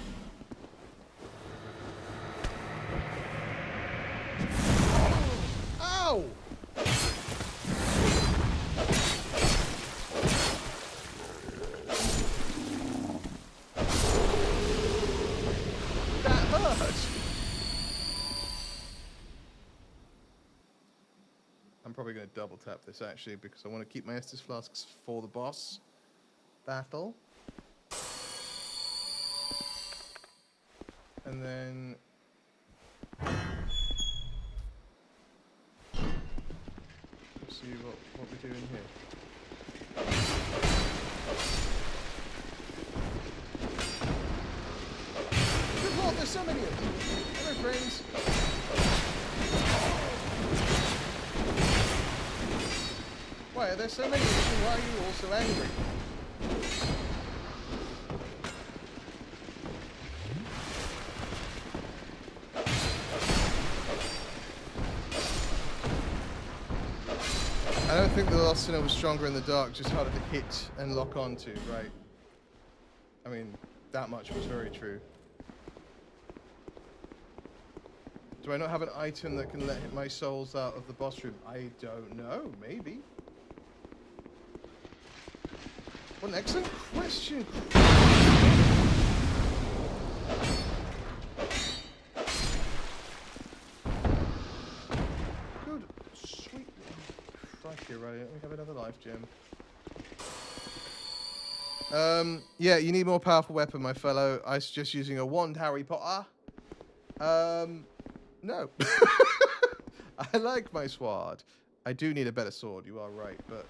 Ow! That hurt! I'm probably going to double tap this actually because I want to keep my Estus flasks for the boss battle. And then let's see what we're doing here. Good lord, there's so many of them. Hello, friends. Why are there so many of you? Why are you all so angry? I don't think the Lost Sinner was stronger in the dark, just harder to hit and lock onto, right? I mean, that much was very true. Do I not have an item that can let my souls out of the boss room? I don't know. Maybe. What an excellent question. Good. Sweet. Crikey, right. Let me have another life gem. Yeah, you need more powerful weapon, my fellow. I suggest using a wand, Harry Potter. No. I like my sword. I do need a better sword, you are right, but...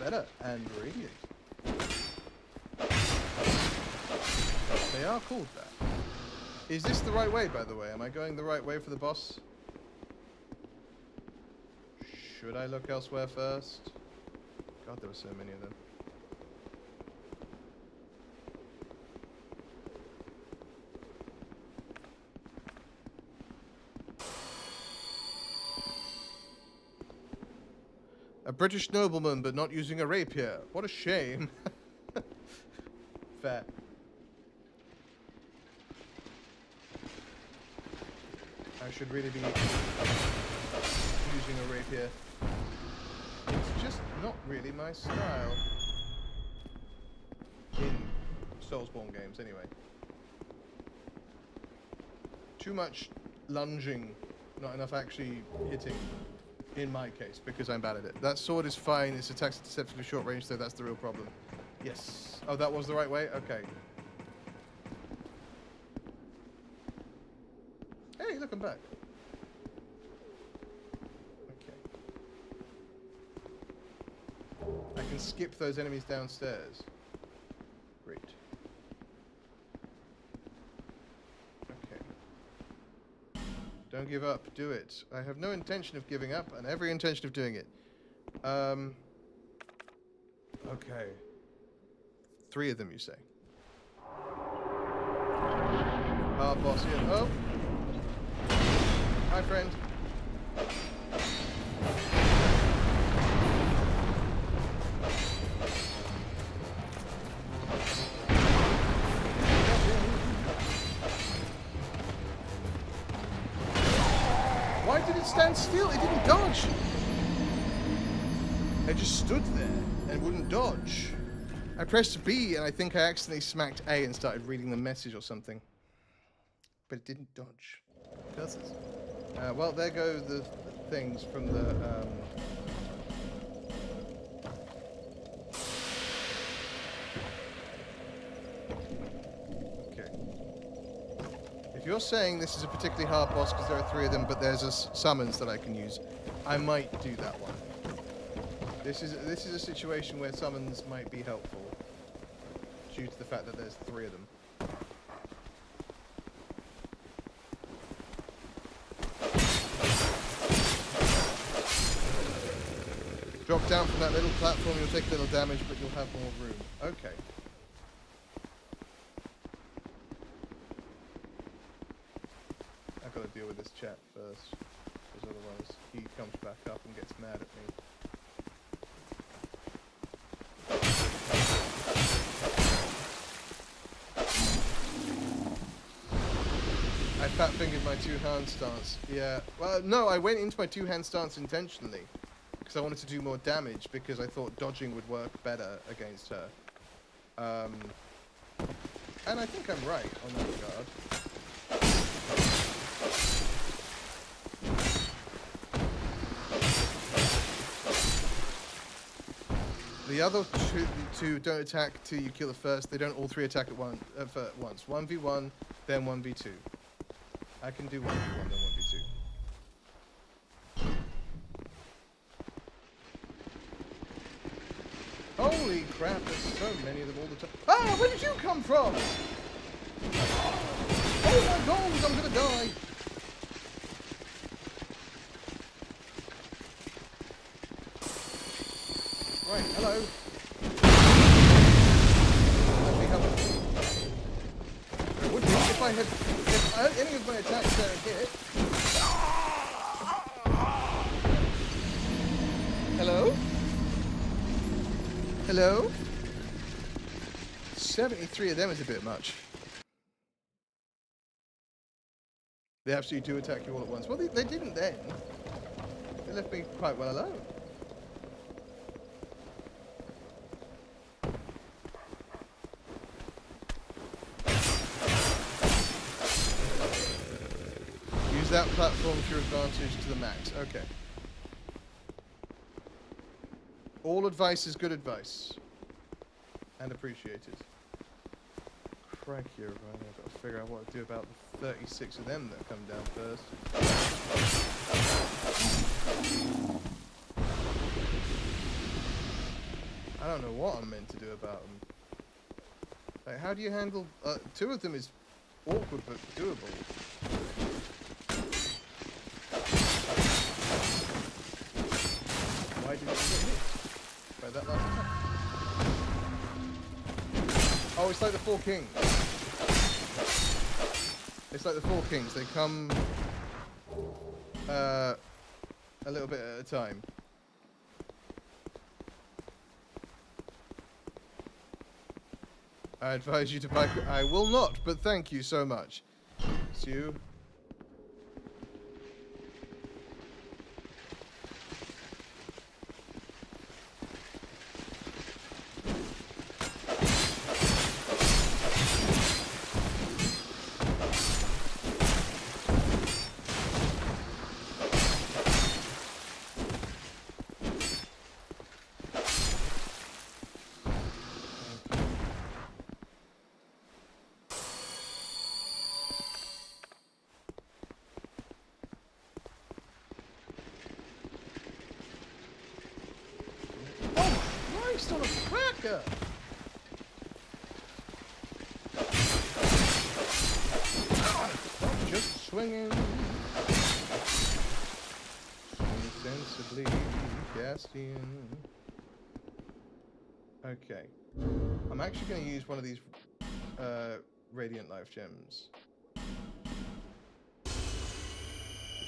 better and radiant. They are called that. Is this the right way, by the way? Am I going the right way for the boss? Should I look elsewhere first? God, there were so many of them. A British nobleman, but not using a rapier. What a shame. Fair. I should really be using a rapier. It's just not really my style. In Soulsborne games, anyway. Too much lunging, not enough actually hitting. In my case, because I'm bad at it. That sword is fine. Its attacks deceptively short range, though. That's the real problem. Yes. Oh, that was the right way? Okay. Hey, look, I'm back. Okay. I can skip those enemies downstairs. Great. Don't give up. Do it. I have no intention of giving up and every intention of doing it. Okay. 3 of them, you say? Ah, boss here. Oh! Hi, friend. Why did it stand still? It didn't dodge. It just stood there and wouldn't dodge. I pressed B and I think I accidentally smacked A and started reading the message or something. But it didn't dodge. Curses. Well, there go the things from the... If you're saying this is a particularly hard boss because there are 3 of them, but there's a summons that I can use, I might do that one. This is a situation where summons might be helpful due to the fact that there's 3 of them. Drop down from that little platform, you'll take a little damage, but you'll have more room. Okay. I've got to deal with this chap first, because otherwise he comes back up and gets mad at me. I fat-fingered my 2-hand stance. Yeah. Well, no, I went into my 2-hand stance intentionally. Because I wanted to do more damage, because I thought dodging would work better against her. And I think I'm right on that regard. The other two don't attack till you kill the first. They don't all 3 attack at once. 1v1, then 1v2. I can do 1v1, then 1v2. Holy crap, there's so many of them all the time. Ah, where did you come from? Oh my god, I'm gonna die. Right, hello. Actually, how much? It would be if I had any of my attacks that hit. Hello? Hello? 73 of them is a bit much. They absolutely do attack you all at once. Well, they didn't then. They left me quite well alone. Use that platform to your advantage to the max. Okay. All advice is good advice. And appreciated. Crikey, everybody. I've got to figure out what to do about the 36 of them that come down first. I don't know what I'm meant to do about them. Like, how do you handle... two of them is awkward but doable. Why didn't you get hit by that last attack? Oh, it's like the Four Kings. It's like the Four Kings. They come a little bit at a time. I advise you to buy... I will not, but thank you so much. Sue. Christ on a cracker! Stop just swinging. Swing sensibly, Kastian. Okay. I'm actually going to use one of these Radiant Life Gems to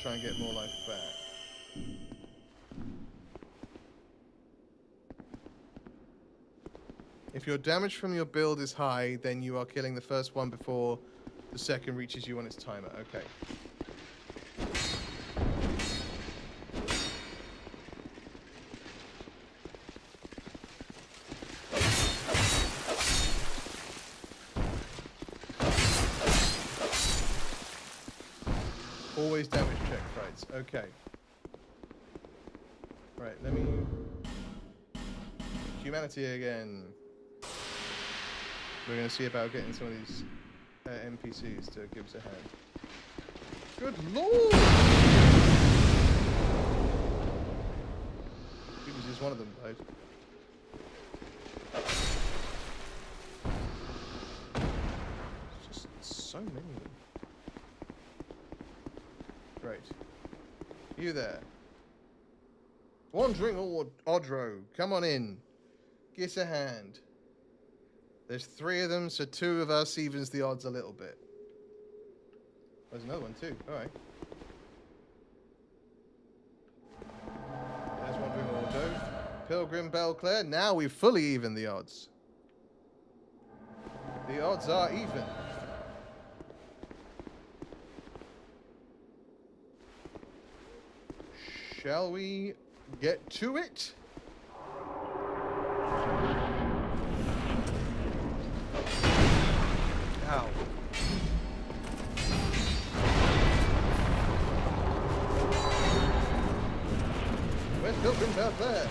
try and get more life back. If your damage from your build is high, then you are killing the first one before the second reaches you on its timer. Okay. Always damage check fights. Okay. Right, let me... Humanity again. We're going to see about getting some of these NPCs to give us a hand. Good lord! Because just one of them died. Just so many of them. Great. You there. Wandering Odro, come on in. Get a hand. There's 3 of them, so 2 of us evens the odds a little bit. There's another one too. Alright. There's Wandering Ordo. Pilgrim Belclair. Now we've fully evened the odds. The odds are even. Shall we get to it? Ow. Where's Pilgrim Belclair?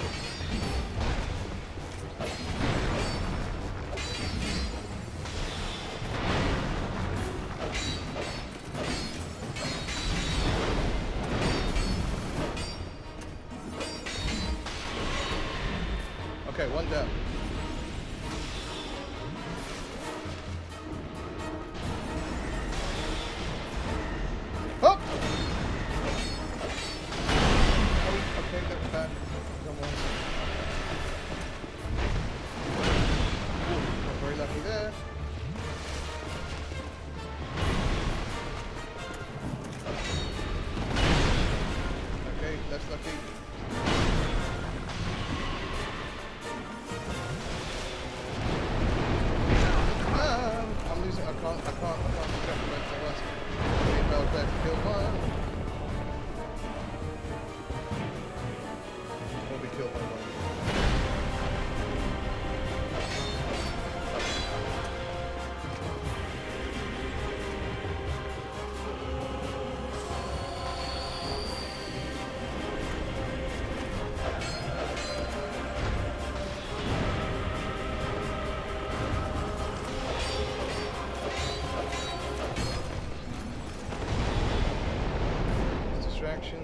Okay, one down.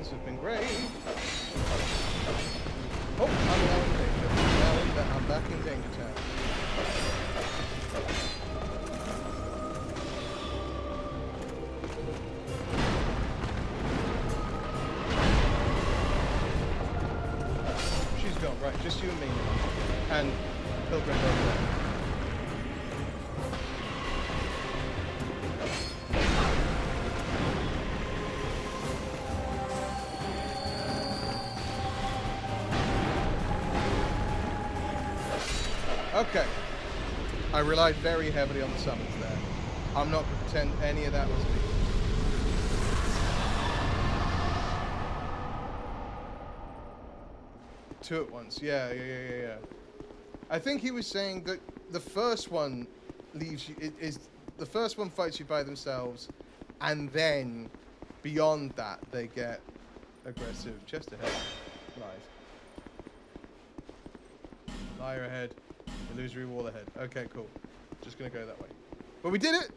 summons have been great. Oh, I'm now in danger. I'm back in danger town. She's gone, right, just you and me now. And Pilgrim over there. Okay. I relied very heavily on the summons there. I'm not going to pretend any of that was me. Two at once. Yeah. I think he was saying that the first one leaves you... the first one fights you by themselves, and then beyond that they get aggressive. Chest ahead. Lies. Liar ahead. Illusory wall ahead. Okay, cool. Just gonna go that way. But we did it!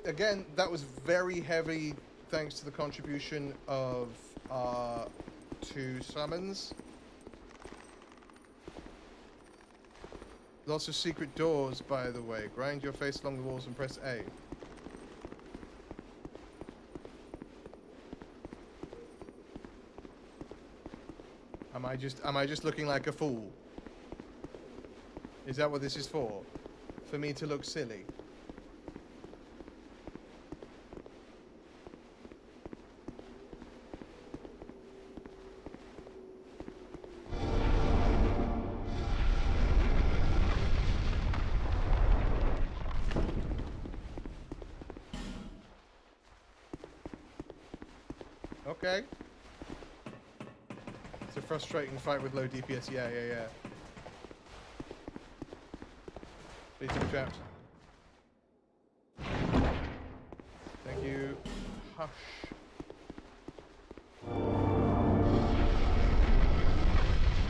Again, that was very heavy thanks to the contribution of our 2 summons. Lots of secret doors, by the way. Grind your face along the walls and press A. Am I just looking like a fool? Is that what this is for? For me to look silly? Okay. It's a frustrating fight with low DPS. Yeah. Please don't be trapped. Thank you. Hush.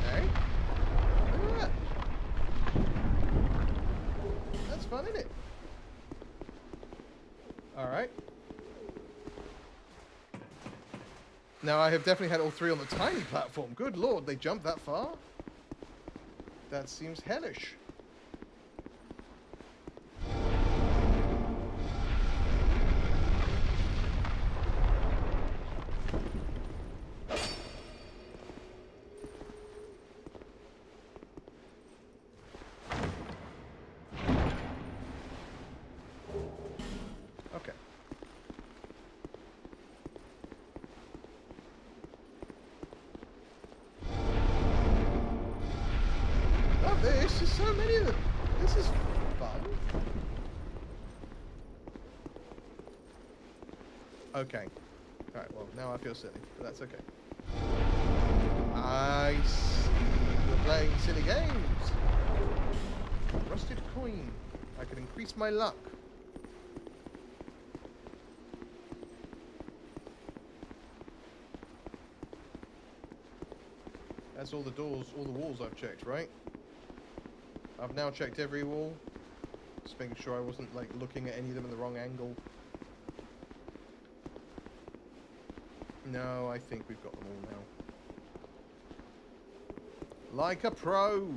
Hey? Look at that. That's fun, isn't it? Alright. Now, I have definitely had all 3 on the tiny platform. Good lord, they jumped that far? That seems hellish. There's just so many of them. This is fun. Okay. Alright, well, now I feel silly, but that's okay. I see you're playing silly games. Rusted coin. I can increase my luck. That's all the doors, all the walls I've checked, right? I've now checked every wall. Just making sure I wasn't, like, looking at any of them in the wrong angle. No, I think we've got them all now. Like a pro!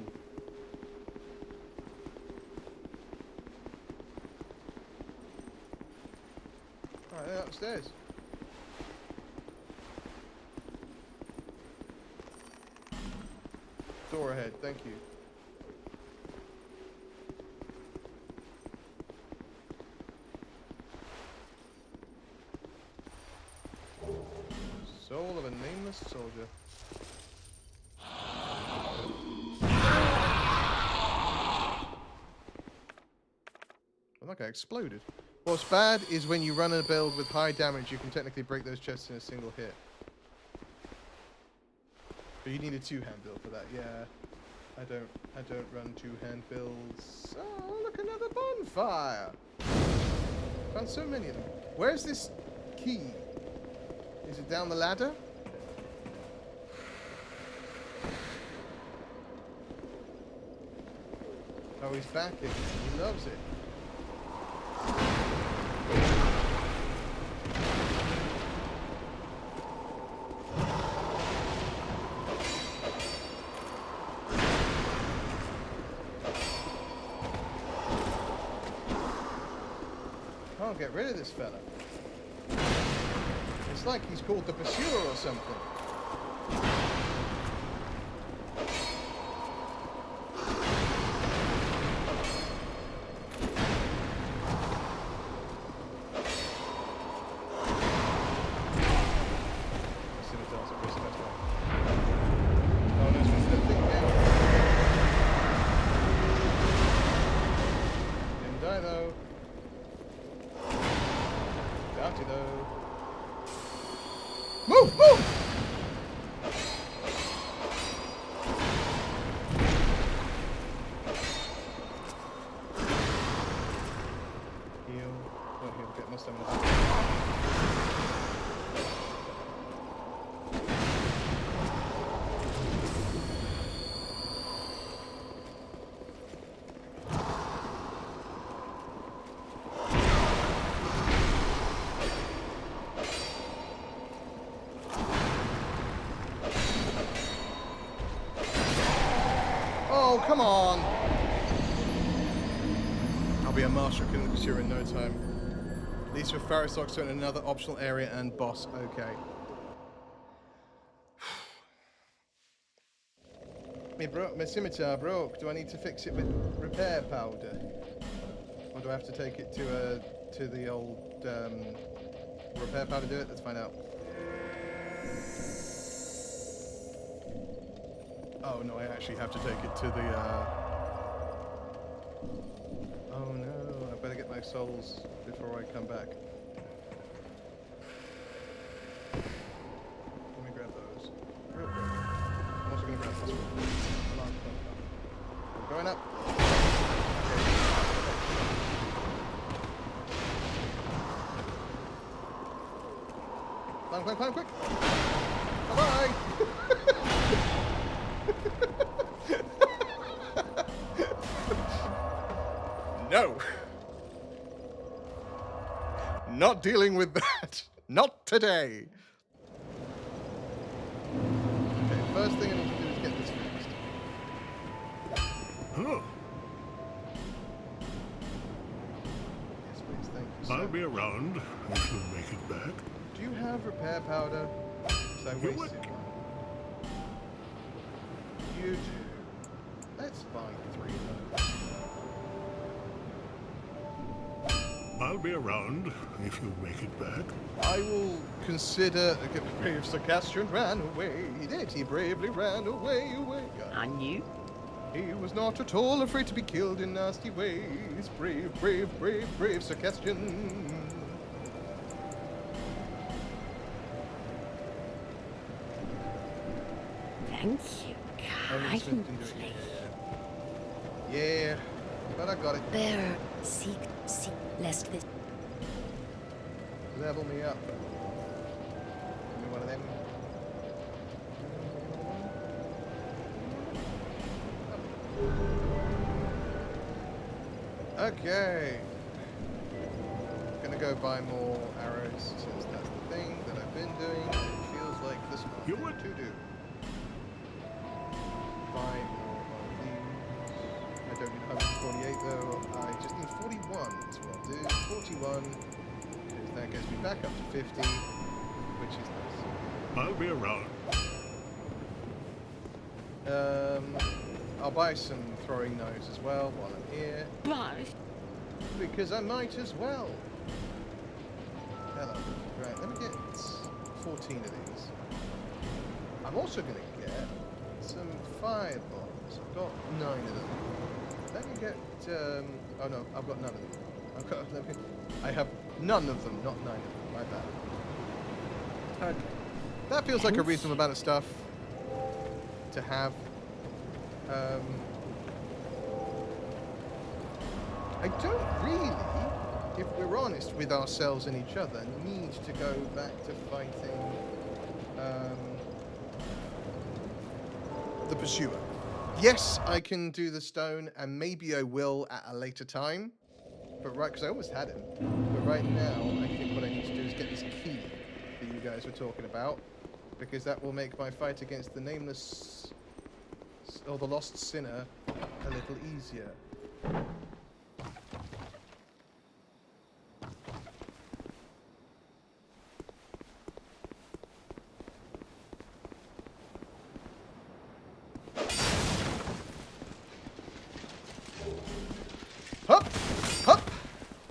Alright, they're upstairs. Door ahead, thank you. Soul of a nameless soldier. Well, that guy exploded. What's bad is when you run a build with high damage, you can technically break those chests in a single hit. But you need a 2-hand build for that, yeah. I don't run 2-hand builds. Oh, look, another bonfire! Found so many of them. Where's this key? Is it down the ladder? Oh, he's backing. He loves it. Oh, get rid of this fella. It's like he's called the Pursuer or something. Move! Move! Heal. Don't heal. Get my stamina back. Oh, come on! I'll be a master of killing the Pursuer in no time. These for Pharos are in another optional area and boss. Okay. My scimitar broke. Do I need to fix it with repair powder? Or do I have to take it to the old repair powder do it? Let's find out. Oh no, I actually have to take it to the oh no, I better get my souls before I come back. Let me grab those. Real quick. I'm also gonna grab this one. Alarm clock. I'm going up. Okay. Climb, quick! Bye-bye! No! Not dealing with that. Not today. Okay, first thing I need to do is get this fixed. Oh, Yes, please, thank you, sir. I'll be around if you make it back. Do you have repair powder? Because I You wasted one. You do. Let's buy 3 of those. I'll be around if you make it back. I will consider... Brave Sir Kastian ran away. He did. He bravely ran away. And you? He was not at all afraid to be killed in nasty ways. Brave, brave, brave, brave Sir Kastian. Thank you kindly. Yeah, but I got it. Bearer, seek, lest this. Level me up. Give me one of them. Okay. Gonna go buy more arrows since that's the thing that I've been doing. It feels like this one You would to do. Buy more of these. I don't need 148 though. I just need 41. That's what I'll do. 41. Because that gets me back up to 50, which is nice. I'll be around. I'll buy some throwing knives as well while I'm here. Bye. Because I might as well. Hello. Right, let me get 14 of these. I'm also going to get some fireballs. I've got 9 of them. Let me get, oh no, I've got none of them. I have none of them, not 9 of them. My bad. Okay. That feels like a reasonable amount of stuff to have. I don't really, if we're honest with ourselves and each other, need to go back to fighting the Pursuer. Yes, I can do the stone, and maybe I will at a later time. But right, because I almost had him. But right now, I think what I need to do is get this key that you guys were talking about, because that will make my fight against the nameless or the lost sinner a little easier.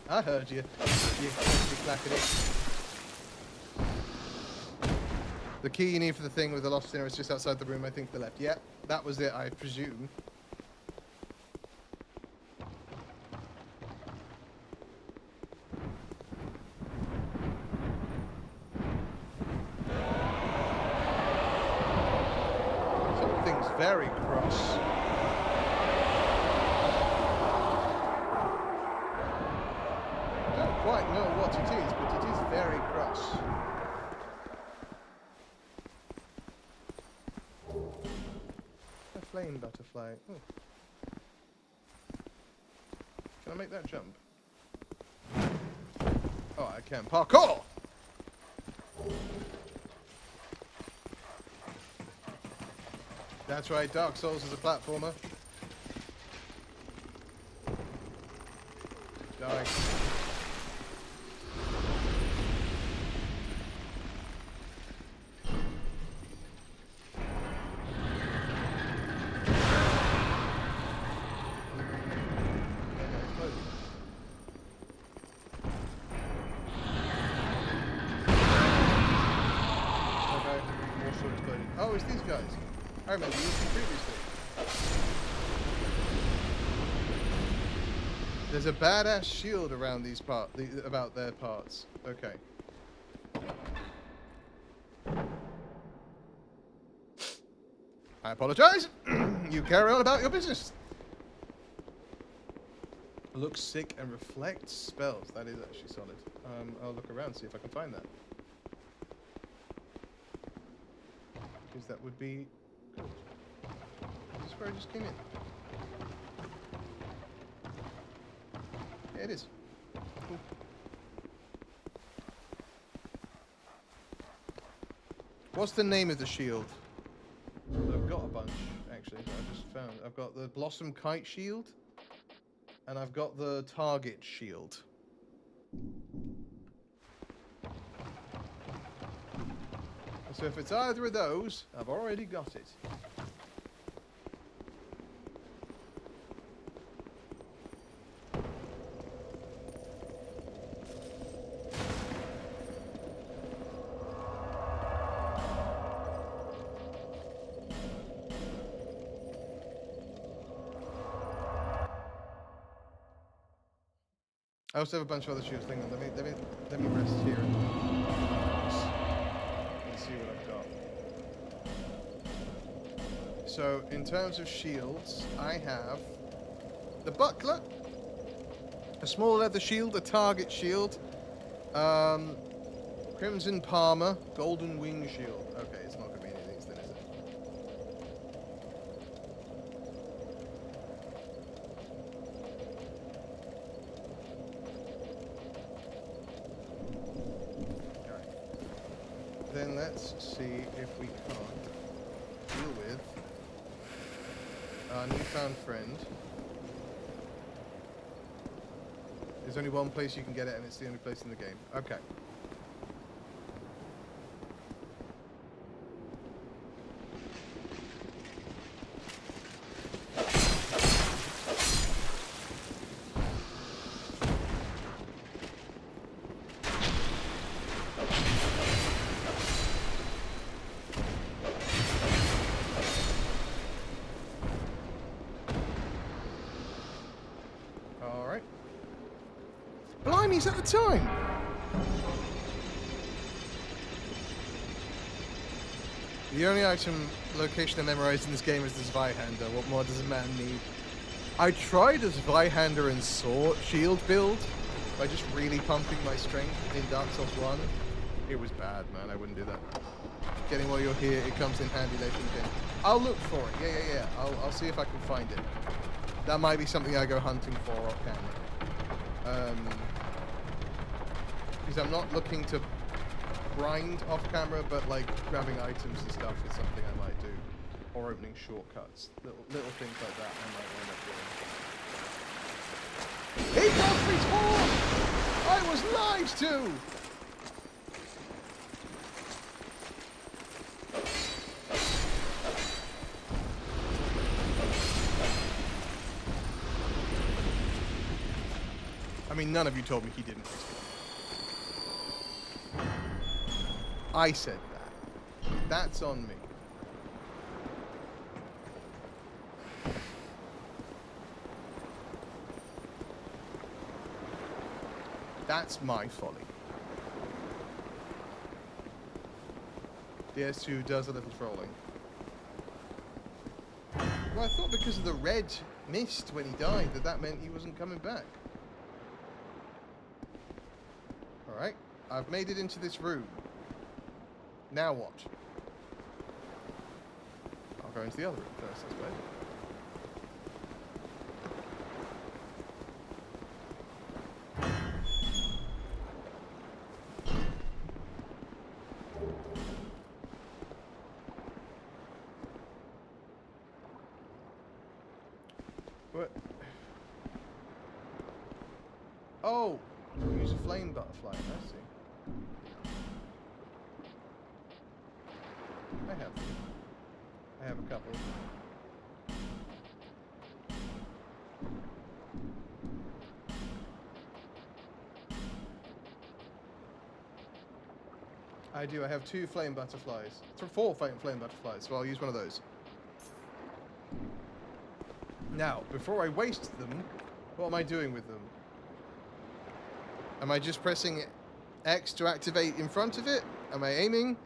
I heard you. You clackety. The key you need for the thing with the lost dinner is just outside the room, I think, to the left. Yeah, that was it, I presume. Something's very cross. I don't quite know what it is, but it is very cross. A flame butterfly. Oh. Can I make that jump? Oh, I can. Parkour! That's right, Dark Souls is a platformer. Die. Oh, it's these guys. I remember using them previously. There's a badass shield around these about their parts. Okay. I apologize. You carry on about your business. Looks sick and reflects spells. That is actually solid. I'll look around, see if I can find that. Because that would be good. This is where I just came in. Yeah, it is. Cool. What's the name of the shield? I've got a bunch, actually, that I just found. I've got the Blossom Kite Shield, and I've got the Target Shield. So if it's either of those, I've already got it. I also have a bunch of other shields. Hang on, let me rest here and see what I've got. So in terms of shields, I have the buckler, a small leather shield, a target shield, crimson palmer, golden wing shield. Okay, it's not gonna be any of these then, is it? Then let's see if we can't deal with our newfound friend. There's only one place you can get it, and it's the only place in the game. Okay. Blimey's at the time! The only item location I memorized in this game is the Zweihander. What more does a man need? I tried a Zweihander and sword shield build by just really pumping my strength in Dark Souls 1. It was bad, man. I wouldn't do that. Getting while you're here, it comes in handy later in the game. I'll look for it. Yeah. I'll see if I can find it. That might be something I go hunting for off camera. Because I'm not looking to grind off camera, but like grabbing items and stuff is something I might do. Or opening shortcuts. Little things like that I might end up doing. He got me torn! I was lied to! mean, none of you told me he didn't risk it. I said that. That's on me. That's my folly. DS2 does a little trolling. Well, I thought because of the red mist when he died that meant he wasn't coming back. Alright, I've made it into this room. Now what? I'll go into the other room first, I suppose. What? Oh! Use a flame butterfly, I see. I have a couple. I do, I have 2 flame butterflies. 4 flame butterflies, so I'll use one of those. Now, before I waste them, what am I doing with them? Am I just pressing X to activate in front of it? Am I aiming?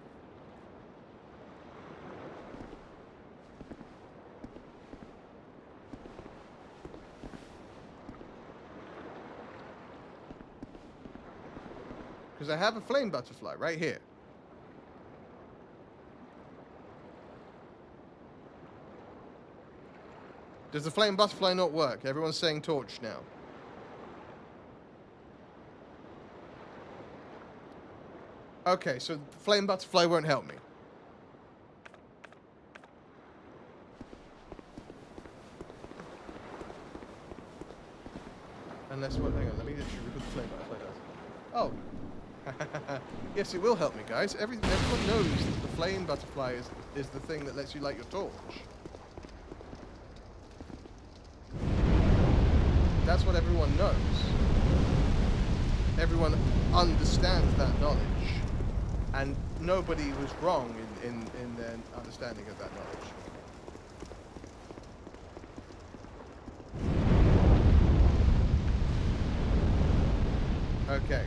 Because I have a flame butterfly right here. Does the flame butterfly not work? Everyone's saying torch now. Okay, so flame butterfly won't help me. Unless what? Hang on, let me just show you what the flame butterfly does. Oh. Yes, it will help me, guys. Everyone knows that the flame butterfly is the thing that lets you light your torch. That's what everyone knows. Everyone understands that knowledge. And nobody was wrong in their understanding of that knowledge. Okay.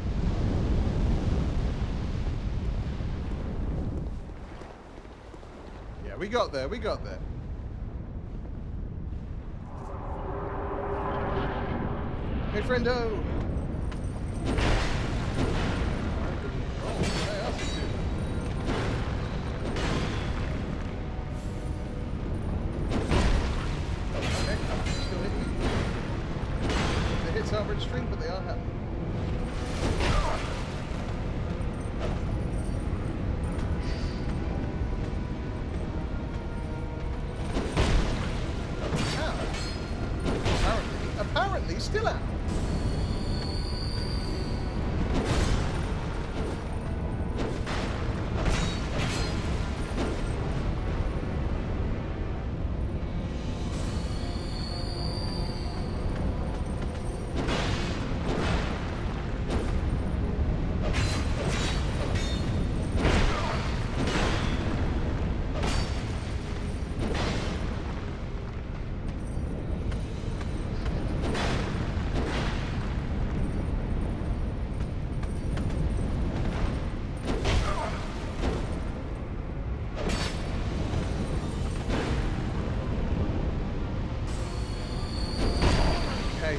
Yeah, we got there, we got there. Hey, friendo! String, but they are happy. Apparently still out.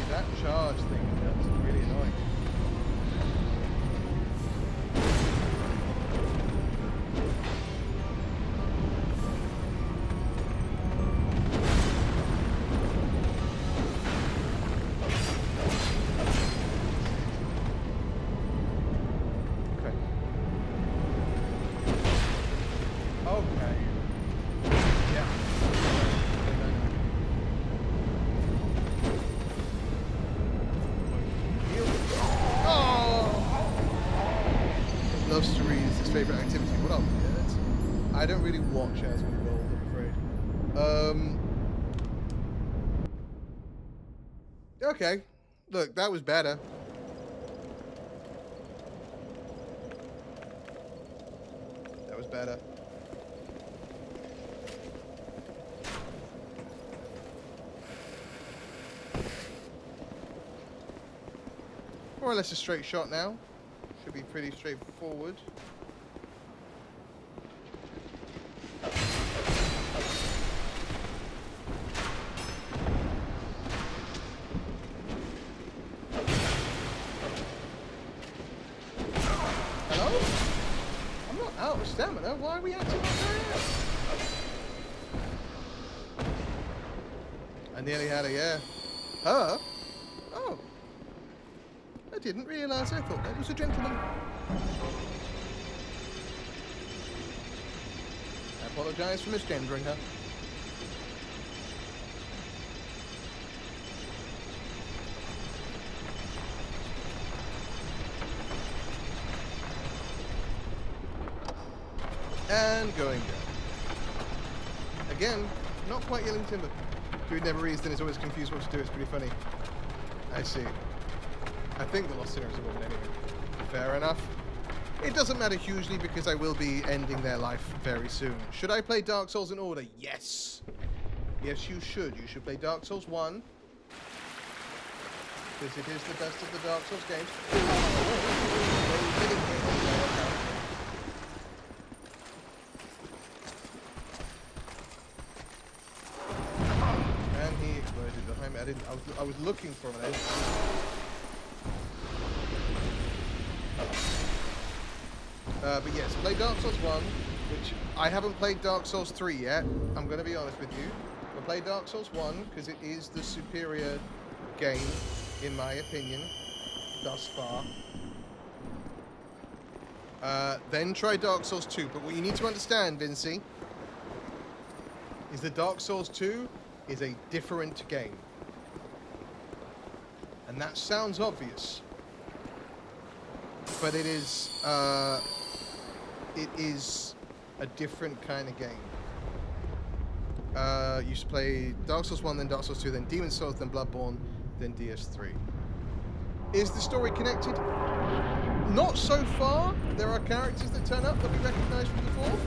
That charge thing, that's really annoying. Okay. Yeah. Loves to read is his favourite activity. What up? Yeah, I don't really watch as we roll, I'm afraid. Okay. Look, that was better. better. More or less a straight shot now. Should be pretty straightforward. Hello? I'm not out of stamina. Why are we acting like that? I nearly had a yeah. Her? Oh. I didn't realise. I thought that was a gentleman. I apologise for misgendering her. And going down. Again, not quite yelling timber. Dude never is, then is always confused what to do. It's pretty funny. I see. I think the Lost Sinner is a woman anyway. Fair enough. It doesn't matter hugely because I will be ending their life very soon. Should I play Dark Souls in order? Yes. Yes, you should. You should play Dark Souls 1. Because it is the best of the Dark Souls games. And he exploded behind me. I was looking for him and I didn't see him. But yes, play Dark Souls 1, which I haven't played Dark Souls 3 yet. I'm going to be honest with you. But play Dark Souls 1 because it is the superior game, in my opinion, thus far. Then try Dark Souls 2. But what you need to understand, Vincey, is that Dark Souls 2 is a different game. And that sounds obvious. But it is a different kind of game. You should play Dark Souls 1, then Dark Souls 2, then Demon Souls, then Bloodborne, then DS3. Is the story connected? Not so far. There are characters that turn up that we recognise from before.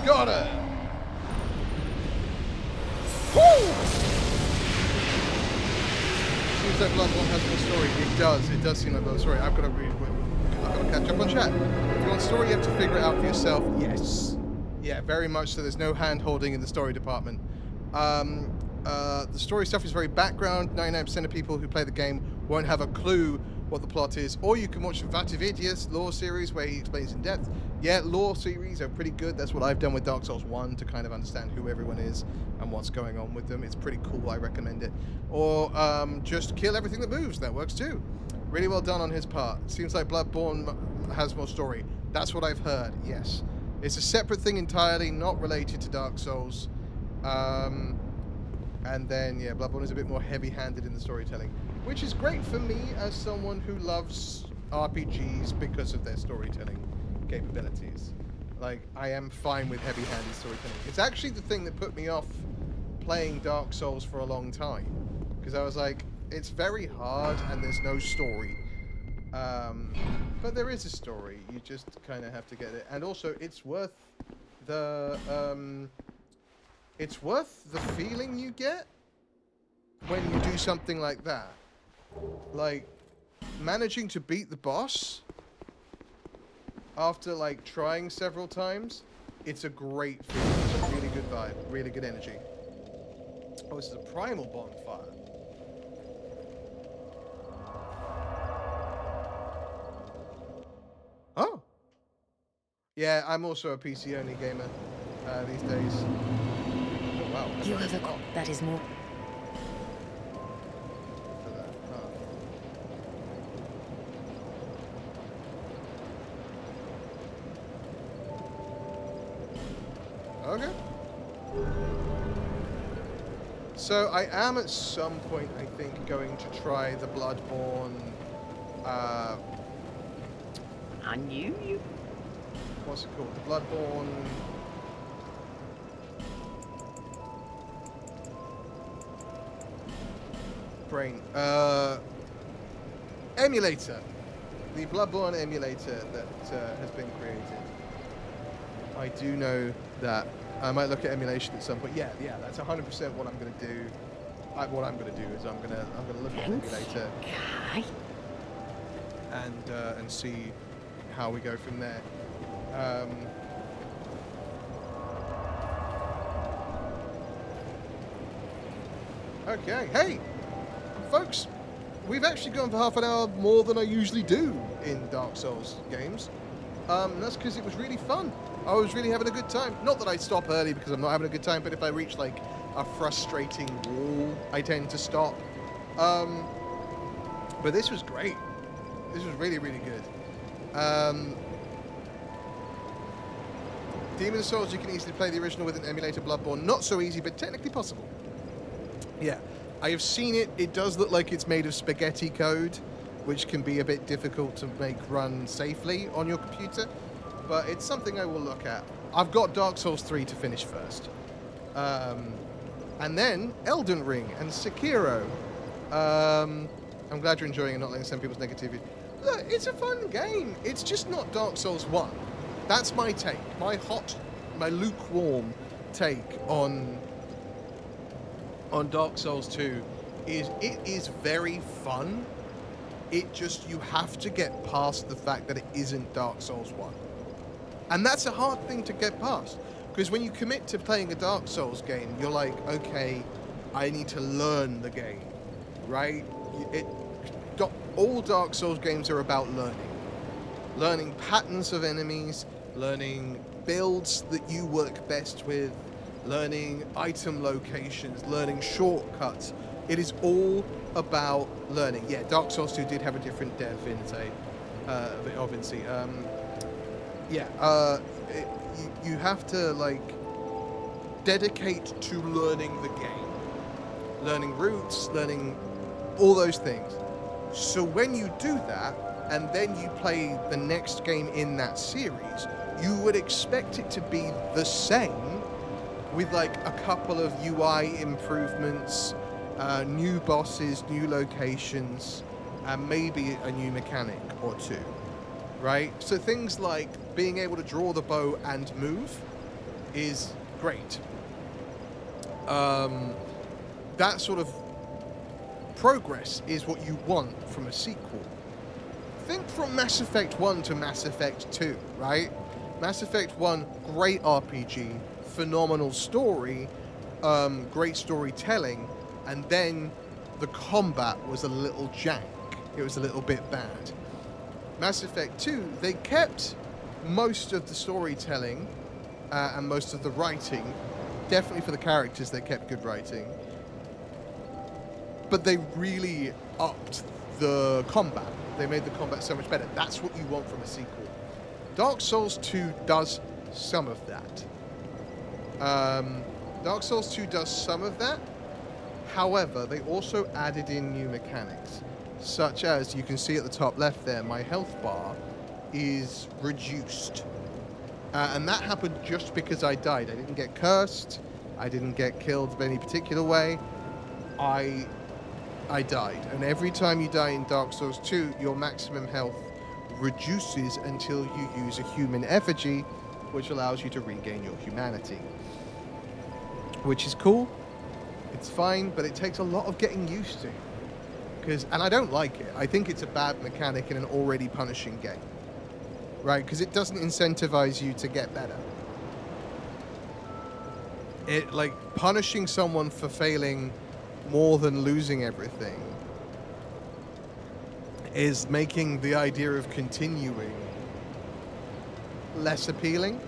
Got it! Woo! Seems like Bloodborne has more story. It does. It does seem like a story. I've got to catch up on chat. If you want story, you have to figure it out for yourself. Yes. Yeah, very much so. There's no hand-holding in the story department. The story stuff is very background. 99% of people who play the game won't have a clue what the plot is. Or you can watch Vatividius lore series where he explains in depth. Yeah, lore series are pretty good. That's what I've done with Dark Souls 1 to kind of understand who everyone is and what's going on with them. It's pretty cool. I recommend it. Or just kill everything that moves. That works too. Really well done on his part. Seems like Bloodborne has more story. That's what I've heard, yes. It's a separate thing entirely, not related to Dark Souls. And then, yeah, Bloodborne is a bit more heavy-handed in the storytelling, which is great for me as someone who loves RPGs because of their storytelling capabilities. Like, I am fine with heavy-handed storytelling. It's actually the thing that put me off playing Dark Souls for a long time, because I was like, it's very hard and there's no story. But there is a story. You just kind of have to get it, and also it's worth the feeling you get when you do something like that. Like, managing to beat the boss after, like, trying several times, it's a great feeling. It's a really good vibe, really good energy. Oh, this is a primal bonfire. Oh. Yeah, I'm also a PC-only gamer these days. Oh, wow. You have a... That is more... Okay. So I am at some point, I think, going to try the Bloodborne. I knew you. What's it called? The Bloodborne. Brain. Emulator. The Bloodborne emulator that has been created. I do know that. I might look at emulation at some point. Yeah, that's 100% what I'm going to do. What I'm going to do is I'm going to look at emulator and see how we go from there. Okay, hey, folks, we've actually gone for half an hour more than I usually do in Dark Souls games. That's because it was really fun. I was really having a good time. Not that I stop early because I'm not having a good time, but if I reach like a frustrating wall, I tend to stop. But this was great. This was really, really good. Demon Souls, you can easily play the original with an emulator. Bloodborne, not so easy, but technically possible. Yeah, I have seen it. It does look like it's made of spaghetti code, which can be a bit difficult to make run safely on your computer. But it's something I will look at. I've got Dark Souls 3 to finish first. And then Elden Ring and Sekiro. I'm glad you're enjoying it, not letting some people's negativity. Look, it's a fun game. It's just not Dark Souls 1. That's my take. My lukewarm take on Dark Souls 2 is it is very fun. It just, you have to get past the fact that it isn't Dark Souls 1. And that's a hard thing to get past. Because when you commit to playing a Dark Souls game, you're like, okay, I need to learn the game, right? All Dark Souls games are about learning. Learning patterns of enemies, learning builds that you work best with, learning item locations, learning shortcuts. It is all about learning. Yeah, Dark Souls 2 did have a different dev obviously. You have to, like, dedicate to learning the game. Learning routes, learning all those things. So when you do that, and then you play the next game in that series, you would expect it to be the same, with, like, a couple of UI improvements, new bosses, new locations, and maybe a new mechanic or two. Right? So things like being able to draw the bow and move is great. That sort of progress is what you want from a sequel. Think from Mass Effect 1 to Mass Effect 2, right? Mass Effect 1, great RPG, phenomenal story, great storytelling, and then the combat was a little jank. It was a little bit bad. Mass Effect 2, they kept most of the storytelling and most of the writing. Definitely for the characters, they kept good writing. But they really upped the combat. They made the combat so much better. That's what you want from a sequel. Dark Souls 2 does some of that. Dark Souls 2 does some of that. However, they also added in new mechanics, such as, you can see at the top left there, my health bar is reduced. And that happened just because I died. I didn't get cursed. I didn't get killed in any particular way. I died. And every time you die in Dark Souls 2, your maximum health reduces until you use a human effigy, which allows you to regain your humanity. Which is cool. It's fine, but it takes a lot of getting used to. And I don't like it. I think it's a bad mechanic in an already punishing game. Right? Because it doesn't incentivize you to get better. It, like, punishing someone for failing more than losing everything is making the idea of continuing less appealing.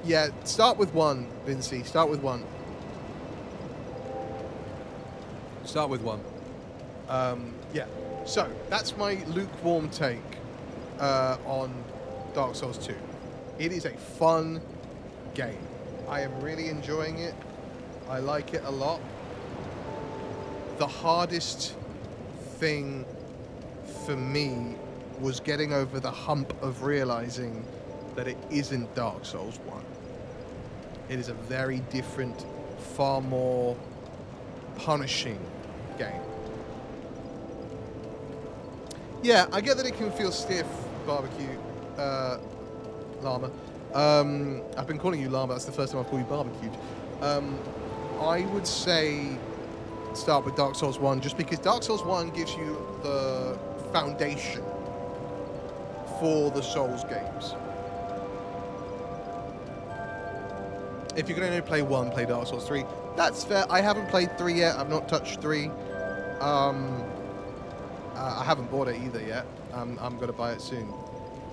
Yeah, start with 1, Vinci. Start with 1. Start with 1. Yeah. So, that's my lukewarm take on Dark Souls 2. It is a fun game. I am really enjoying it. I like it a lot. The hardest thing for me was getting over the hump of realizing that it isn't Dark Souls 1. It is a very different, far more punishing game. Yeah, I get that it can feel stiff, barbecue, llama. I've been calling you llama, that's the first time I've called you barbecued. I would say start with Dark Souls 1, just because Dark Souls 1 gives you the foundation for the Souls games. If you're going to play 1, play Dark Souls 3. That's fair. I haven't played 3 yet. I've not touched 3. I haven't bought it either yet. I'm going to buy it soon.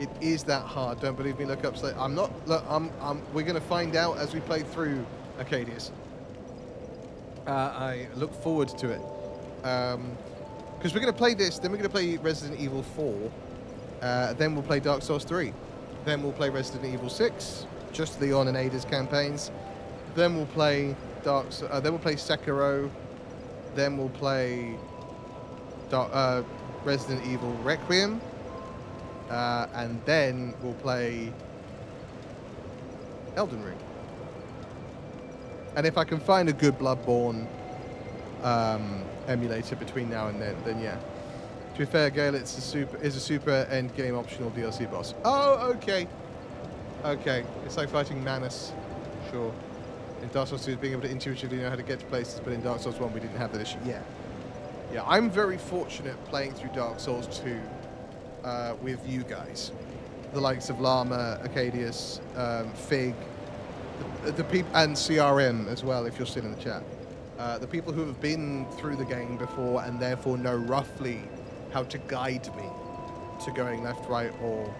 It is that hard. Don't believe me? Look up. I'm not. Look. We're going to find out as we play through Arcadius. I look forward to it. Because we're going to play this, then we're going to play Resident Evil 4. Then we'll play Dark Souls 3. Then we'll play Resident Evil 6. Just Leon and Ada's campaigns. Then we'll play then we'll play Sekiro. Then we'll play Resident Evil Requiem. And then we'll play Elden Ring. And if I can find a good Bloodborne emulator between now and then yeah. To be fair, Gale, is a super end game optional DLC boss. Oh, okay. Okay, it's like fighting Manus. Sure. In Dark Souls 2, being able to intuitively know how to get to places, but in Dark Souls 1, we didn't have that issue. Yeah. Yeah, I'm very fortunate playing through Dark Souls 2 with you guys. The likes of Llama, Arcadius, Fig, the people, and CRM as well, if you're still in the chat. The people who have been through the game before and therefore know roughly how to guide me to going left, right, or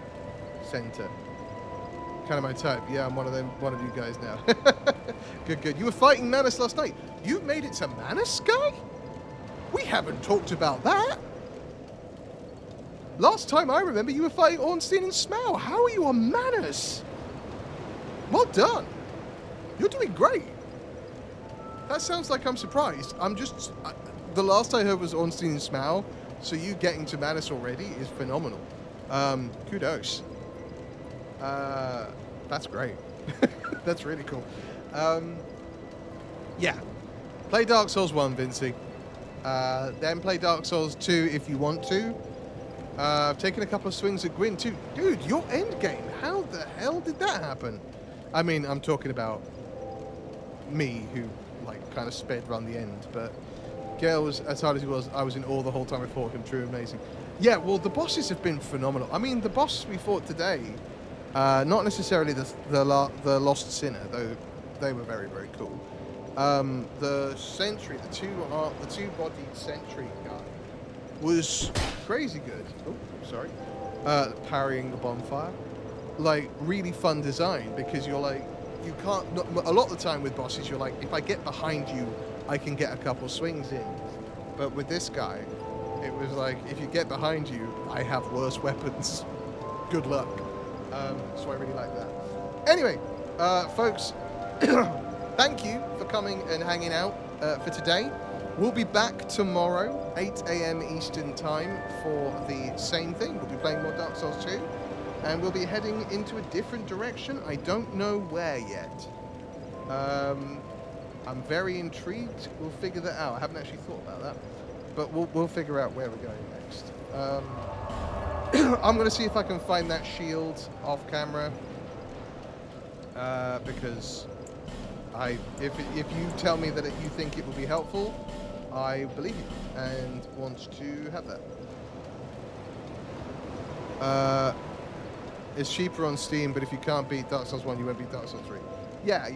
center. Kind of my type. Yeah, I'm one of you guys now. Good. You were fighting Manus last night. You made it to Manus, guy? We haven't talked about that. Last time I remember, you were fighting Ornstein and Smaug. How are you on Manus? Well done. You're doing great. That sounds like I'm surprised. The last I heard was Ornstein and Smaug, so you getting to Manus already is phenomenal. Kudos. That's great. That's really cool. Yeah. Play Dark Souls 1, Vinci. Then play Dark Souls 2 if you want to. I've taken a couple of swings at Gwyn too. Dude, your end game. How the hell did that happen? I mean, I'm talking about me, who like kind of sped run the end, but Gale was, as hard as he was, I was in awe the whole time I fought him. True, amazing. Yeah, well, the bosses have been phenomenal. I mean, the boss we fought today, not necessarily the Lost Sinner, though they were very, very cool. The Sentry, the two-bodied Sentry guy, was crazy good. Oh, sorry. Parrying the bonfire. Like, really fun design, because you're like, you can't, a lot of the time with bosses, you're like, if I get behind you, I can get a couple swings in. But with this guy, It was like, if you get behind you, I have worse weapons. Good luck. So I really like that. Anyway, folks, thank you for coming and hanging out for today. We'll be back tomorrow, 8 a.m. Eastern Time, for the same thing. We'll be playing more Dark Souls 2, and we'll be heading into a different direction. I don't know where yet. I'm very intrigued. We'll figure that out. I haven't actually thought about that, but we'll figure out where we're going next. I'm going to see if I can find that shield off camera, because if you tell me that you think it will be helpful, I believe you and want to have that. It's cheaper on Steam, but if you can't beat Dark Souls 1, you won't beat Dark Souls 3. Yeah.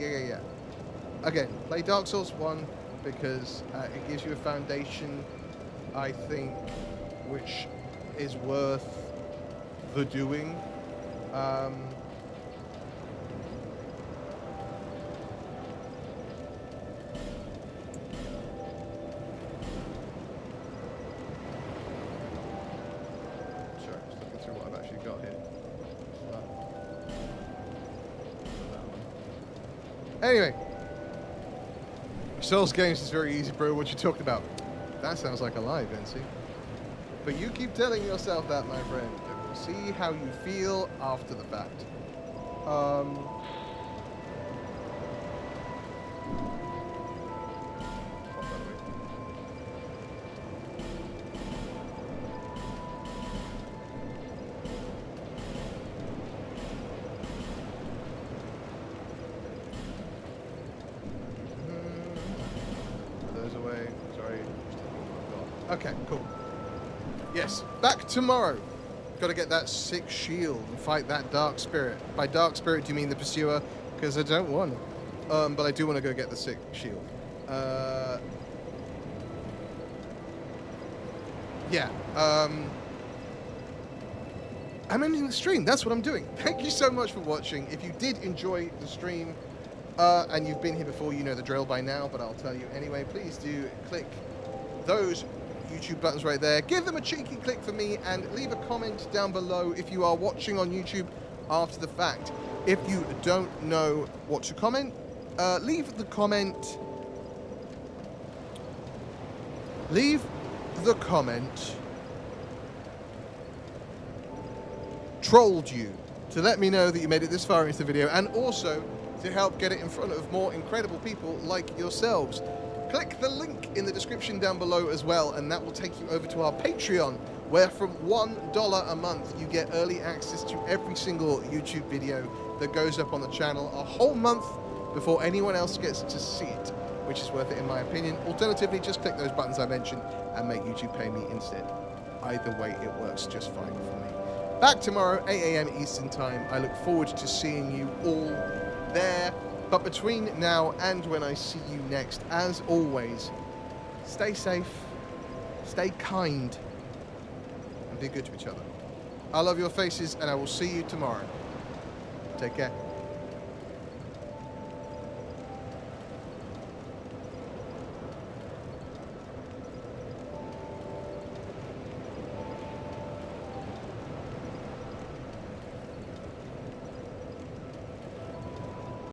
Again, play Dark Souls 1 because it gives you a foundation, I think, which is worth the doing. Anyway, Souls games is very easy, bro. What you talking about? That sounds like a lie, Vinci. But you keep telling yourself that, my friend. And we'll see how you feel after the fact. Okay, cool. Yes, back tomorrow. Got to get that sick shield and fight that dark spirit. By dark spirit, do you mean the pursuer? Because I don't want it. But I do want to go get the sick shield. Yeah. I'm ending the stream. That's what I'm doing. Thank you so much for watching. If you did enjoy the stream, and you've been here before, you know the drill by now, but I'll tell you anyway. Please do click those YouTube buttons right there. Give them a cheeky click for me and leave a comment down below if you are watching on YouTube after the fact. If you don't know what to comment, leave the comment. Leave the comment. Trolled you to let me know that you made it this far into the video, and also to help get it in front of more incredible people like yourselves. Click the link in the description down below as well, and that will take you over to our Patreon, where from $1 a month you get early access to every single YouTube video that goes up on the channel a whole month before anyone else gets to see it, which is worth it in my opinion. Alternatively, just click those buttons I mentioned and make YouTube pay me instead. Either way, it works just fine for me. Back tomorrow, 8 a.m. Eastern Time. I look forward to seeing you all there. But between now and when I see you next, as always, stay safe, stay kind, and be good to each other. I love your faces, and I will see you tomorrow. Take care.